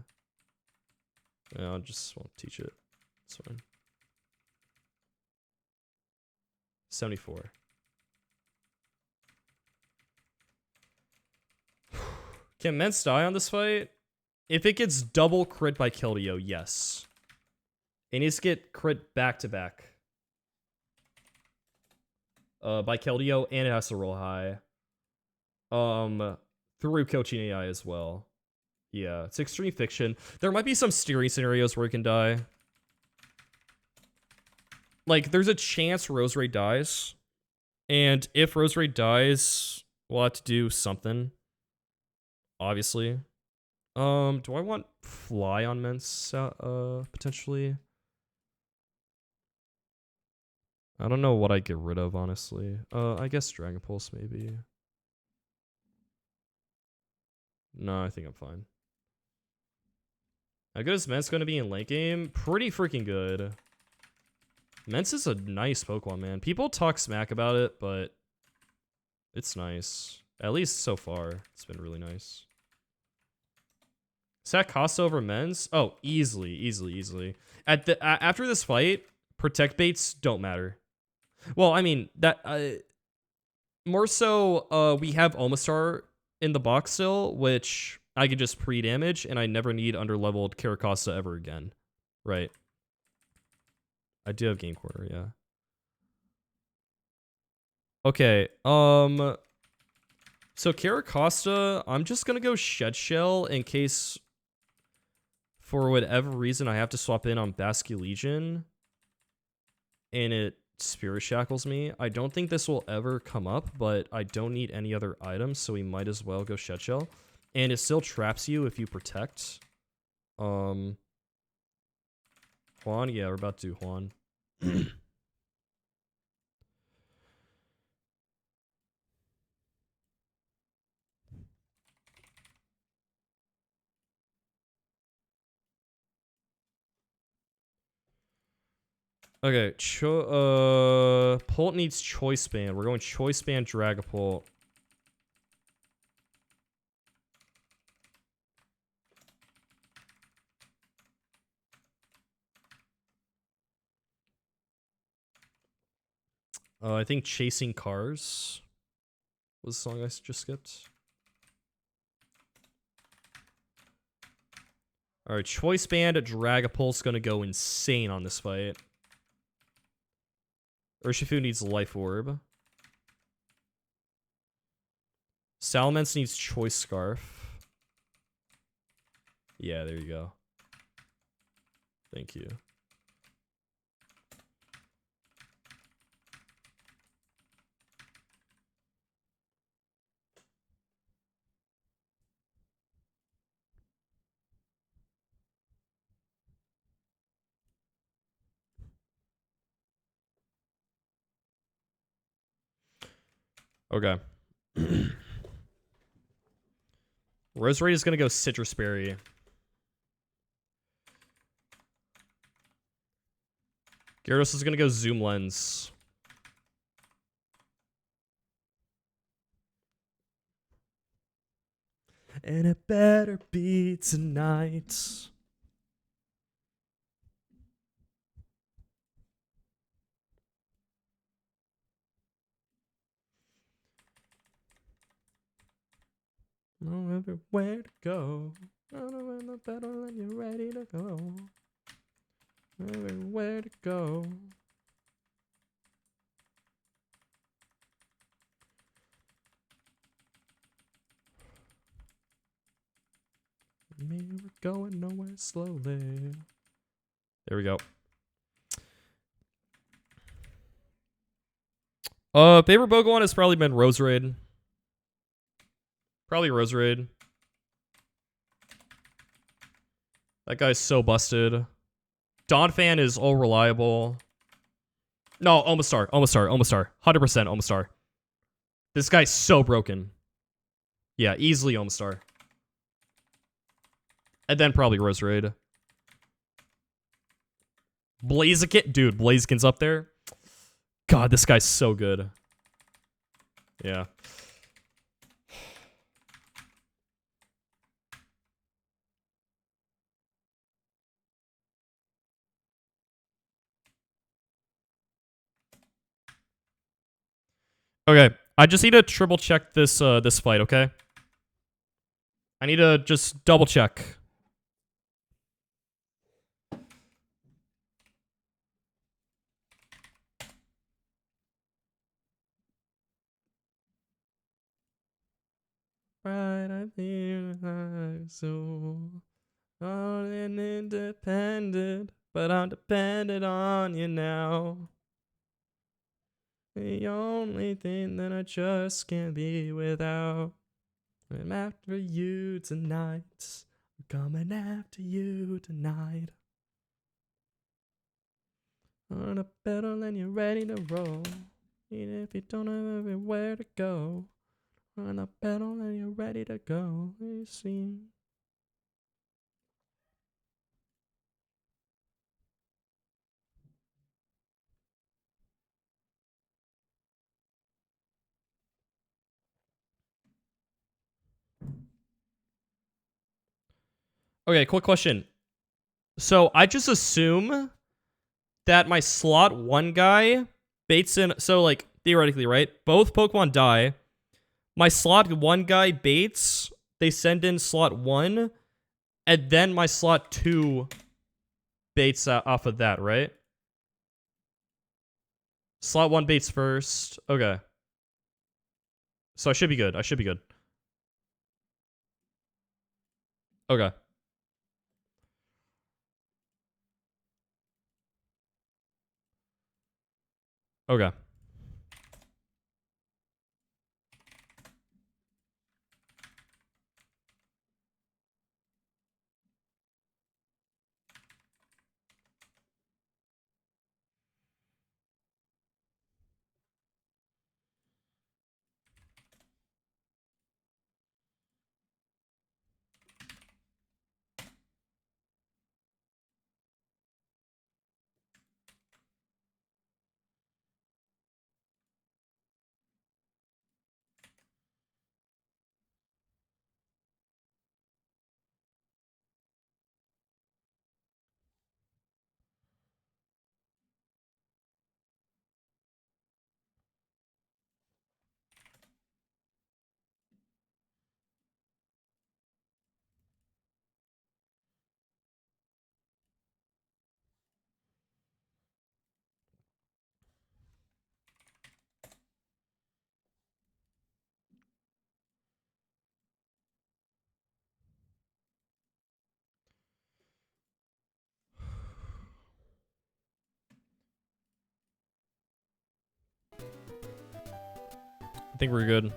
Yeah, I just won't teach it. It's fine. 74. Can Mence die on this fight? If it gets double crit by Keldeo, yes. It needs to get crit back to back. By Keldeo, and it has to roll high. Through coaching AI as well. Yeah, it's extreme fiction. There might be some steering scenarios where it can die. Like, there's a chance Roserade dies. And if Roserade dies, we'll have to do something. Obviously. Do I want Fly on Mence, potentially? I don't know what I'd get rid of, honestly. I guess Dragon Pulse, maybe. No, I think I'm fine. How good is Mence going to be in late game? Pretty freaking good. Mence is a nice Pokemon, man. People talk smack about it, but it's nice. At least so far, it's been really nice. Is that Costa over Mence? Oh, easily, easily, easily. After this fight, Protect baits don't matter. Well, I mean, that more so, we have Omastar in the box still, which I can just pre-damage, and I never need under-leveled Caracosta ever again. Right. I do have Game Corner, yeah. Okay, so Caracosta, I'm just gonna go Shed Shell in case, for whatever reason, I have to swap in on Basculegion, and it Spirit Shackles me. I don't think this will ever come up, but I don't need any other items, so we might as well go Shed Shell. And it still traps you if you Protect. Juan, yeah, we're about to do Juan. Okay, Pult needs Choice Band. We're going Choice Band, Dragapult. I think Chasing Cars was the song I just skipped. Alright, Choice Band, Dragapult's gonna go insane on this fight. Urshifu needs Life Orb. Salamence needs Choice Scarf. Yeah, there you go. Thank you. Okay. Roserade is going to go Citrus Berry. Gyarados is going to go Zoom Lens. And it better be tonight. Know everywhere to go. I know when the battle and you're ready to go. Everywhere to go. Me, we're going nowhere slowly. There we go. Favorite Pokemon has probably been Roserade. Probably Roserade. That guy's so busted. Donphan is all reliable. No, Omastar. 100% Omastar. This guy's so broken. Yeah, easily Omastar. And then probably Roserade. Blaziken. Dude, Blaziken's up there. God, this guy's so good. Yeah. Okay, I just need to triple check this this fight, okay? I need to just double check. Right, I feel like so on and independent, but I'm dependent on you now. The only thing that I just can't be without. I'm after you tonight. I'm coming after you tonight. On a pedal and you're ready to roll. Even if you don't have everywhere to go. On a pedal and you're ready to go. You seem. Okay, quick question. So I just assume that my slot 1 guy baits in. So, like, theoretically, right? Both Pokemon die. My slot 1 guy baits. They send in slot 1. And then my slot 2 baits off of that, right? Slot 1 baits first. Okay. So I should be good. I should be good. Okay. Okay. I think we're good.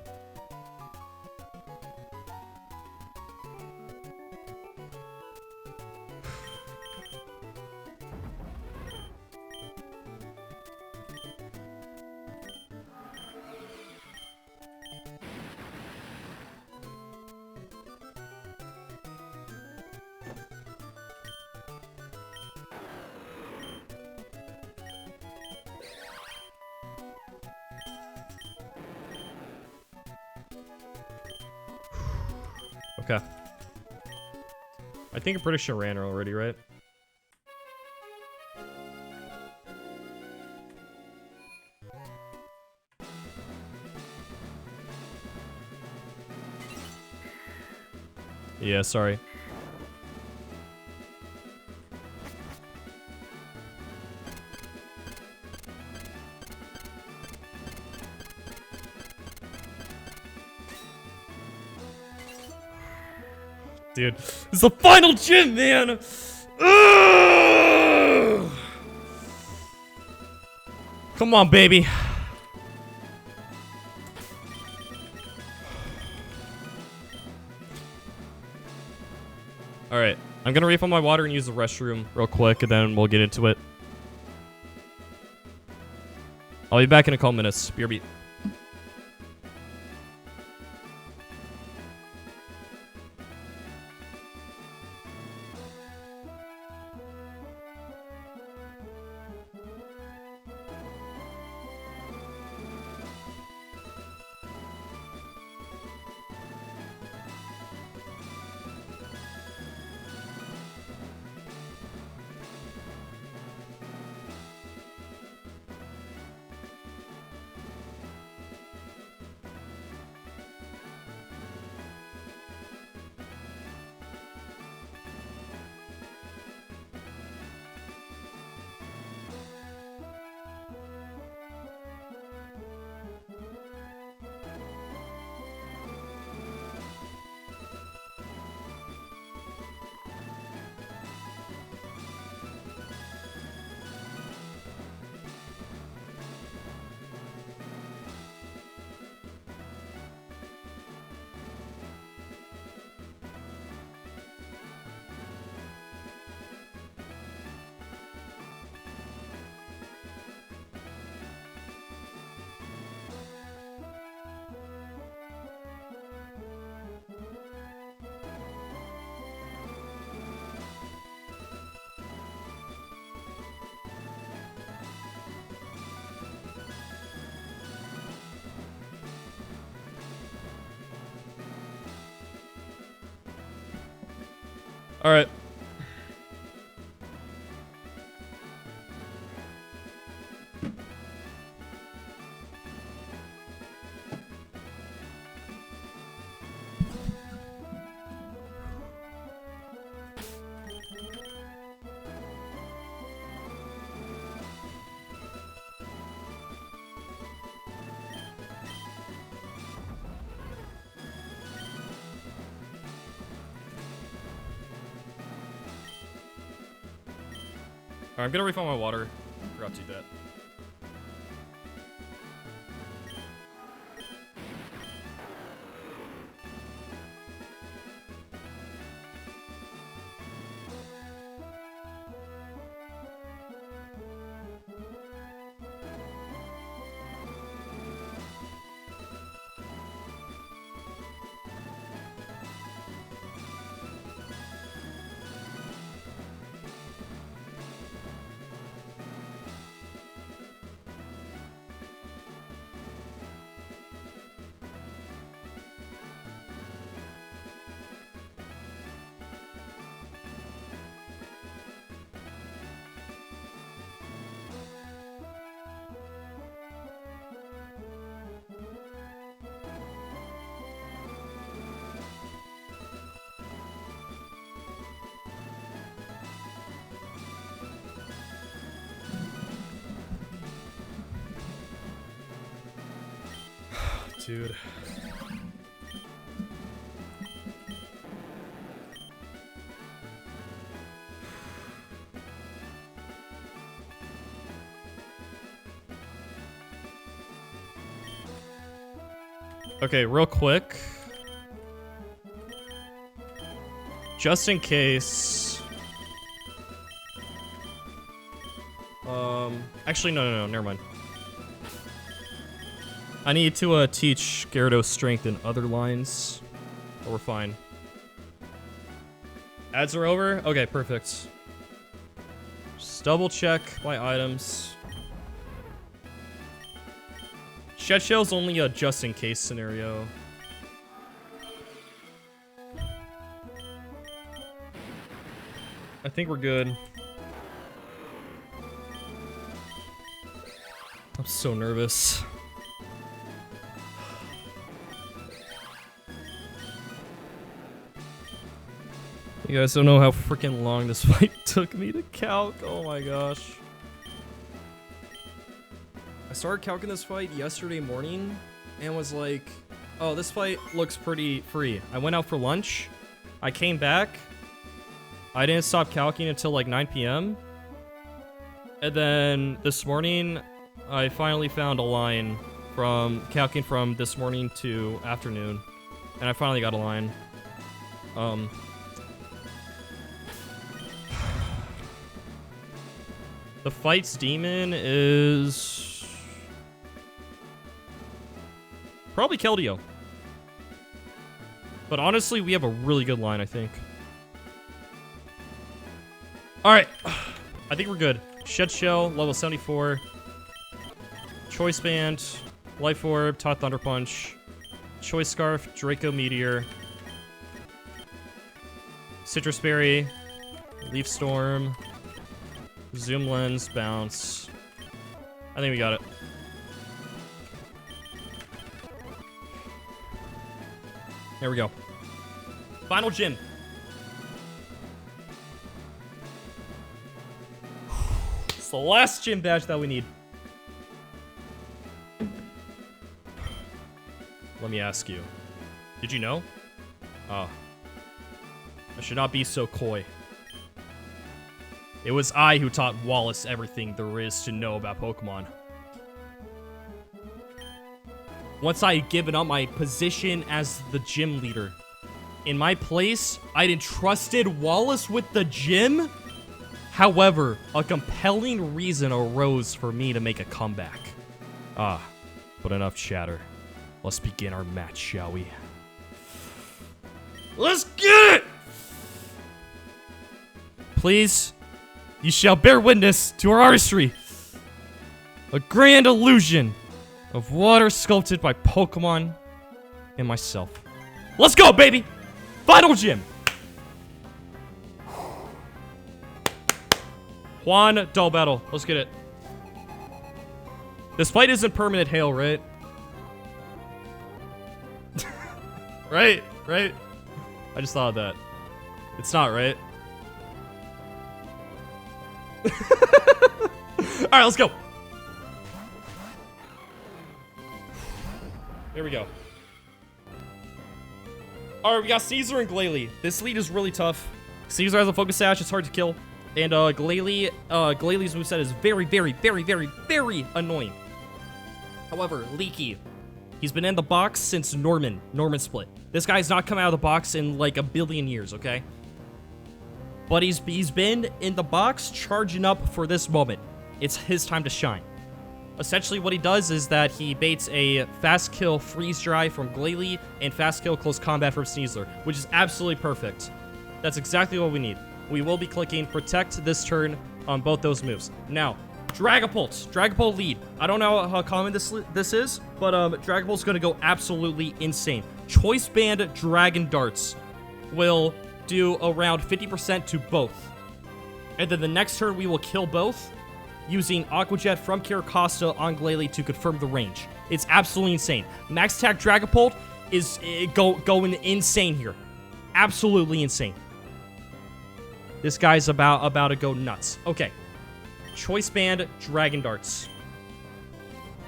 Okay. I think I'm pretty sure ran her already, right? Yeah, sorry. Dude, it's the final gym, man! Ugh! Come on, baby. Alright. I'm gonna refill my water and use the restroom real quick, and then we'll get into it. I'll be back in a couple minutes. BRB. Alright. I'm gonna refill my water. Forgot to do that. Dude. Okay, real quick. Just in case. Actually, no, never mind. I need to teach Gyarados strength in other lines, but we're fine. Ads are over? Okay, perfect. Just double check my items. Shed Shell's only a just in case scenario. I think we're good. I'm so nervous. You guys don't know how freaking long this fight took me to calc. Oh my gosh. I started calcing this fight yesterday morning and was like, oh, this fight looks pretty free. I went out for lunch. I came back. I didn't stop calcing until like 9 p.m. And then this morning, I finally found a line from calcing from this morning to afternoon. And I finally got a line. The fight's demon is probably Keldeo. But honestly, we have a really good line, I think. Alright. I think we're good. Shed Shell, level 74. Choice Band, Life Orb, Tot Thunder Punch. Choice Scarf, Draco Meteor. Citrus Berry, Leaf Storm. Zoom Lens, Bounce. I think we got it. There we go. Final gym. It's the last gym badge that we need. Let me ask you. Did you know? Oh. I should not be so coy. It was I who taught Wallace everything there is to know about Pokemon. Once I had given up my position as the gym leader, in my place, I'd entrusted Wallace with the gym. However, a compelling reason arose for me to make a comeback. Ah, but enough chatter. Let's begin our match, shall we? Let's get it! Please, you shall bear witness to our artistry. A grand illusion of water sculpted by Pokemon and myself. Let's go, baby! Final gym! Juan, dull battle. Let's get it. This fight isn't permanent hail, right? Right? I just thought of that. It's not, right? Alright, let's go. There we go. Alright, we got Caesar and Glalie. This lead is really tough. Caesar has a focus sash, it's hard to kill. And Glalie, Glalie's moveset is very, very, very, very, very annoying. However, Leaky. He's been in the box since Norman split. This guy's not come out of the box in like a billion years, okay? But he's been in the box charging up for this moment. It's his time to shine. Essentially what he does is that he baits a fast kill freeze dry from Glalie and fast kill close combat from Sneasler, which is absolutely perfect. That's exactly what we need. We will be clicking protect this turn on both those moves. Now, Dragapult. Dragapult lead. I don't know how common this is, but Dragapult's gonna go absolutely insane. Choice Band Dragon Darts will do around 50% to both. And then the next turn we will kill both using Aqua Jet from Caracosta on Glalie to confirm the range. It's absolutely insane. Max Attack Dragapult is going insane here. Absolutely insane. This guy's about to go nuts. Okay. Choice Band Dragon Darts.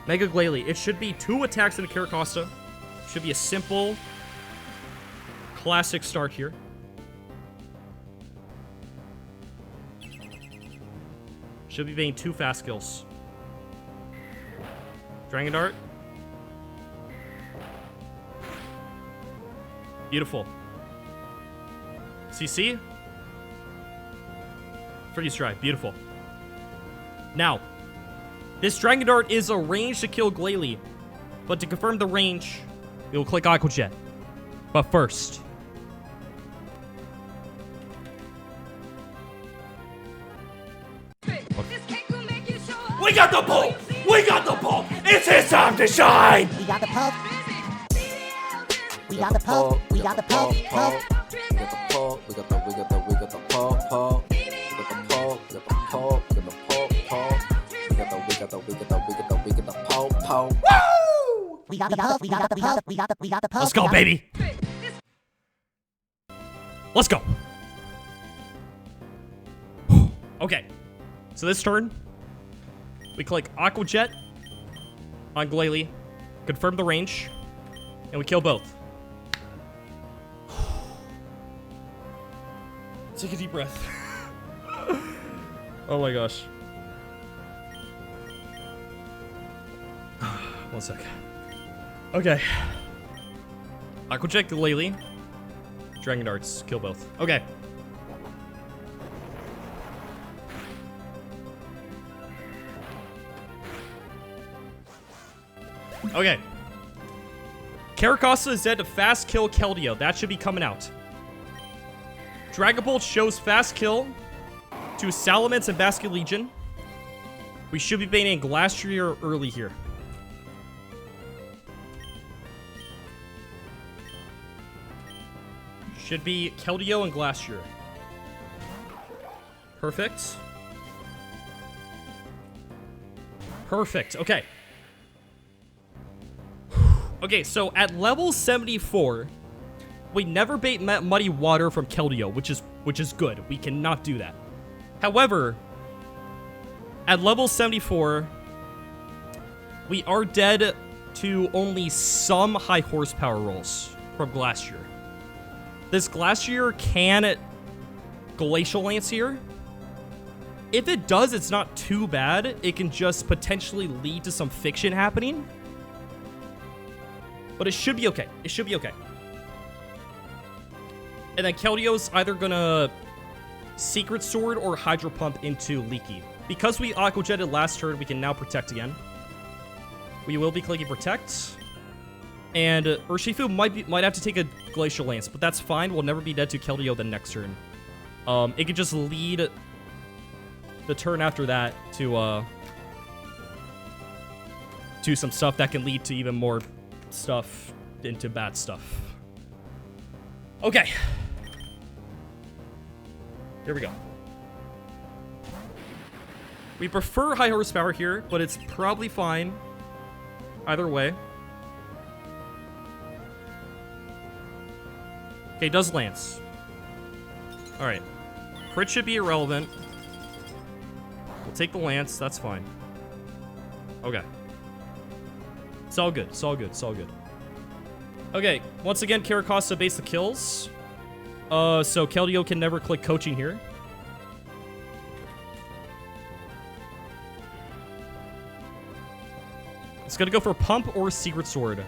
Mega Glalie. It should be 2 attacks in a Caracosta. Should be a simple, classic start here. Should be being 2 fast kills. Dragon Dart. Beautiful. CC. Freeze Dry. Beautiful. Now, this Dragon Dart is a range to kill Glalie, but to confirm the range, we will click Aqua Jet. But first, we got the ball! We got the ball! It's his time to shine!
We got the pulp. We got the pulp. We got the pulp. Pulp.
We got the pulp. We got the pulp. Pulp. We got the pulp. We got the pulp. We got the pulp. We got the pulp. We got the pulp.
Woo! We got the pulp. We got the pulp. We got the pulp.
Let's go, baby! Let's go! Okay. So this turn, we click Aqua Jet on Glalie, confirm the range, and we kill both. Take a deep breath. Oh my gosh. One sec. Okay. Aqua Jet, Glalie, Dragon Darts, kill both. Okay. Okay. Caracasa is dead to fast kill Keldeo. That should be coming out. Dragon Bolt shows fast kill to Salamence and Basket Legion. We should be baiting Glastrier early here. Should be Keldeo and Glastrier. Perfect. Perfect. Okay. Okay, so at level 74, we never bait Muddy Water from Keldeo, which is good. We cannot do that. However, at level 74, we are dead to only some high horsepower rolls from Glastrier. This Glastrier can Glacial Lance here. If it does, it's not too bad. It can just potentially lead to some fiction happening. But it should be okay. It should be okay. And then Keldeo's either gonna Secret Sword or Hydro Pump into Leaky. Because we Aqua Jetted last turn, we can now Protect again. We will be clicking Protect. And Urshifu might have to take a Glacial Lance, but that's fine. We'll never be dead to Keldeo the next turn. It could just lead the turn after that to some stuff that can lead to even more stuff into bad stuff. Okay. Here we go. We prefer high horsepower here, but it's probably fine either way. Okay, does Lance. Alright. Crit should be irrelevant. We'll take the Lance, that's fine. Okay. It's all good, it's all good, it's all good. Okay, once again, Caracasa baits the kills. So Keldeo can never click Coaching here. It's gonna go for Pump or Secret Sword.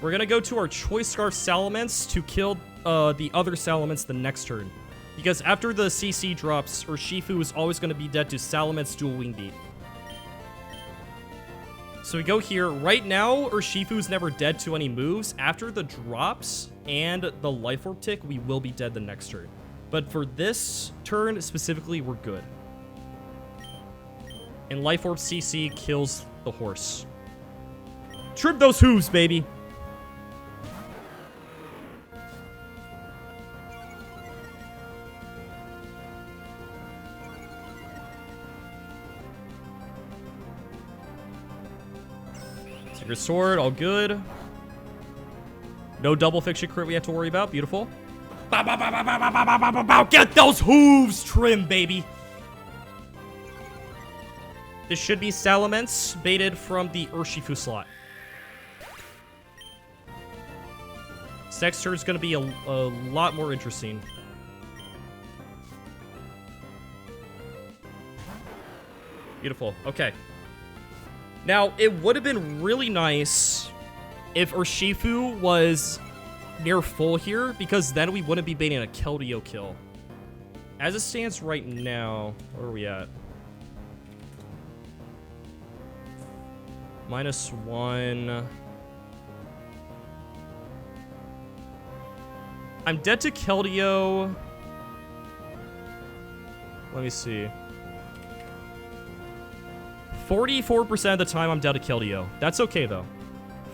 We're gonna go to our Choice Scarf Salamence to kill the other Salamence the next turn. Because after the CC drops, Urshifu is always gonna be dead to Salamence Dual Wing Beat. So we go here. Right now, Urshifu's never dead to any moves. After the drops and the Life Orb tick, we will be dead the next turn. But for this turn specifically, we're good. And Life Orb CC kills the horse. Trim those hooves, baby! Secret Sword, all good. No double fiction crit we have to worry about. Beautiful. Bow, bow, bow, bow, bow, bow, bow, bow, bow, bow. Get those hooves trim, baby. This should be Salamence baited from the Urshifu slot. This next turn is going to be a lot more interesting. Beautiful. Okay. Now, it would have been really nice if Urshifu was near full here, because then we wouldn't be baiting a Keldeo kill. As it stands right now, where are we at? -1. I'm dead to Keldeo. Let me see. 44% of the time, I'm dead to Keldeo. That's okay, though.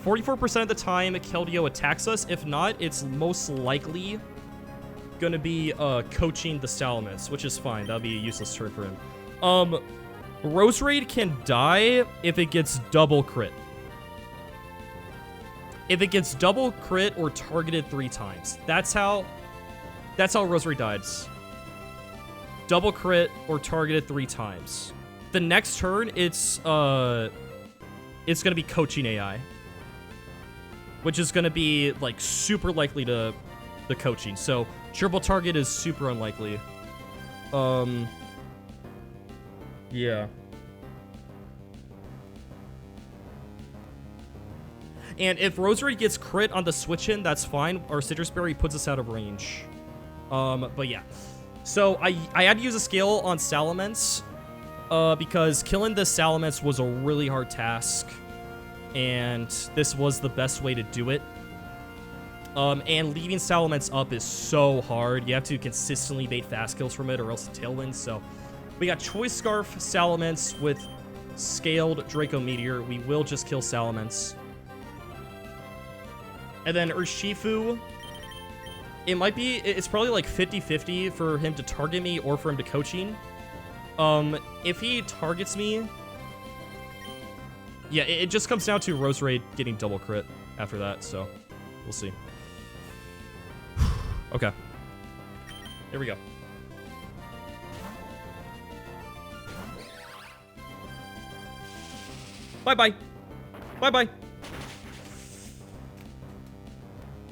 44% of the time, Keldeo attacks us. If not, it's most likely going to be coaching the Salamence, which is fine. That'll be a useless turn for him. Rose Raid can die if it gets double crit. If it gets double crit or targeted 3 times. That's how Rose Raid dies. Double crit or targeted 3 times. The next turn, it's gonna be coaching AI, which is gonna be like super likely to the coaching. So triple target is super unlikely. Yeah. And if Rosary gets crit on the switch in, that's fine. Our Citrus Berry puts us out of range. But yeah. So I had to use a scale on Salamence. because killing the Salamence was a really hard task, and this was the best way to do it. And leaving Salamence up is so hard. You have to consistently bait fast kills from it or else the tail wins. So we got Choice Scarf, Salamence with Scaled Draco Meteor. We will just kill Salamence. And then Urshifu, it's probably like 50-50 for him to target me or for him to coaching. If he targets me, yeah, it just comes down to Roserade getting double crit after that, so we'll see. Okay. Here we go. Bye-bye. Bye-bye.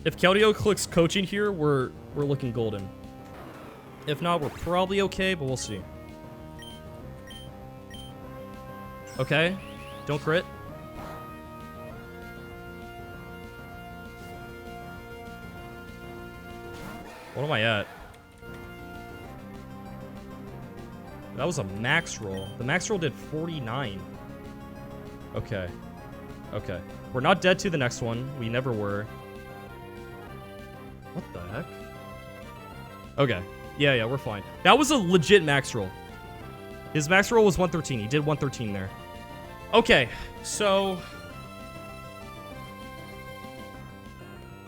If Keldeo clicks coaching here, we're looking golden. If not, we're probably okay, but we'll see. Okay. Don't crit. What am I at? That was a max roll. The max roll did 49. Okay. Okay. We're not dead to the next one. We never were. What the heck? Okay. Yeah, we're fine. That was a legit max roll. His max roll was 113. He did 113 there. Okay, so...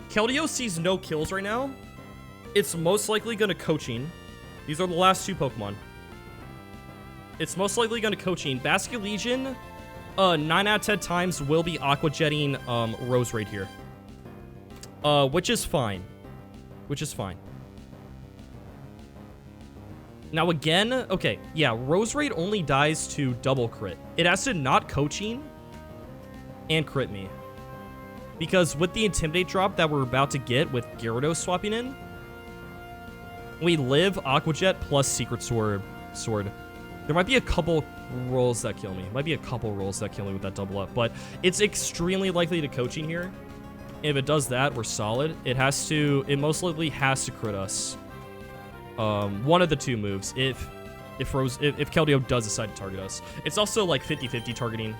Keldeo sees no kills right now. It's most likely going to coaching. These are the last two Pokemon. It's most likely going to coaching. Basculegion, 9 out of 10 times will be Aqua Jetting Roserade here. Which is fine. Which is fine. Now again, okay, yeah, Roserade only dies to double crit. It has to not coaching and crit me. Because with the Intimidate drop that we're about to get with Gyarados swapping in, we live Aqua Jet plus Secret Sword. There might be a couple rolls that kill me. Might be a couple rolls that kill me with that double up, but it's extremely likely to coaching here. If it does that, we're solid. It most likely has to crit us. One of the two moves, if Keldeo does decide to target us. It's also like 50-50 targeting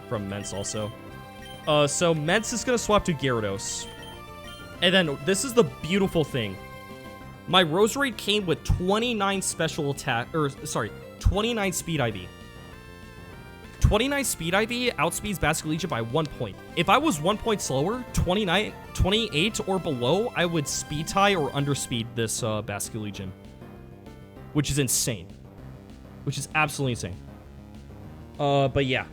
from Mence also. So Mence is gonna swap to Gyarados. And then this is the beautiful thing. My Roserade came with 29 special attack, 29 speed IV. 29 speed IV outspeeds Basculegion by 1 point. If I was 1 point slower, 28 or below, I would speed tie or underspeed this Basculegion. Which is insane. Which is absolutely insane. But yeah.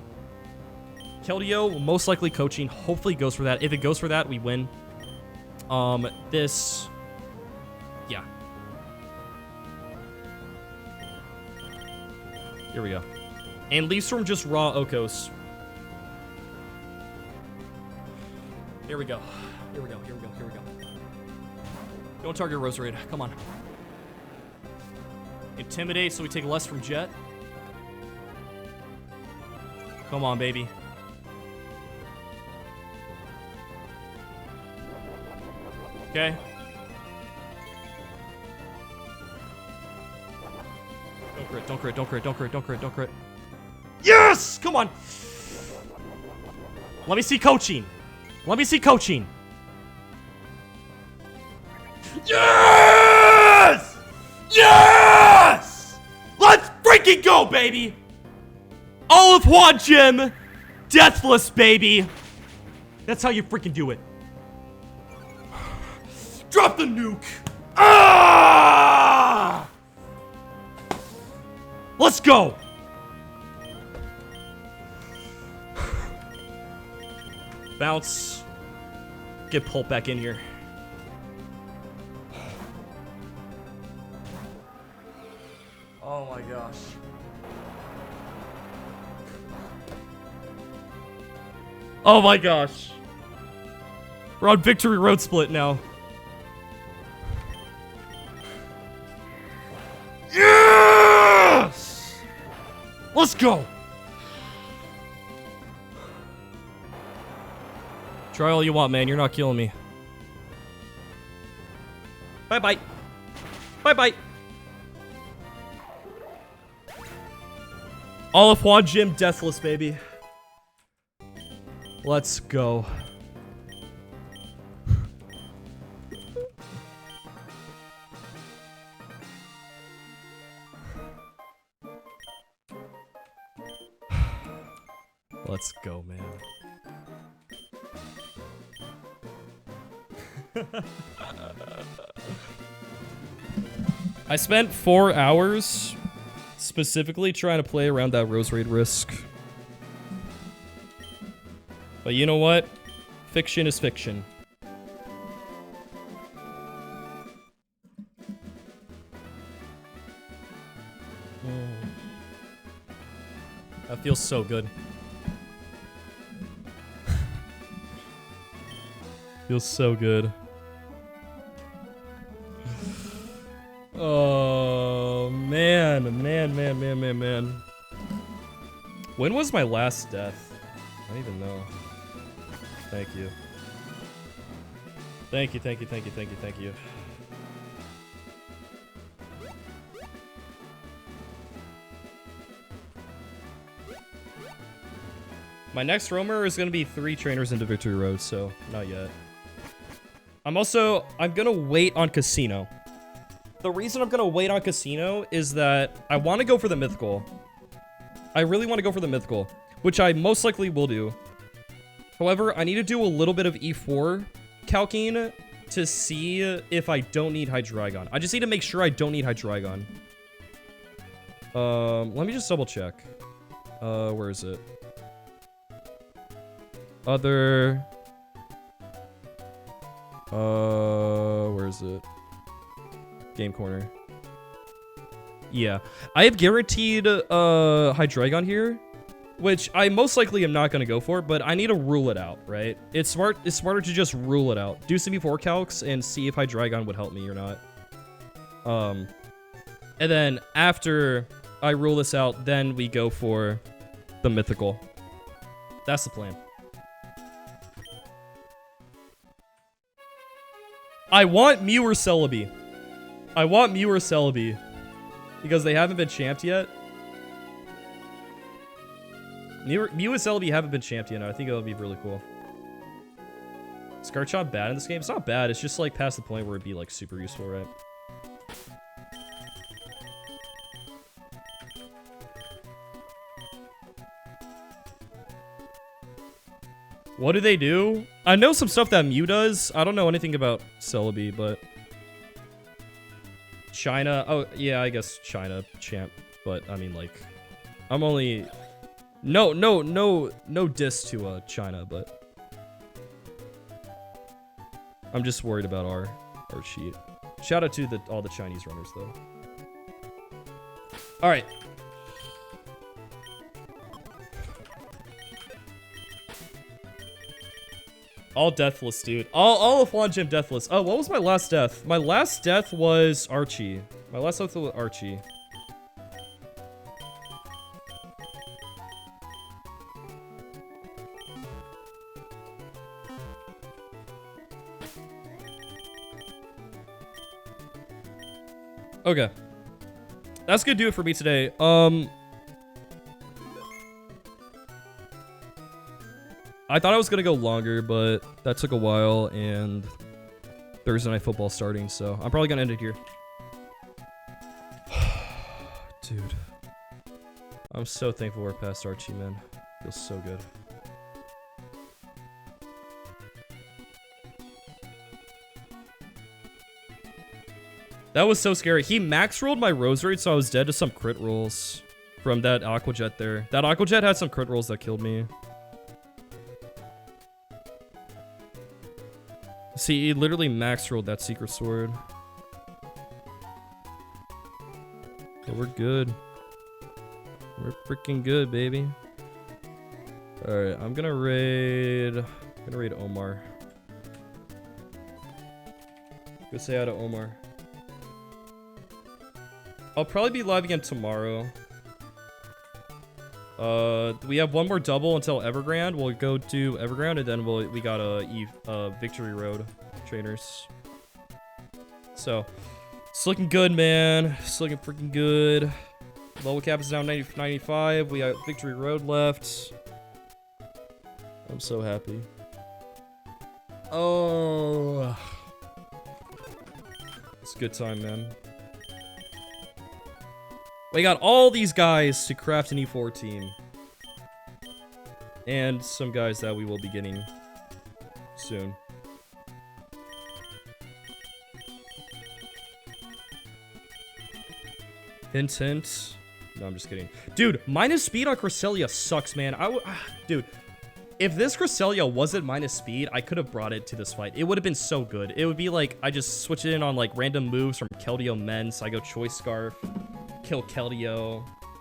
Keldeo, most likely coaching, hopefully goes for that. If it goes for that, we win. Yeah. Here we go. And leaves from just raw Okos. Here we go. Here we go. Here we go. Here we go. Don't target Roserade. Come on. Intimidate so we take less from Jet. Come on, baby. Okay. Don't crit, don't crit, don't crit, don't crit, don't crit, don't crit. Yes! Come on! Let me see coaching. Let me see coaching. Yes! Yes! Let's freaking go, baby! All of Juan Gym! Deathless, baby! That's how you freaking do it. Drop the nuke! Ah! Let's go! Bounce. Get Pulp back in here. Oh my gosh. Oh my gosh. We're on Victory Road Split now. Yes! Let's go! Try all you want, man. You're not killing me. Bye-bye. Bye-bye. All of Juan Gym deathless, baby. Let's go. Let's go, man. I spent 4 hours specifically trying to play around that Rose Raid risk. But you know what? Fiction is fiction. That feels so good. Feels so good. Oh, man. Man. When was my last death? I don't even know. Thank you. Thank you. My next roamer is going to be 3 trainers into Victory Road, so not yet. I'm gonna wait on Casino. The reason I'm gonna wait on Casino is that I want to go for the Mythical. I really want to go for the Mythical, which I most likely will do. However, I need to do a little bit of E4 calcing to see if I don't need Hydreigon. I just need to make sure I don't need Hydreigon. Let me just double check. Where is it? Other... where is it? Game corner. Yeah. I have guaranteed, Hydreigon here, which I most likely am not going to go for, but I need to rule it out, right? It's smarter to just rule it out. Do some E4 calcs and see if Hydreigon would help me or not. And then after I rule this out, then we go for the Mythical. That's the plan. I want Mew or Celebi. Because they haven't been champed yet. Mew and Celebi haven't been champed yet. I think it'll be really cool. Is Garchomp bad in this game? It's not bad. It's just like past the point where it'd be like super useful, right? What do they do? I know some stuff that Mew does. I don't know anything about Celebi, but... China. Oh, yeah, I guess China champ. But, I mean, like... I'm only... No diss to China, but... I'm just worried about our cheat. Shout out to all the Chinese runners, though. Alright. All deathless, dude. All of Juan Gym deathless. Oh, what was my last death? My last death was Archie. My last death was Archie. Okay. That's gonna do it for me today. I thought I was gonna go longer, but that took a while, and Thursday Night Football starting, so I'm probably gonna end it here. Dude. I'm so thankful we're past Archie, man. Feels so good. That was so scary. He max rolled my Rose Raid, so I was dead to some crit rolls from that Aqua Jet there. That Aqua Jet had some crit rolls that killed me. See, he literally max rolled that Secret Sword. But we're good. We're freaking good, baby. Alright, I'm gonna raid Omar. Go say hi to Omar. I'll probably be live again tomorrow. We have one more double until Evergrande. We'll go to Evergrande, and then we got a Victory Road trainers. So it's looking good, man. It's looking freaking good. Level cap is down 95. We got Victory Road left. I'm so happy. Oh. It's a good time, man. We got all these guys to craft an E4 team. And some guys that we will be getting soon. Hint, hint. No, I'm just kidding. Dude, minus speed on Cresselia sucks, man. Dude, if this Cresselia wasn't minus speed, I could have brought it to this fight. It would have been so good. It would be like, I just switch it in on like random moves from Keldeo Men. So I go Choice Scarf, kill Keldeo.